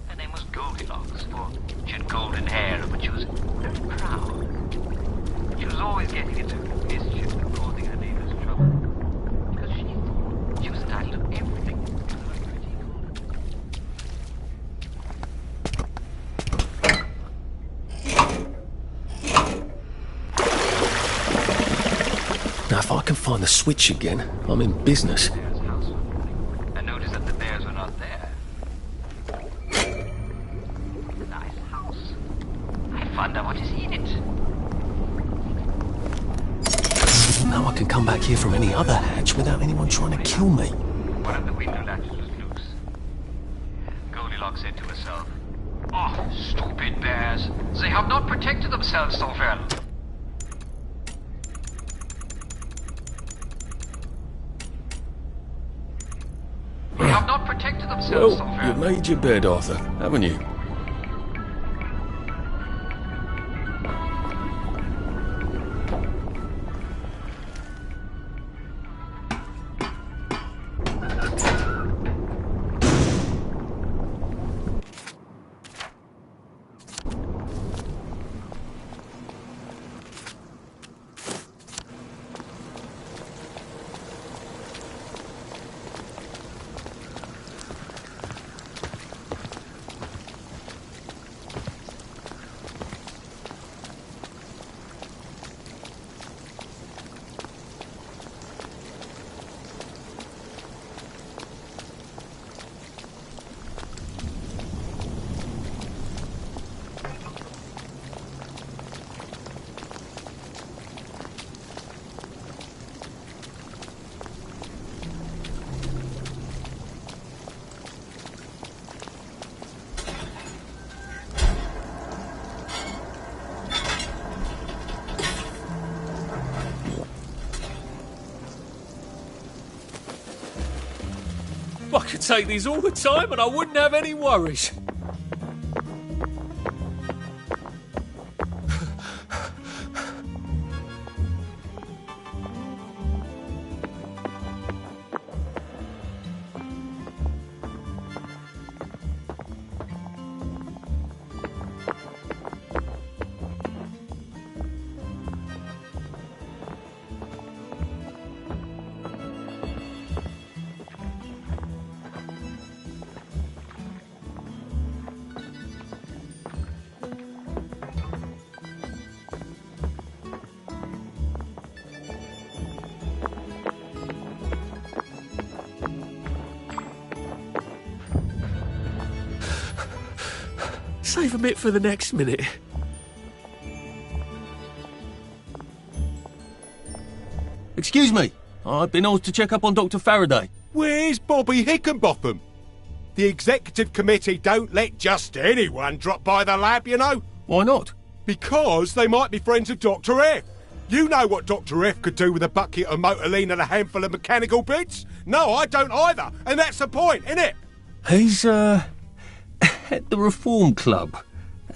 S21: Her name was Goldilocks, for she had golden hair, but she was very proud. She was always getting into mischief and causing her neighbors trouble. Because she thought she was entitled to everything.
S1: Now, if I can find the switch again, I'm in business.
S21: And noticed that the bears were not there. Nice house. I wonder what is in it.
S1: Now I can come back here from any other hatch without anyone trying to kill me.
S21: One of the window latches was loose. Goldilocks said to herself, "Oh, stupid bears! They have not protected themselves so well." They have not protected themselves so
S1: Well,
S21: well.
S1: you've made your bed, Arthur, haven't you? I could take these all the time and I wouldn't have any worries. Save a bit for the next minute. Excuse me. I've been asked to check up on Dr. Faraday.
S7: Where's Bobby Hickenbotham? The executive committee don't let just anyone drop by the lab, you know.
S1: Why not?
S7: Because they might be friends of Dr. F. You know what Dr. F could do with a bucket of motorline and a handful of mechanical bits? No, I don't either. And that's the point, isn't it?
S1: He's, at the Reform Club.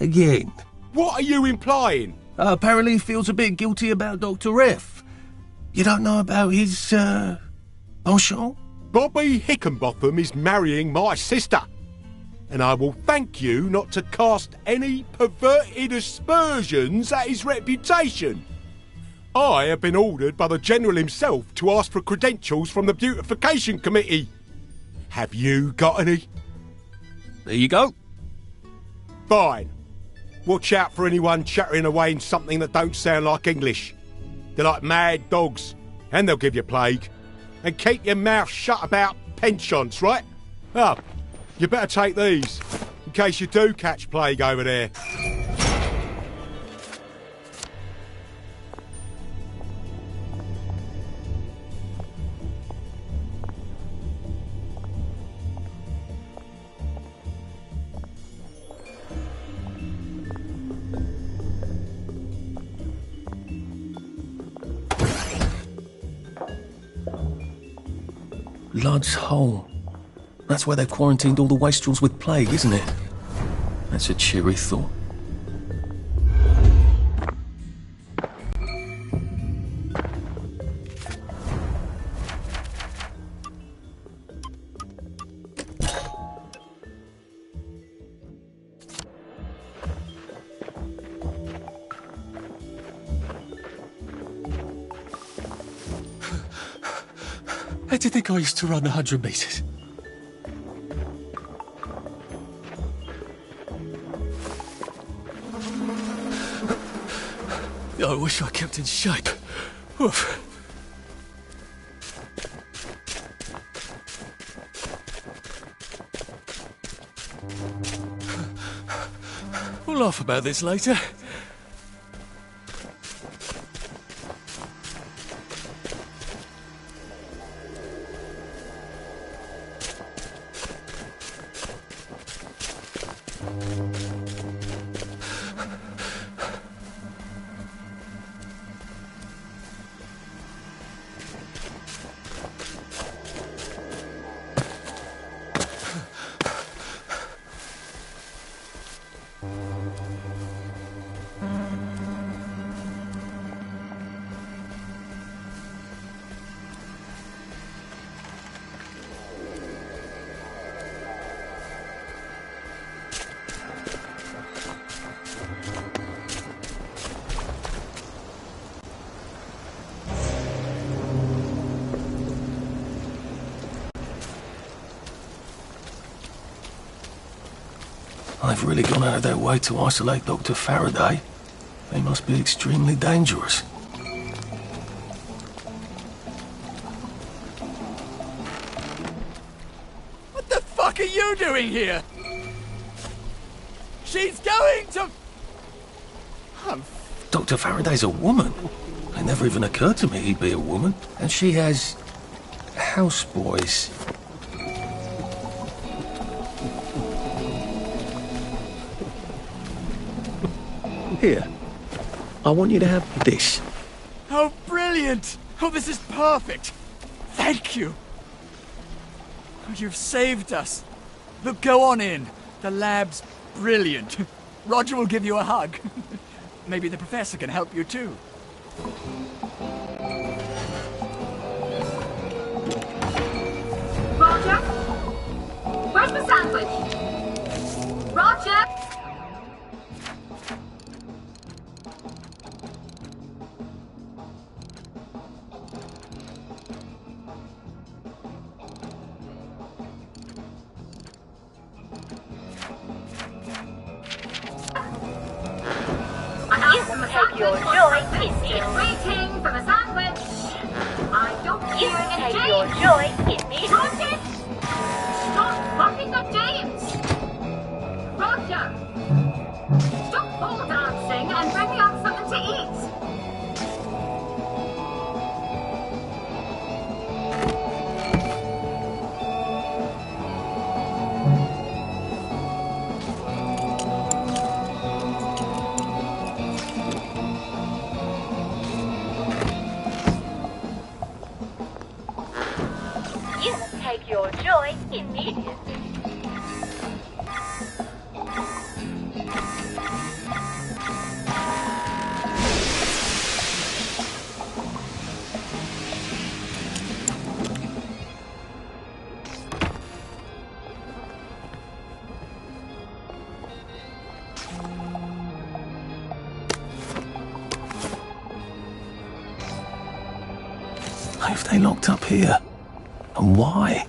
S1: Again.
S7: What are you implying?
S1: Apparently he feels a bit guilty about Dr. F. You don't know about his, penchant?
S7: Bobby Hickenbotham is marrying my sister. And I will thank you not to cast any perverted aspersions at his reputation. I have been ordered by the General himself to ask for credentials from the Beautification Committee. Have you got any?
S1: There you go.
S7: Fine. Watch out for anyone chattering away in something that don't sound like English. They're like mad dogs, and they'll give you plague. And keep your mouth shut about pensions, right? Oh, you better take these, in case you do catch plague over there.
S1: Lud's Hole. That's where they've quarantined all the wastrels with plague, isn't it? That's a cheery thought. How do you think I used to run 100 metres? I wish I kept in shape. Oof. We'll laugh about this later. They've really gone out of their way to isolate Dr. Faraday. They must be extremely dangerous.
S18: What the fuck are you doing here? She's going to...
S1: Dr. Faraday's a woman. It never even occurred to me he'd be a woman. And she has... houseboys. Here, I want you to have this.
S18: Oh, brilliant! Oh, this is perfect! Thank you! Oh, you've saved us. Look, go on in. The lab's brilliant. Roger will give you a hug. Maybe the professor can help you too.
S22: Roger? Where's the sandwich? Roger? Take your joy, waiting for the sandwich. I don't hear it, take James. your joy in me. Roger! Stop fucking up James! Roger! joy immediately.
S1: If they locked up here, and why?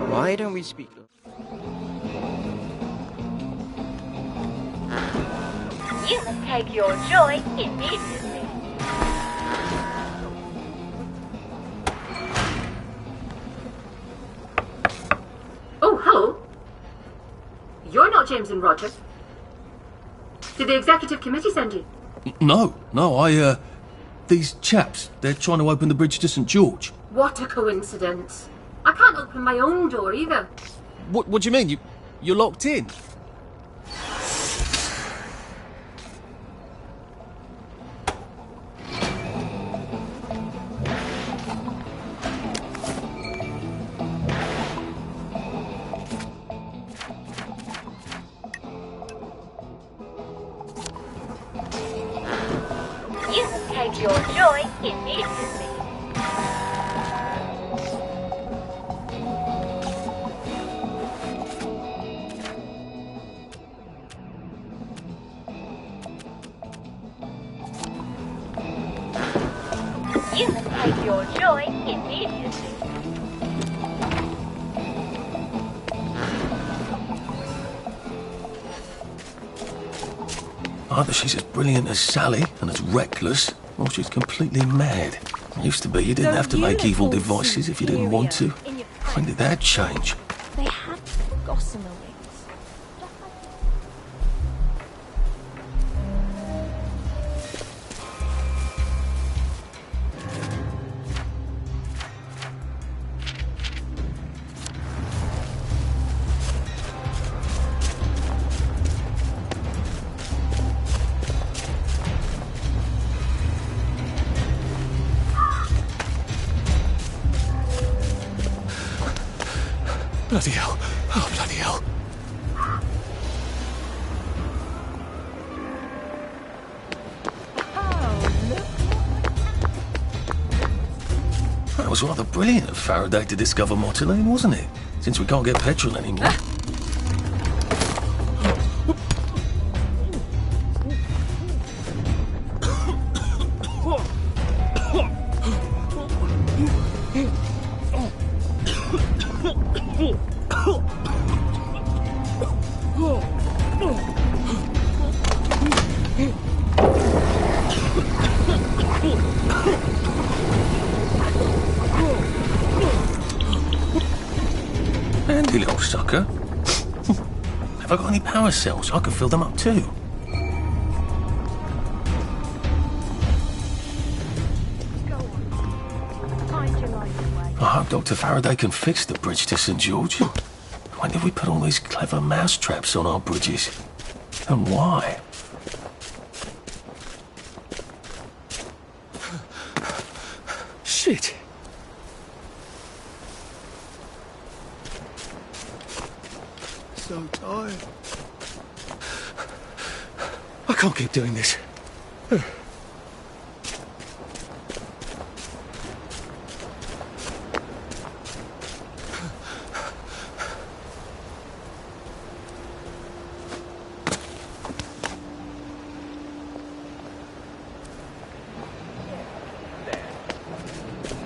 S4: Why don't we speak?
S22: You must take your joy immediately.
S10: Oh, hello. You're not James and Roger. Did the executive committee send you?
S1: No, these chaps, they're trying to open the bridge to St. George.
S10: What a coincidence. I can't open my own door either.
S1: What do you mean? You're locked in?
S22: You must take your joy immediately. You must take your joy immediately.
S1: Either she's as brilliant as Sally and as reckless, or she's completely mad. It used to be you didn't have to make evil devices if you didn't want to. When did that change?
S2: They have gossamer wings.
S1: Bloody hell. Oh, bloody hell. That was rather brilliant of Faraday to discover Motilene, wasn't it? Since we can't get petrol anymore. Handy little sucker. Have I got any power cells? I could fill them up too. I hope Dr. Faraday can fix the bridge to St. George. When did we put all these clever mousetraps on our bridges? And why? Shit.
S9: So tired.
S1: I can't keep doing this.
S21: This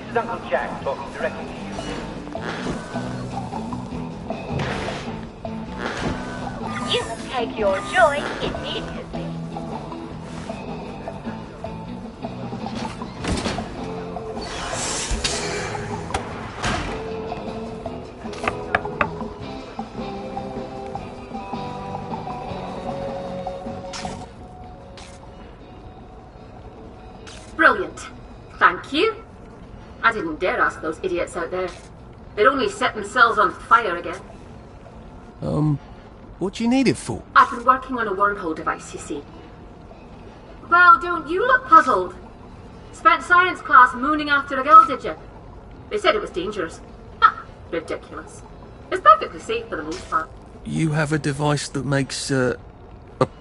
S21: is Uncle Jack talking directly to you.
S22: You must take your joy immediately.
S10: Brilliant. Thank you. I didn't dare ask those idiots out there. They'd only set themselves on fire again.
S1: What do you need it for?
S10: I've been working on a wormhole device, you see. Well, don't you look puzzled? Spent science class mooning after a girl, did you? They said it was dangerous. Ha! Ridiculous. It's perfectly safe for the most part.
S1: You have a device that makes, a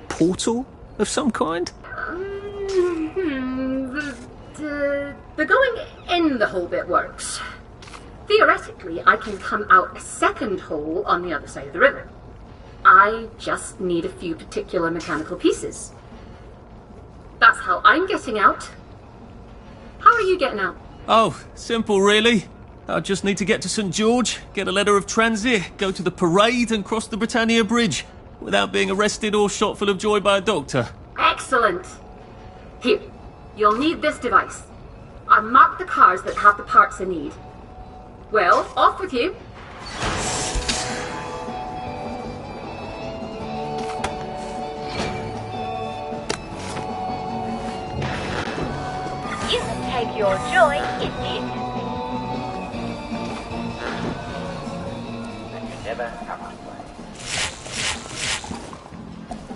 S1: portal of some kind?
S10: The going in the hole bit works. Theoretically, I can come out a second hole on the other side of the river. I just need a few particular mechanical pieces. That's how I'm getting out. How are you getting out?
S1: Oh, simple really. I just need to get to St. George, get a letter of transit, go to the parade and cross the Britannia Bridge without being arrested or shot full of joy by a doctor.
S10: Excellent. Here, you'll need this device. I marked the cars that have the parts I need. Well, off with you.
S22: You can take your joy in it.
S21: Never have to play.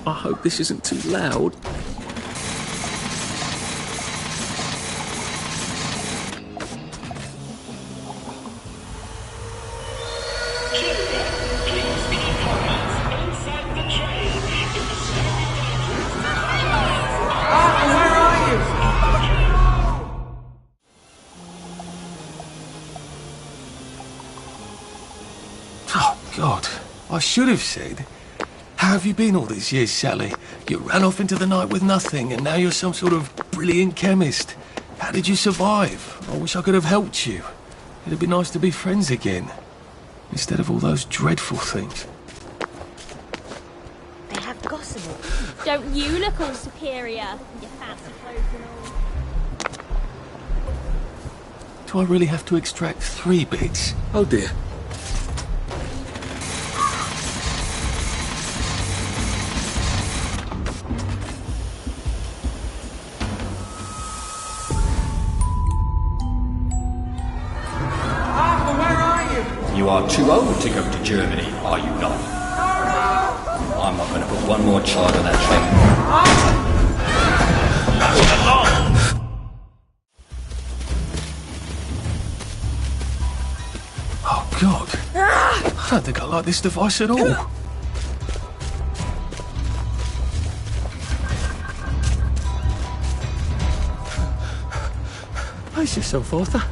S1: I hope this isn't too loud. God, I should have said. How have you been all these years, Sally? You ran off into the night with nothing, and now you're some sort of brilliant chemist. How did you survive? I wish I could have helped you. It'd be nice to be friends again, instead of all those dreadful things.
S2: They have gossamer. Don't you look all superior? Your fancy clothes and all.
S1: Do I really have to extract 3 bits? Oh dear.
S21: You are too old to go to Germany, are you not? I'm not going to put one more child on that train.
S1: Oh, God. I don't think I like this device at all. Pace yourself, Arthur.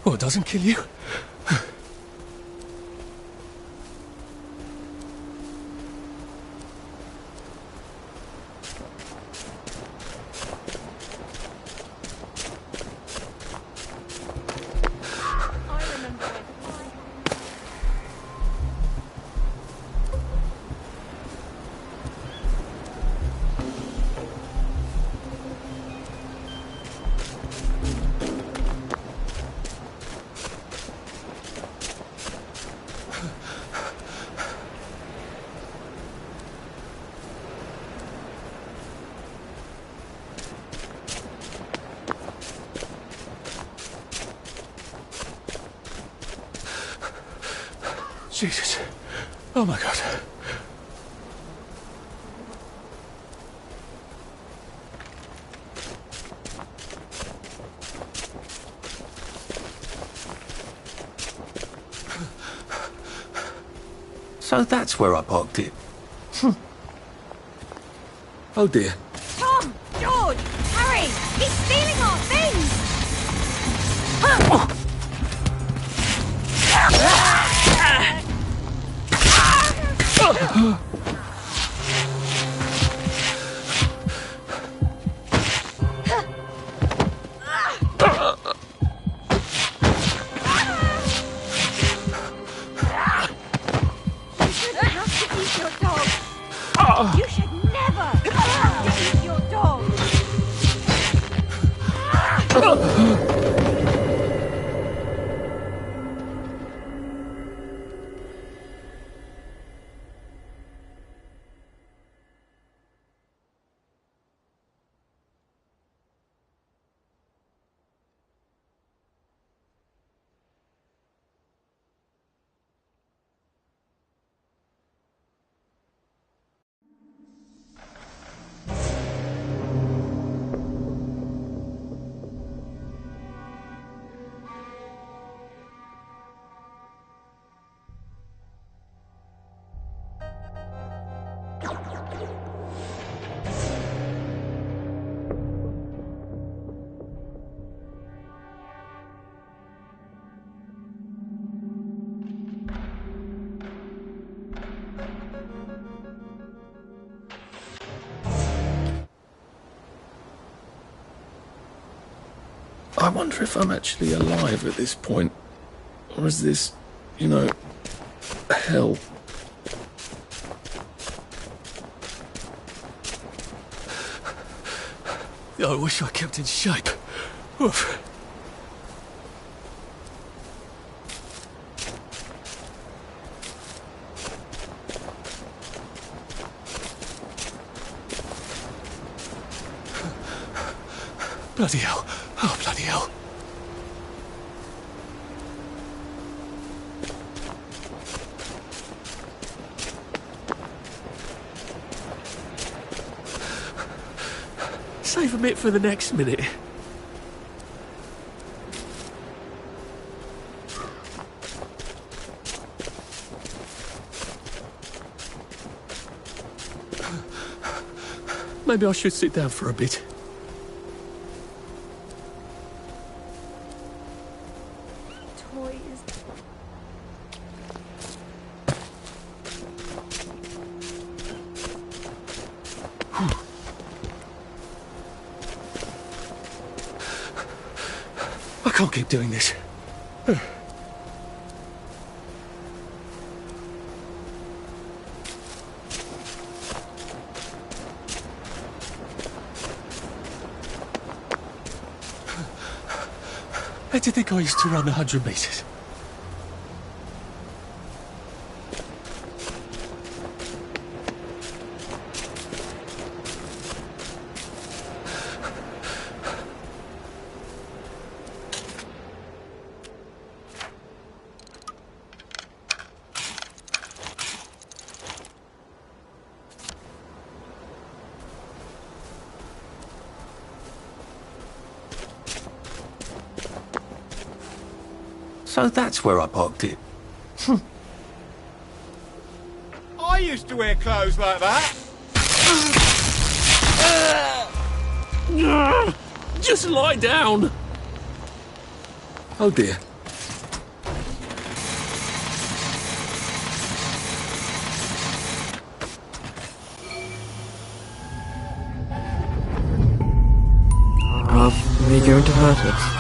S1: Oh, it doesn't kill you. Jesus. Oh my God. So that's where I parked it. Oh dear.
S5: Tom! George! Harry! He's stealing our things!
S1: I wonder if I'm actually alive at this point. Or is this, you know, hell? I wish I kept in shape. Oof. Bloody hell. Oh, bloody hell. Save a bit for the next minute. Maybe I should sit down for a bit. I can't keep doing this. How do you think I used to run 100 metres? So that's where I parked it.
S14: I used to wear clothes like that.
S1: Just lie down. Oh dear.
S4: Are they going to hurt us?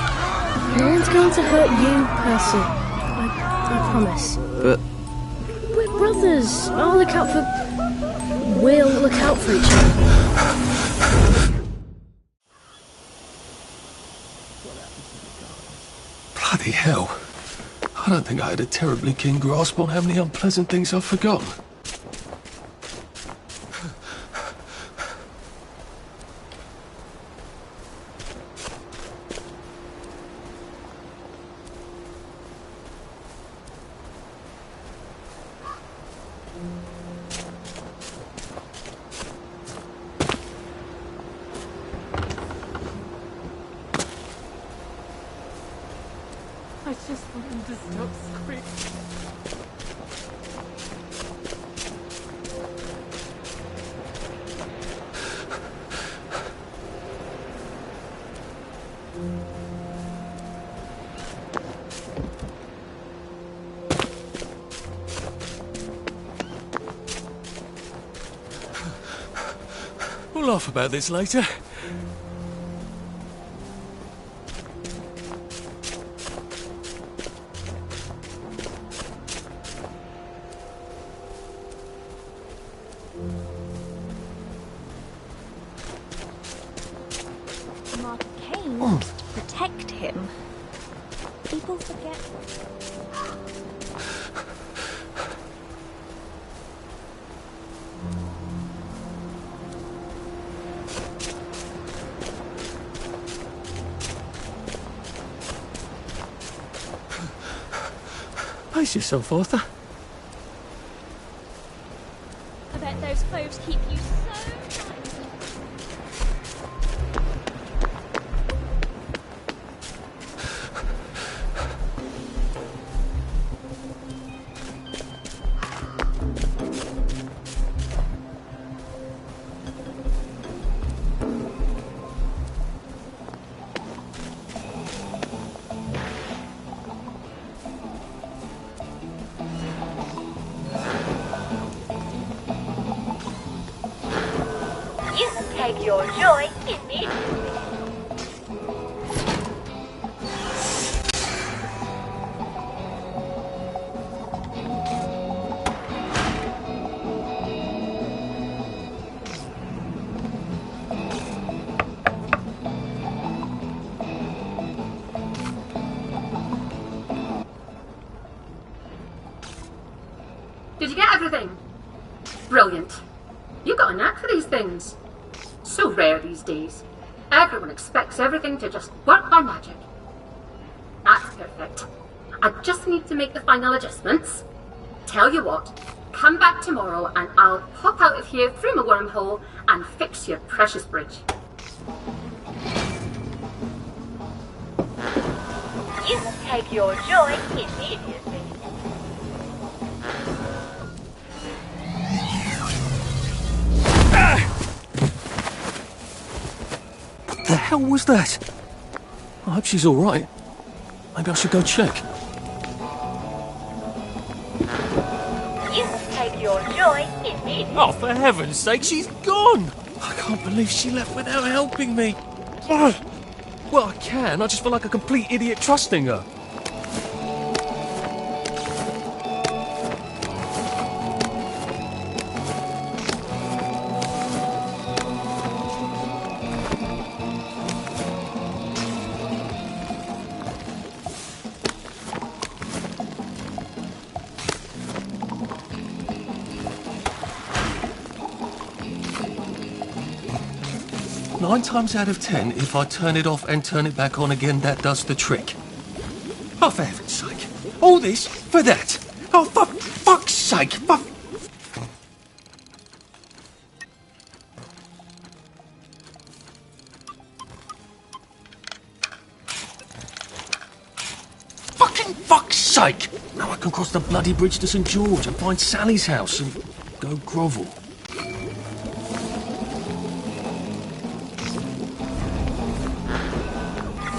S13: No one's going to hurt you, Percy. I promise.
S4: But
S13: We're brothers. I'll look out for... We'll look out for each other.
S1: Bloody hell. I don't think I had a terribly keen grasp on how many unpleasant things I've forgotten.
S3: I just want him to stop screaming.
S1: We'll laugh about this later.
S15: protect him. People forget.
S1: Pace yourself, Arthur.
S15: I bet those clothes keep you so nice.
S22: You can take your joy immediately.
S10: Did you get everything? Brilliant. You got a knack for these things. So rare these days. Everyone expects everything to just work by magic. That's perfect. I just need to make the final adjustments. Tell you what, come back tomorrow and I'll pop out of here through my wormhole and fix your precious bridge.
S22: You can take your joy immediately.
S1: What the hell was that? I hope she's all right. Maybe I should go check.
S22: You can take your joy immediately.
S1: Oh, for heaven's sake, she's gone! I can't believe she left without helping me. Ugh. Well, I can. I just feel like a complete idiot trusting her. Nine times out of 10, if I turn it off and turn it back on again, that does the trick. Oh, for heaven's sake. All this for that. Oh, for fuck's sake. Fucking fuck's sake. Now I can cross the bloody bridge to St. George and find Sally's house and go grovel.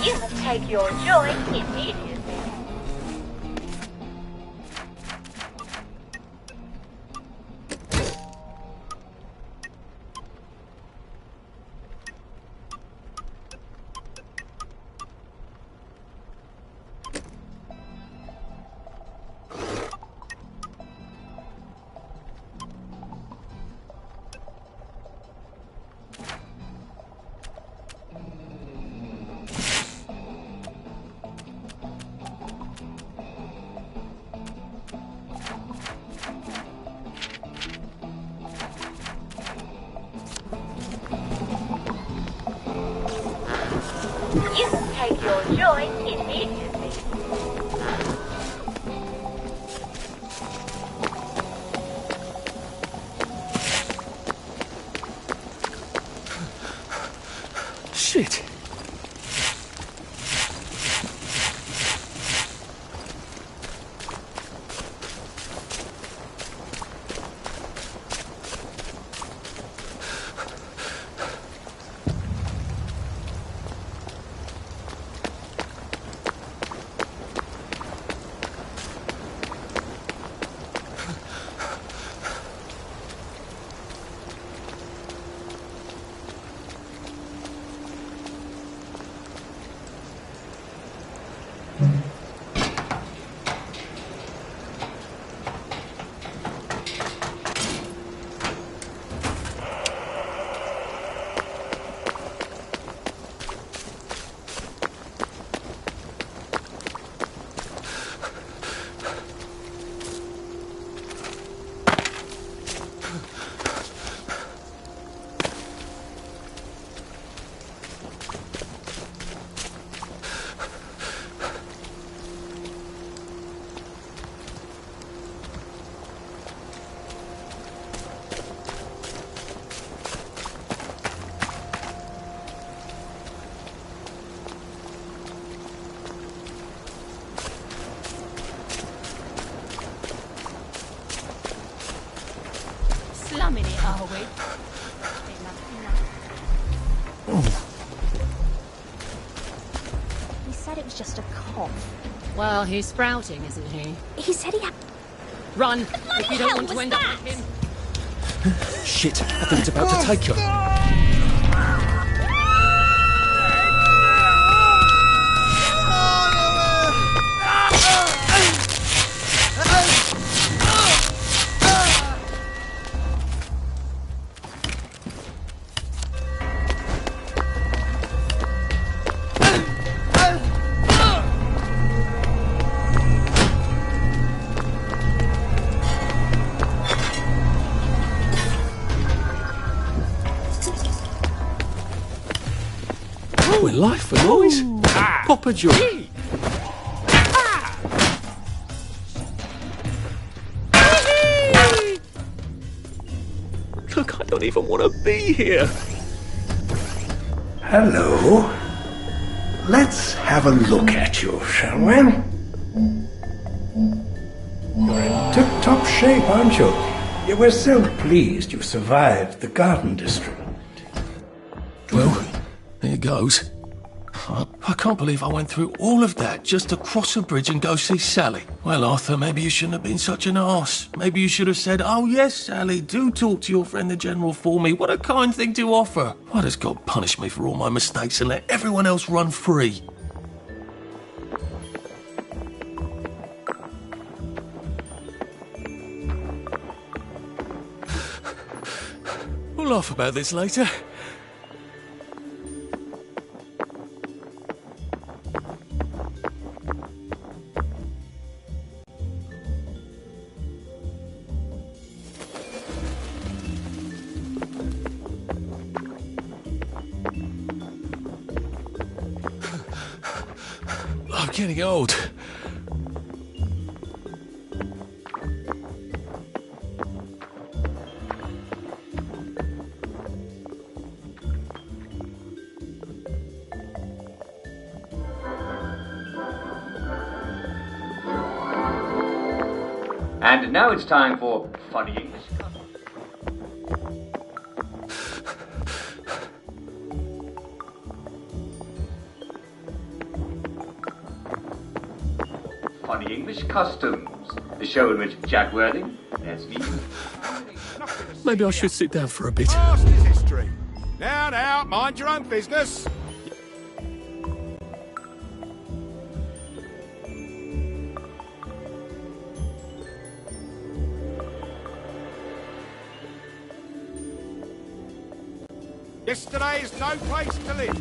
S22: You must take your joy immediately. You must take your joy immediately.
S1: Shit.
S15: said it was just a cough.
S3: Well, he's sprouting, isn't he?
S15: He said he had...
S3: Run!
S15: What
S3: If you
S15: the
S3: don't
S15: hell
S3: want to
S15: was
S3: end
S15: that?
S3: up like him.
S1: Shit, I think it's about to take her. We're life for noise. Papa Joy. Look, I don't even want to be here.
S8: Hello. Let's have a look at you, shall we? You're in tip-top shape, aren't you? You were so pleased you survived the Garden District.
S1: Well, here goes. I can't believe I went through all of that just to cross a bridge and go see Sally. Well, Arthur, maybe you shouldn't have been such an arse. Maybe you should have said, "Oh yes, Sally, do talk to your friend the General for me. What a kind thing to offer." Why does God punish me for all my mistakes and let everyone else run free? We'll laugh about this later. I'm getting old.
S21: And now it's time for Funny English. Funny English Customs, the show in which Jack Worthing, that's me.
S1: Maybe I should sit down for a bit.
S25: Past is history. Now, mind your own business. Yesterday is no place to live.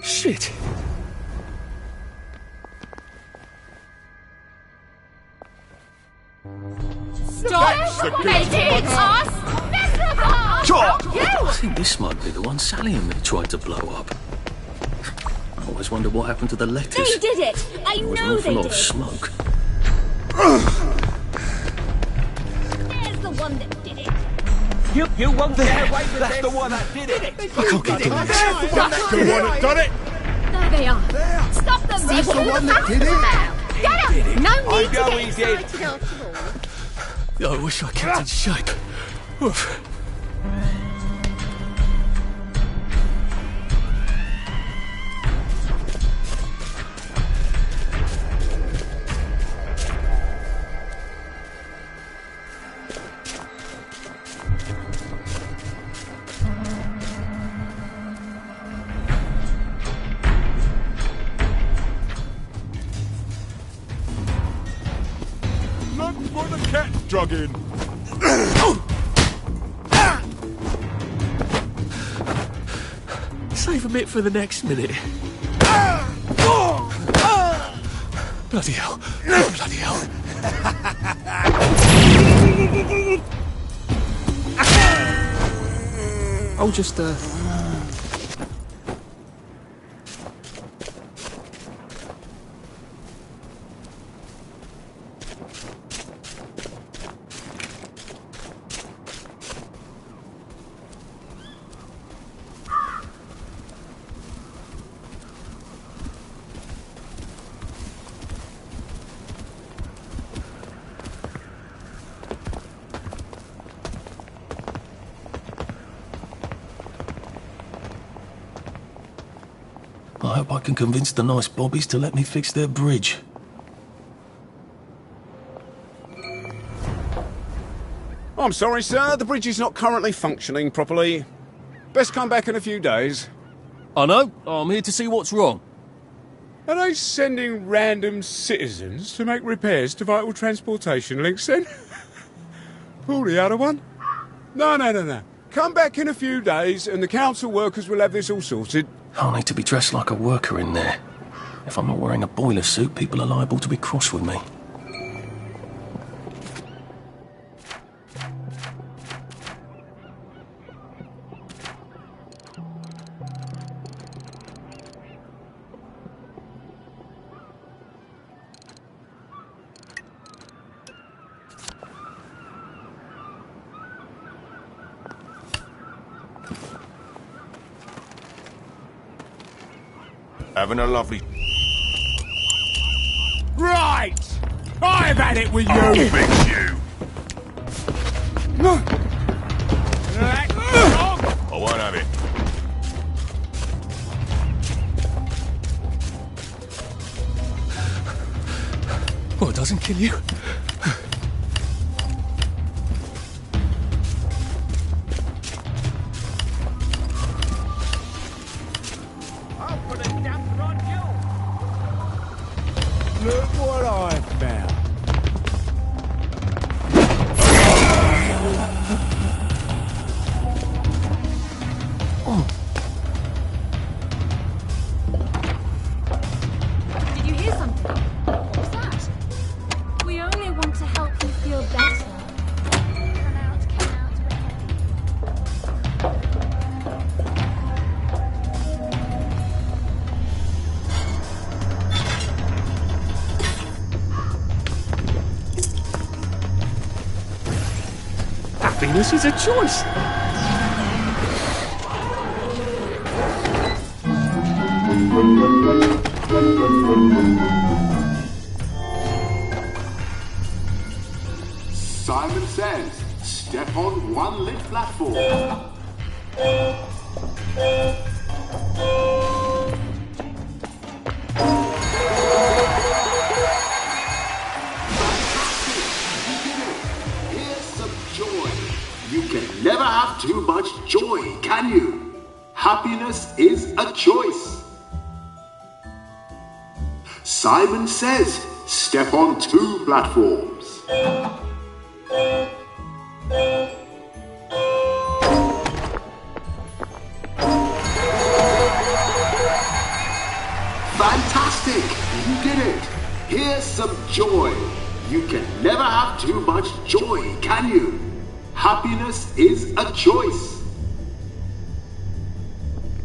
S1: Shit.
S5: Stop making us miserable!
S1: I think this might be the one Sally and me tried to blow up. I always wonder what happened to the letters.
S15: They did it! I
S1: There was an
S15: know
S1: awful
S15: they
S1: lot
S15: did!
S1: of smoke.
S15: There's the one that did it!
S18: You won't get away with this. The one that did it.
S1: I can't keep doing this.
S25: That's the one that done it.
S15: There they are! Stop them!
S9: That's the one that did it.
S15: Get him! No
S18: I
S15: need to
S18: know
S15: get
S18: he did.
S15: excited after all.
S1: I wish I kept in shape. Oof.
S25: Look for the cat drugging.
S1: Save a bit for the next minute. Bloody hell. Bloody hell. I'll just, I hope I can convince the nice bobbies to let me fix their bridge.
S11: I'm sorry, sir. The bridge is not currently functioning properly. Best come back in a few days.
S1: I know. I'm here to see what's wrong.
S11: Are they sending random citizens to make repairs to vital transportation links then? Pull the other one? No. Come back in a few days and the council workers will have this all sorted.
S1: I need to be dressed like a worker in there. If I'm not wearing a boiler suit, people are liable to be cross with me.
S9: Having a lovely...
S11: Right! I've had it with you!
S9: Fix you! I won't have it.
S1: Well, it doesn't kill you.
S11: Look what I found.
S15: Did you hear something? What was that? We only want to help you feel better. Come out.
S1: Happiness is a choice.
S19: Simon says, step on one lit platform. You can never have too much joy, can you? Happiness is a choice. Simon says, step on 2 platforms. Fantastic! You did it! Here's some joy. You can never have too much joy, can you? Happiness is a choice.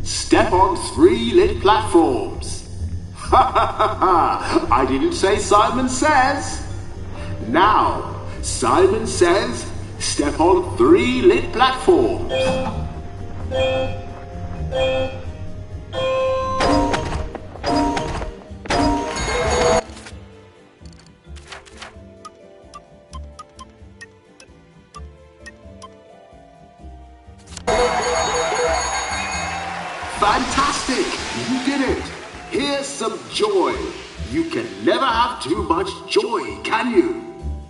S19: Step on 3 lit platforms. Ha ha ha ha! I didn't say Simon says. Now, Simon says, step on 3 lit platforms. Fantastic! You did it! Here's some joy. You can never have too much joy, can you?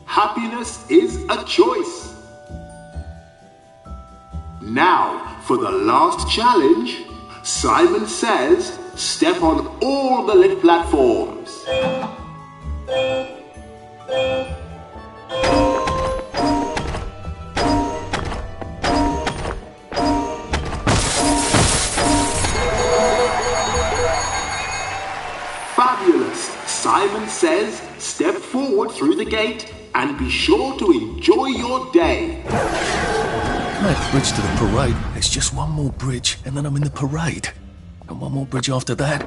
S19: Happiness is a choice. Now, for the last challenge, Simon says, step on all the lit platforms. Fabulous! Simon says, step forward through the gate and be sure to enjoy your day.
S1: That bridge to the parade, it's just one more bridge and then I'm in the parade. And one more bridge after that,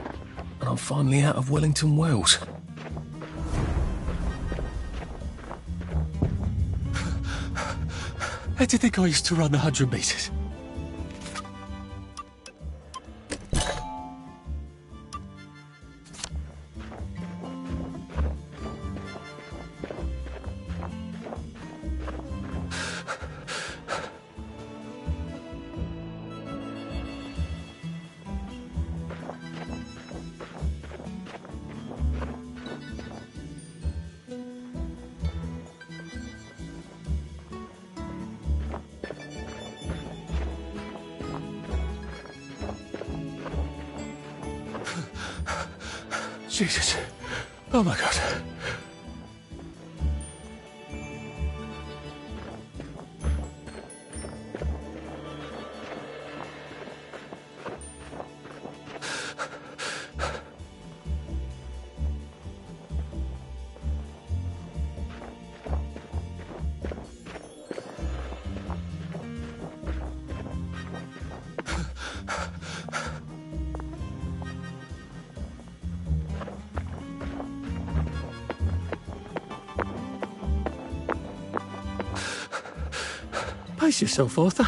S1: and I'm finally out of Wellington Wells. How do you think I used to run the 100 metres? Jesus. Oh my God. Pace yourself, Arthur.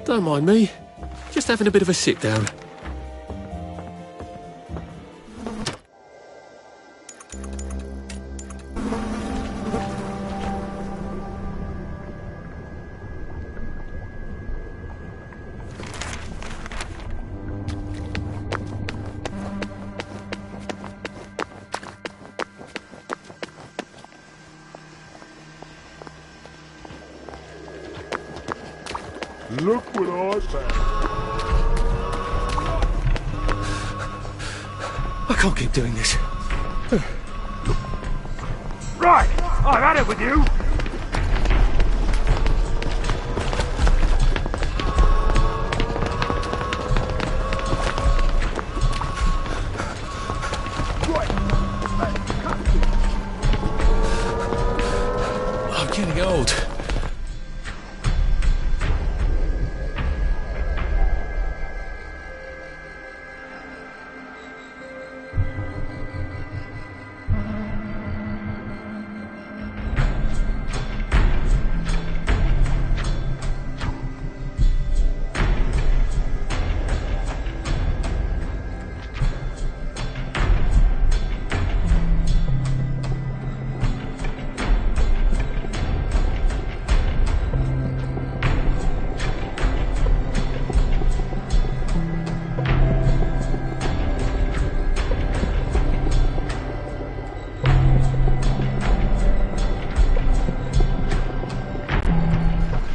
S1: Don't mind me. Just having a bit of a sit down.
S11: Look what I found.
S1: I can't keep doing this.
S11: Right, I've had it with you.
S1: I'm getting old.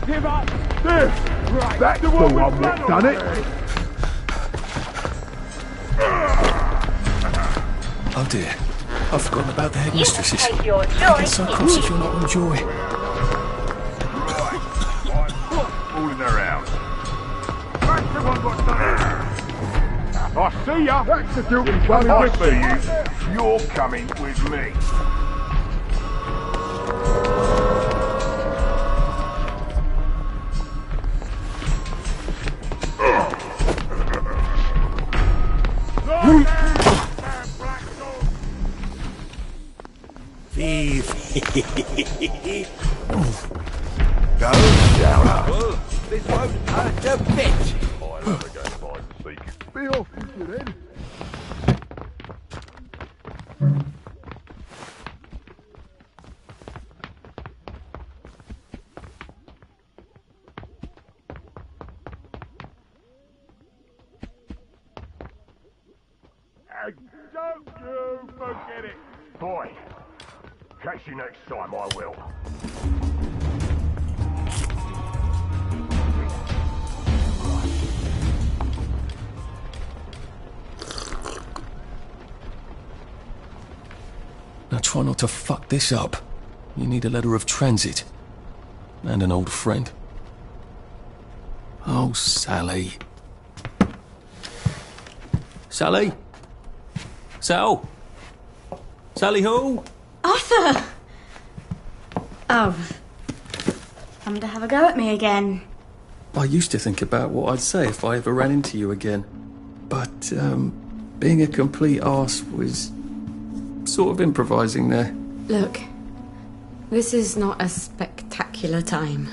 S11: Give up! There! Right, that's the one that's done it!
S1: Oh dear. I've forgotten about the headmistresses.
S22: Take your joy.
S1: Don't get so cross if you're not on joy.
S11: Fooling around. That's the one that's done it! I see ya! That's the guilty one. I see you. You're coming with me.
S17: Go down. This won't hurt a bit.
S11: I'll never go hide and seek. Be off with you then. And don't you forget it. Boy, catch you next time, I will.
S1: Now try not to fuck this up. You need a letter of transit. And an old friend. Oh, Sally. Sally? Sal? Sally who?
S2: Arthur! Oh,
S6: come to have a go at me again.
S1: I used to think about what I'd say if I ever ran into you again. But, being a complete arse was sort of improvising there.
S3: Look, this is not a spectacular time.